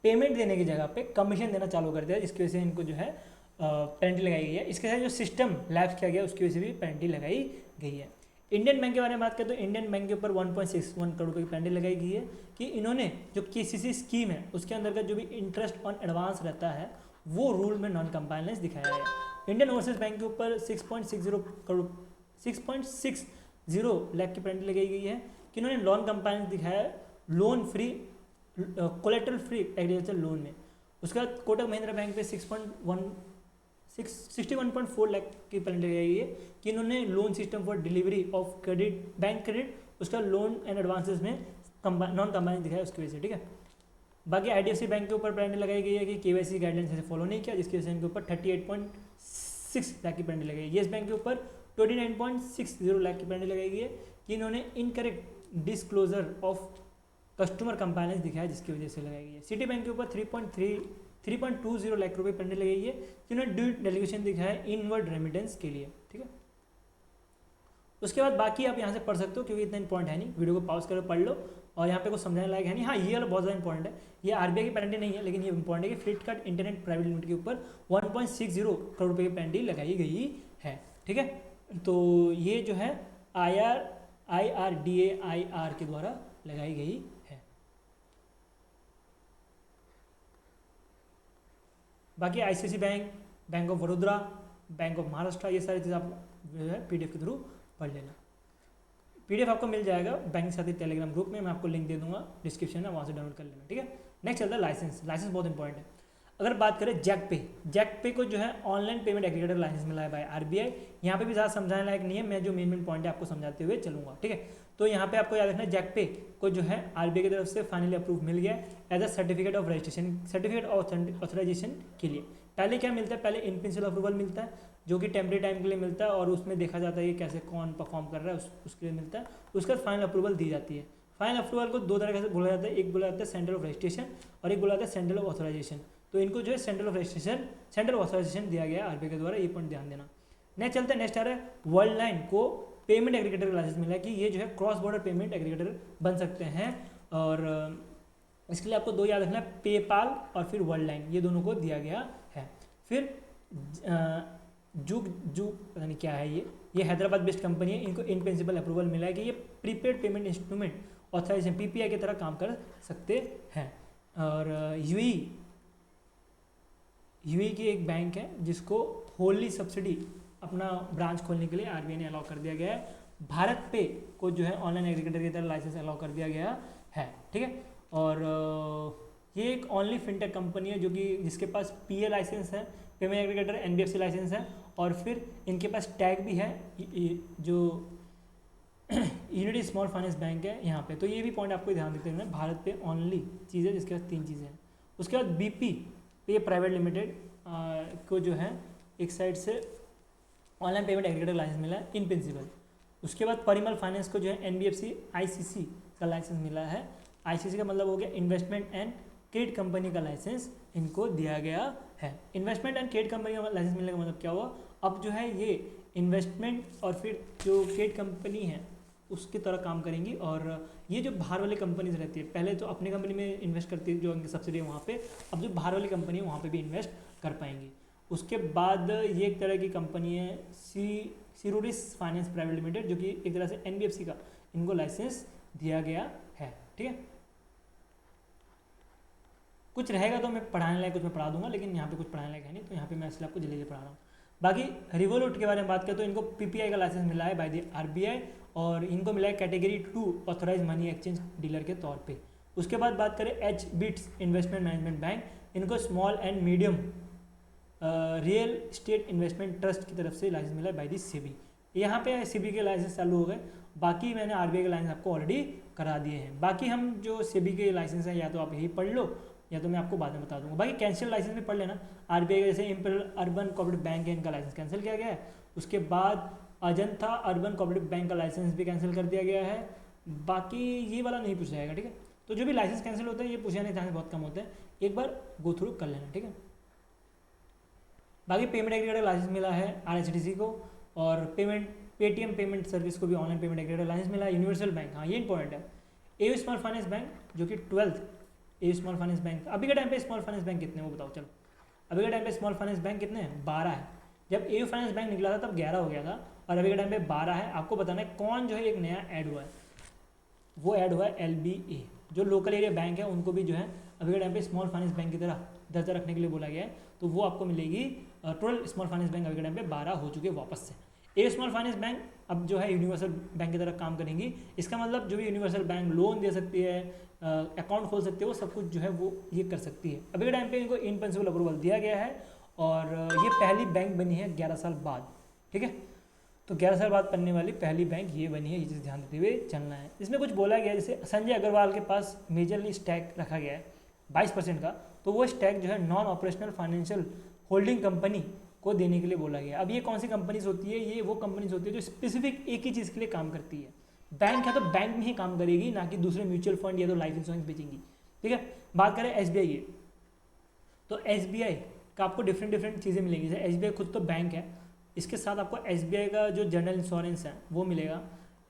पेमेंट देने की जगह पे कमीशन देना चालू कर दिया, जिसकी वजह से इनको जो है पेनल्टी लगाई गई है। इसके साथ जो सिस्टम लैप्स किया गया उसकी वजह से भी पेनल्टी लगाई गई है। इंडियन बैंक के बारे में बात करें तो इंडियन बैंक के ऊपर 1.61 करोड़ रुपये की पेनल्टी लगाई गई है कि इन्होंने जो केसीसी स्कीम है उसके अंतर्गत जो भी इंटरेस्ट ऑन एडवांस रहता है वो रूल में नॉन कंप्लायंस दिखाया है। इंडियन ओवरसीज बैंक के ऊपर 6.60 लाख की पेनल्टी लगाई गई है कि इन्होंने नॉन कंप्लायंस दिखाया है loan free collateral free agriculture loan में। उसके बाद कोटक महिंद्रा बैंक पे 61.4 लाख की पेनल्टी लगाई गई है कि इन्होंने loan system for delivery of credit bank credit उसका लोन एंड एडवांसेस में नॉन कंप्लायंस दिखाया उसकी वजह से, ठीक है। बाकी आईडीएफसी बैंक के ऊपर पेनल्टी लगाई गई है कि केवाईसी गाइडलाइंस से फॉलो नहीं किया, जिसकी वजह से इनके ऊपर 38.6 लाख की पेनल्टी लगाई। येस बैंक के ऊपर 29.60 लाख की पेनल्टी लगाई गई है कि इन्होंने incorrect disclosure of customer compliance दिखाया, जिसकी वजह से लगाई गई है। सिटी बैंक के ऊपर 3.20 लाख रुपये पर डे लगेगी, जिन्होंने ड्यू डेलीगेशन दिखाया है इनवर्ड रेमिटेंस के लिए, ठीक है। उसके बाद बाकी आप यहाँ से पढ़ सकते हो, क्योंकि इतना इंपॉर्टेंट है नहीं, वीडियो को पॉज करो पढ़ लो, और यहाँ पे कुछ समझाने लायक है नहीं। हाँ, ये वाला बहुत ज़्यादा इंपॉर्टेंट है, ये आरबीआई की पेनल्टी नहीं है, लेकिन ये इंपॉर्टेंट है कि फ्लिपकार्ट इंटरनेट प्राइवेट लिमिटेड के ऊपर 1.60 करोड़ रुपये की पेनल्टी लगाई गई है, ठीक है। तो ये जो है IRDAI के द्वारा लगाई गई है। बाकी ICICI bank, bank of Baroda, bank of Maharashtra, ये सारी चीज़ आप जो है PDF के थ्रू पढ़ लेना। PDF आपको मिल जाएगा बैंक साथी टेलीग्राम ग्रुप में, मैं आपको लिंक दे दूंगा डिस्क्रिप्शन में, वहाँ से डाउनलोड कर लेना, ठीक है। नेक्स्ट चलता है लाइसेंस। लाइसेंस बहुत इंपॉर्टेंट है। अगर बात करें जैक पे को जो है ऑनलाइन पेमेंट एग्रीगेटर लाइसेंस मिला है बाय RBI। यहाँ पे भी ज़्यादा समझाने लायक नहीं है, मैं जो मेन पॉइंट है आपको समझाते हुए चलूँगा, ठीक है। तो यहाँ पे आपको याद रखना है, जैक पे को जो है RBI की तरफ से फाइनली अप्रूव मिल गया as a certificate of registration, certificate authorisation के लिए। पहले क्या मिलता है, पहले इन प्रिंसिपल अप्रूवल मिलता है, जो कि टेम्परेरी टाइम के लिए मिलता है, और उसमें देखा जाता है कि कैसे कौन परफॉर्म कर रहा है, उसके लिए मिलता है। उसके बाद फाइनल अप्रूवल दी जाती है। फाइनल अप्रूवल को दो तरह से बोला जाता है, एक बोला जाता है सेंटर ऑफ रजिस्ट्रेशन और एक बोला जाता है सेंटर ऑफ ऑथराइजेशन। तो इनको जो है centre of registration, centre of authorisation दिया गया है RBI के द्वारा, ये पॉइंट ध्यान देना। नेक्स्ट चलते हैं, नेक्स्ट आ रहा है वर्ल्ड लाइन को पेमेंट एग्रीगेटर का लाइसेंस मिला है कि ये जो है क्रॉस बॉर्डर पेमेंट एग्रीगेटर बन सकते हैं, और इसके लिए आपको दो याद रखना है, पेपाल और फिर वर्ल्ड लाइन, ये दोनों को दिया गया है। फिर जू पता नहीं क्या है ये हैदराबाद बेस्ड कंपनी है, इनको इन प्रिंसिपल अप्रूवल मिला है कि ये prepaid payment instrument authorisation PPI की तरह काम कर सकते हैं। और यूएई की एक बैंक है जिसको होली सब्सिडी अपना ब्रांच खोलने के लिए RBI ने अलाउ कर दिया गया है। भारत पे को जो है ऑनलाइन एग्रीगेटर की तरह लाइसेंस अलाउ कर दिया गया है, ठीक है। और ये एक ओनली फिनटेक कंपनी है जो कि जिसके पास PA लाइसेंस है, पेमेंट एग्रीगेटर, NBFC लाइसेंस है, और फिर इनके पास टैग भी है जो यूनिटी स्मॉल फाइनेंस बैंक है यहाँ पे। तो ये भी पॉइंट आपको ध्यान देते हैं, भारत पे ओनली चीज़ है जिसके पास 3 चीज़ें हैं। उसके बाद BP पे प्राइवेट लिमिटेड को जो है एक साइड से ऑनलाइन पेमेंट एग्रीगेटर लाइसेंस मिला है इन प्रिंसिपल। उसके बाद परिमल फाइनेंस को जो है NBFC ICC का लाइसेंस मिला है। ICC का मतलब हो गया इन्वेस्टमेंट एंड क्रेडिट कंपनी का लाइसेंस इनको दिया गया है। इन्वेस्टमेंट एंड क्रेडिट कंपनी का लाइसेंस मिलने का मतलब क्या हुआ, अब जो है ये इन्वेस्टमेंट और फिर जो क्रेडिट कंपनी है उसकी तरह काम करेंगी। और ये जो बाहर वाली कंपनीज रहती है, पहले तो अपनी कंपनी में इन्वेस्ट करती है जो उनकी सब्सिडी है वहाँ पे, अब जो बाहर वाली कंपनी है वहाँ पे भी इन्वेस्ट कर पाएंगी। उसके बाद ये एक तरह की कंपनी है सिरोडिस फाइनेंस प्राइवेट लिमिटेड, जो कि एक तरह से NBFC का इनको लाइसेंस दिया गया है, ठीक है। कुछ रहेगा तो मैं पढ़ाने लायक कुछ मैं पढ़ा दूंगा, लेकिन यहाँ पे कुछ पढ़ाने लायक है नहीं, तो यहाँ पे मैं इसलिए आपको जल्दी पढ़ा रहा हूँ। बाकी रिवोलूट के बारे में बात करें तो इनको PPI का लाइसेंस मिला है बाय द RBI, और इनको मिला है category 2 authorise money exchange dealer के तौर पे। उसके बाद बात करें HBITS इन्वेस्टमेंट मैनेजमेंट बैंक, इनको small and medium real estate investment trust की तरफ से लाइसेंस मिला है बाय दी SEBI। यहाँ पे SEBI के लाइसेंस चालू हो गए, बाकी मैंने RBI के लाइसेंस आपको ऑलरेडी करा दिए हैं। बाकी हम जो SEBI के लाइसेंस हैं या तो आप यही पढ़ लो या तो मैं आपको बाद में बता दूंगा। बाकी कैंसिल लाइसेंस भी पढ़ लेना। RBI का जैसे इम्पीरियल अर्बन कोऑपरेटिव बैंक है, इनका लाइसेंस कैंसिल किया गया है। उसके बाद अजंता अर्बन कोऑपरेटिव बैंक का लाइसेंस भी कैंसिल कर दिया गया है। बाकी ये वाला नहीं पूछा जाएगा, ठीक है। तो जो भी लाइसेंस कैंसिल होता है ये पूछने के चांस बहुत कम होते हैं, एक बार गो थ्रू कर लेना, ठीक है। बाकी पेमेंट एग्रीगेटर लाइसेंस मिला है RHDC को, और पेटीएम पेमेंट सर्विस को भी ऑनलाइन पेमेंट एग्रीगेटर लाइसेंस मिला है। यूनिवर्सल बैंक, हाँ ये इंपॉर्टेंट है। AU स्मॉल फाइनेंस बैंक जो कि 12th AU small finance bank, अभी के टाइम पे स्मॉल फाइनेंस बैंक कितने वो बताओ चलो। अभी के टाइम पे स्मॉल फाइनेंस बैंक कितने हैं, 12 है। जब AU फाइनेंस बैंक निकला था तब 11 हो गया था, और अभी के टाइम पे 12 है। आपको बताना है कौन जो है एक नया ऐड हुआ है, वो ऐड हुआ है LBA। जो लोकल एरिया बैंक है उनको भी जो है अभी के टाइम पे स्मॉल फाइनेंस बैंक की तरह दर्जा रखने के लिए बोला गया है, तो वो आपको मिलेगी। टोटल स्मॉल फाइनेंस बैंक अभी के टाइम पे 12 हो चुके वापस से। AU स्मॉल फाइनेंस बैंक अब जो है यूनिवर्सल बैंक की तरह काम करेंगी। इसका मतलब जो भी यूनिवर्सल बैंक लोन दे सकती है, अकाउंट खोल सकती है, वो सब कुछ जो है वो ये कर सकती है। अभी के टाइम पे इनको इन प्रिंसिपल अप्रूवल दिया गया है, और ये पहली बैंक बनी है 11 साल बाद, ठीक है। तो 11 साल बाद बनने वाली पहली बैंक ये बनी है, ये चीज़ ध्यान देते हुए चलना है। इसमें कुछ बोला गया है, जैसे संजय अग्रवाल के पास मेजरली स्टैक रखा गया है 22% का, तो वो स्टैक जो है non operational financial holding company को देने के लिए बोला गया। अब ये कौन सी कंपनीज होती है, ये वो कंपनीज होती है जो स्पेसिफिक एक ही चीज़ के लिए काम करती है। बैंक है तो बैंक में ही काम करेगी, ना कि दूसरे म्यूचुअल फंड या तो लाइफ इंश्योरेंस बेचेंगी, ठीक है। बात करें SBI की, तो SBI का आपको डिफरेंट डिफरेंट चीज़ें मिलेंगी। जैसे SBI खुद तो बैंक है, इसके साथ आपको SBI का जो जनरल इंश्योरेंस है वो मिलेगा,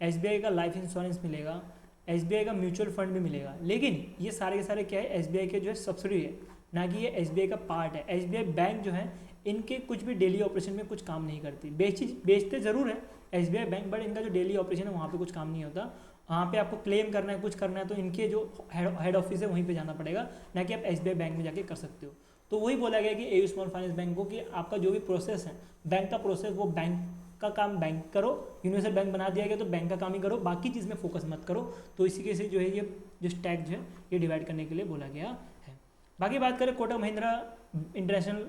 SBI का लाइफ इंश्योरेंस मिलेगा, SBI का म्यूचुअल फंड भी मिलेगा। लेकिन ये सारे के सारे क्या है, SBI के जो है सब्सिडी है, ना कि ये SBI का पार्ट है। SBI बैंक जो है इनके कुछ भी डेली ऑपरेशन में कुछ काम नहीं करती, बेचते ज़रूर है SBI बैंक, बट इनका जो डेली ऑपरेशन है वहाँ पे कुछ काम नहीं होता। वहाँ पे आपको क्लेम करना है, कुछ करना है तो इनके जो हेड ऑफिस है वहीं पे जाना पड़ेगा, ना कि आप SBI बैंक में जाके कर सकते हो। तो वही बोला गया कि AU स्मॉल फाइनेंस बैंक को कि आपका जो भी प्रोसेस है बैंक का प्रोसेस, वो बैंक का काम बैंक करो, यूनिवर्सल बैंक बना दिया गया तो बैंक का काम ही करो, बाकी चीज़ में फोकस मत करो। तो इसी के से जो है ये जो टैग जो है ये डिवाइड करने के लिए बोला गया है। बाकी बात करें कोटक महिंद्रा इंटरनेशनल,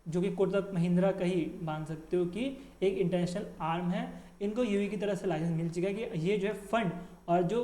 जो कि कोटक महिंद्रा का ही मान सकते हो कि एक इंटरनेशनल आर्म है, इनको यूएई की तरफ से लाइसेंस मिल चुका है कि ये जो है फंड और जो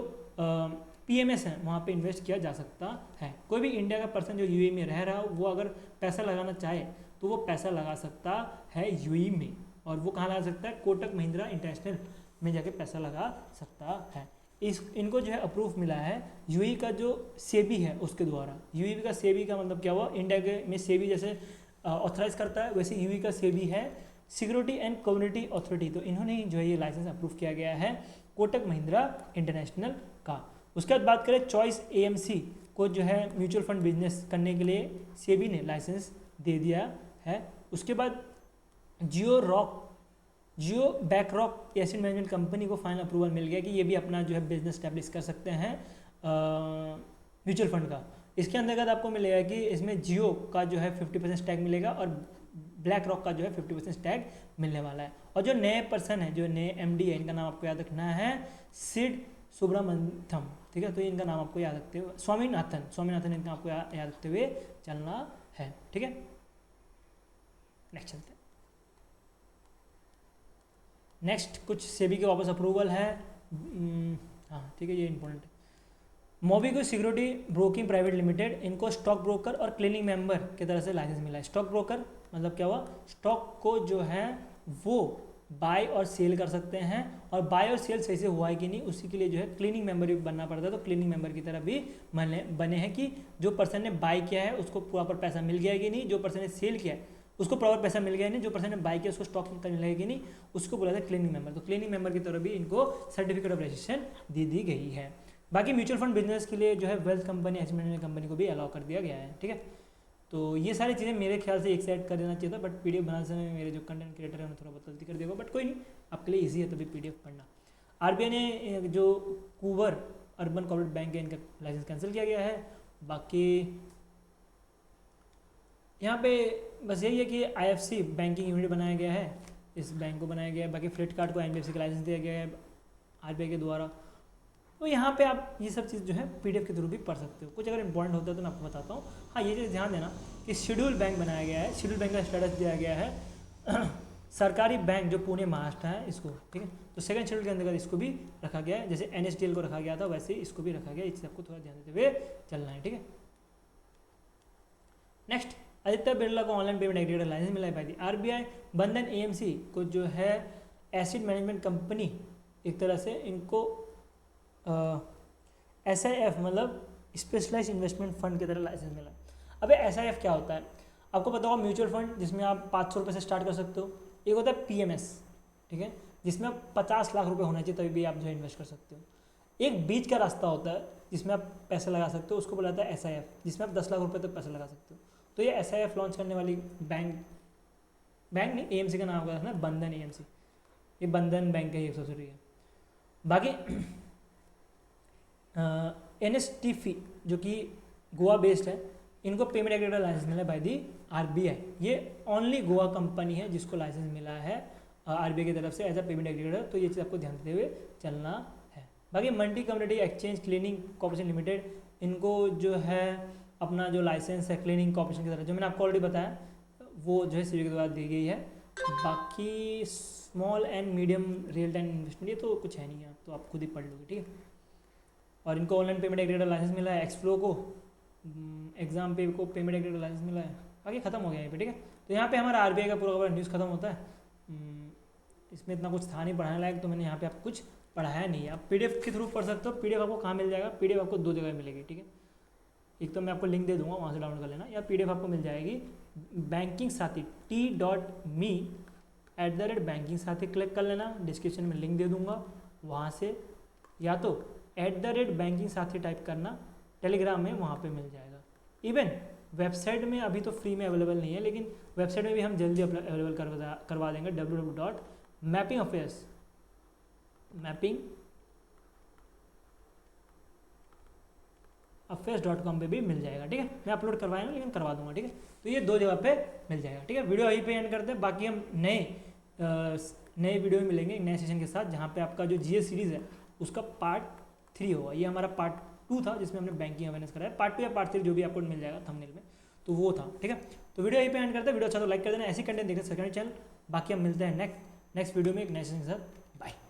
PMS है वहाँ पे इन्वेस्ट किया जा सकता है। कोई भी इंडिया का पर्सन जो यूएई में रह रहा हो वो अगर पैसा लगाना चाहे तो वो पैसा लगा सकता है यूएई में, और वो कहाँ लगा सकता है, कोटक महिंद्रा इंटरनेशनल में जाके पैसा लगा सकता है। इनको जो है अप्रूव मिला है यूएई का जो सेबी है उसके द्वारा। यूएई का सेबी का मतलब क्या हुआ, इंडिया के में सेबी जैसे ऑथराइज करता है, वैसे यूएई का सेबी है सिक्योरिटी एंड कम्युनिटी अथॉरिटी। तो इन्होंने जो है ये लाइसेंस अप्रूव किया गया है कोटक महिंद्रा इंटरनेशनल का। उसके बाद बात करें चॉइस AMC को जो है म्यूचुअल फंड बिजनेस करने के लिए सेबी ने लाइसेंस दे दिया है। उसके बाद जियो बैकरॉक एसेट मैनेजमेंट कंपनी को फाइनल अप्रूवल मिल गया कि ये भी अपना जो है बिजनेस स्टैब्लिश कर सकते हैं म्यूचुअल फंड का। इसके अंतर्गत आपको मिलेगा कि इसमें जियो का जो है 50% स्टैक मिलेगा और ब्लैक रॉक का जो है 50% स्टैक मिलने वाला है। और जो नए पर्सन है, जो नए MD है, इनका नाम आपको याद रखना है सिड सुब्रमण्यम, ठीक है। तो इनका नाम आपको याद रखते हुए स्वामीनाथन इनका आपको याद रखते हुए चलना है, ठीक है। नेक्स्ट चलते हैं। नेक्स्ट कुछ सेबी के वापस अप्रूवल है, हाँ ठीक है, ये इंपॉर्टेंट है। MobiKwik security broking private limited, इनको स्टॉक ब्रोकर और क्लीनिंग मेंबर की तरह से लाइसेंस मिला है। स्टॉक ब्रोकर मतलब क्या हुआ, स्टॉक को जो है वो बाय और सेल कर सकते हैं, और बाय और सेल सही से हुआ है कि नहीं उसी के लिए जो है क्लीनिंग मेंबर भी बनना पड़ता है। तो क्लीनिंग मेंबर की तरह भी बने हैं कि जो पर्सन ने बाय किया है उसको प्रॉपर पैसा मिल गया है कि नहीं, जो पर्सन ने सेल किया है उसको प्रॉपर पैसा मिल गया नहीं, जो पर्सन ने बाय किया उसको स्टॉक मिलेगा कि नहीं, उसको बोला था क्लीनिंग मेंबर। तो क्लीनिंग मेंबर की तरह भी इनको सर्टिफिकेट ऑफ रजिस्ट्रेशन दे दी गई है। बाकी म्यूचुअल फंड बिजनेस के लिए जो है wealth company, asset management company को भी अलाउ कर दिया गया है, ठीक है। तो ये सारी चीज़ें मेरे ख्याल से एक साइड कर देना चाहिए था, बट PDF बनाने समय मेरे जो कंटेंट क्रिएटर है उन्होंने थोड़ा बहुत गलती कर दिया, बट कोई नहीं, आपके लिए ईजी है तभी PDF पढ़ना। RBI ने जो कूवर अर्बन कॉर्पोरेट बैंक है इनका लाइसेंस कैंसिल किया गया है। बाकी यहाँ पे बस यही है कि IFC बैंकिंग यूनिट बनाया गया है, इस बैंक को बनाया गया है। बाकी फ्लिपकार्ट को NBFC का लाइसेंस दिया गया है RBI के द्वारा। तो यहाँ पे आप ये सब चीज़ जो है PDF के थ्रू भी पढ़ सकते हो। कुछ अगर इंपॉर्टेंट होता है तो मैं आपको बताता हूँ। हाँ, ये चीज़ ध्यान देना कि शेड्यूल बैंक बनाया गया है, शेड्यूल बैंक का स्टेटस दिया गया है सरकारी बैंक जो पुणे महाराष्ट्र है इसको, ठीक है। तो सेकंड शेड्यूल के अंतर्गत इसको भी रखा गया है, जैसे NSDL को रखा गया था वैसे इसको भी रखा गया। इस सबको थोड़ा ध्यान देते हुए चलना है, ठीक है। नेक्स्ट, आदित्य बिरला को ऑनलाइन पेमेंट एग्रीगेटर लाइसेंस मिला है भाई। RBI बंधन AMC को जो है एसेट मैनेजमेंट कंपनी एक तरह से इनको SIF मतलब स्पेशलाइज्ड इन्वेस्टमेंट फंड की तरह लाइसेंस मिला है। अब SIF क्या होता है आपको पता होगा, म्यूचुअल फंड जिसमें आप 500 रुपये से स्टार्ट कर सकते हो। एक होता है PMS, ठीक है, जिसमें आप 50 लाख रुपए होना चाहिए तभी भी आप जो है इन्वेस्ट कर सकते हो। एक बीच का रास्ता होता है जिसमें आप पैसा लगा सकते हो, उसको बोला जाता है SIF, जिसमें आप 10 लाख रुपये तक पैसा लगा सकते हो। तो ये SIF लॉन्च करने वाली बैंक नहीं, AMC का नाम होगा ना, बंधन AMC, ये बंधन बैंक का ही एक सब्सिडरी है। बाकी NSTF जो कि गोवा बेस्ड है, इनको पेमेंट एग्रीगेटर लाइसेंस मिला है बाय दी RBI। ये ओनली गोवा कंपनी है जिसको लाइसेंस मिला है RBI की तरफ से एज अ पेमेंट एग्रीगेटर। तो ये चीज़ आपको ध्यान देते हुए चलना है। बाकी multi community exchange cleaning corporation limited, इनको जो है अपना जो लाइसेंस है क्लीनिंग कॉर्पोरेशन की तरह, जो मैंने आपको ऑलरेडी बताया, वो जो है सेबी के द्वारा दी गई है। बाकी small and medium real time investment ये तो कुछ है नहीं है, तो आप खुद ही पढ़ लोगे, ठीक है। और इनको ऑनलाइन पेमेंट एग्रीगेटर लाइसेंस मिला है। एक्सफ्लो को, एग्जाम पे को पेमेंट एग्रीगेटर लाइसेंस मिला है। आगे खत्म हो गया यहाँ पे, ठीक है। तो यहाँ पे हमारा RBI का पूरा न्यूज़ खत्म होता है। इसमें इतना कुछ था नहीं पढ़ाने लायक, तो मैंने यहाँ पे आपको कुछ पढ़ाया नहीं है। आप PDF के थ्रू पढ़ सकते हो। PDF आपको कहाँ मिल जाएगा, PDF आपको 2 जगह मिलेगी, ठीक है। एक तो मैं आपको लिंक दे दूंगा, वहाँ से डाउनलोड कर लेना, या PDF आपको मिल जाएगी बैंकिंग साथी t.me@बैंकिंग साथी क्लिक कर लेना, डिस्क्रिप्शन में लिंक दे दूंगा वहाँ से, या तो @बैंकिंग साथी टाइप करना टेलीग्राम में, वहाँ पे मिल जाएगा। इवन वेबसाइट में अभी तो फ्री में अवेलेबल नहीं है, लेकिन वेबसाइट में भी हम जल्दी अवेलेबल करवा देंगे, www.mappingaffairs.com पे भी मिल जाएगा, ठीक है। मैं अपलोड करवाया ना, लेकिन करवा दूंगा, ठीक है। तो ये 2 जगह पे मिल जाएगा, ठीक है। वीडियो यहीं पे एंड करते हैं, बाकी हम नए वीडियो में मिलेंगे एक नए सेशन के साथ, जहाँ पे आपका जो GS सीरीज़ है उसका पार्ट 3 होगा। ये हमारा पार्ट 2 था जिसमें हमने बैंकिंग अवेयरनेस कराया, पार्ट 2 या पार्ट 3 जो भी आपको मिल जाएगा थंबनेल में, तो वो था, ठीक है। तो वीडियो यहीं पे एंड करते हैं, वीडियो अच्छा तो लाइक कर देना, ऐसी कंटेंट देखते हैं सेकंड चैनल। बाकी हम मिलते हैं नेक्स्ट वीडियो में एक नए सेशन के साथ। बाय।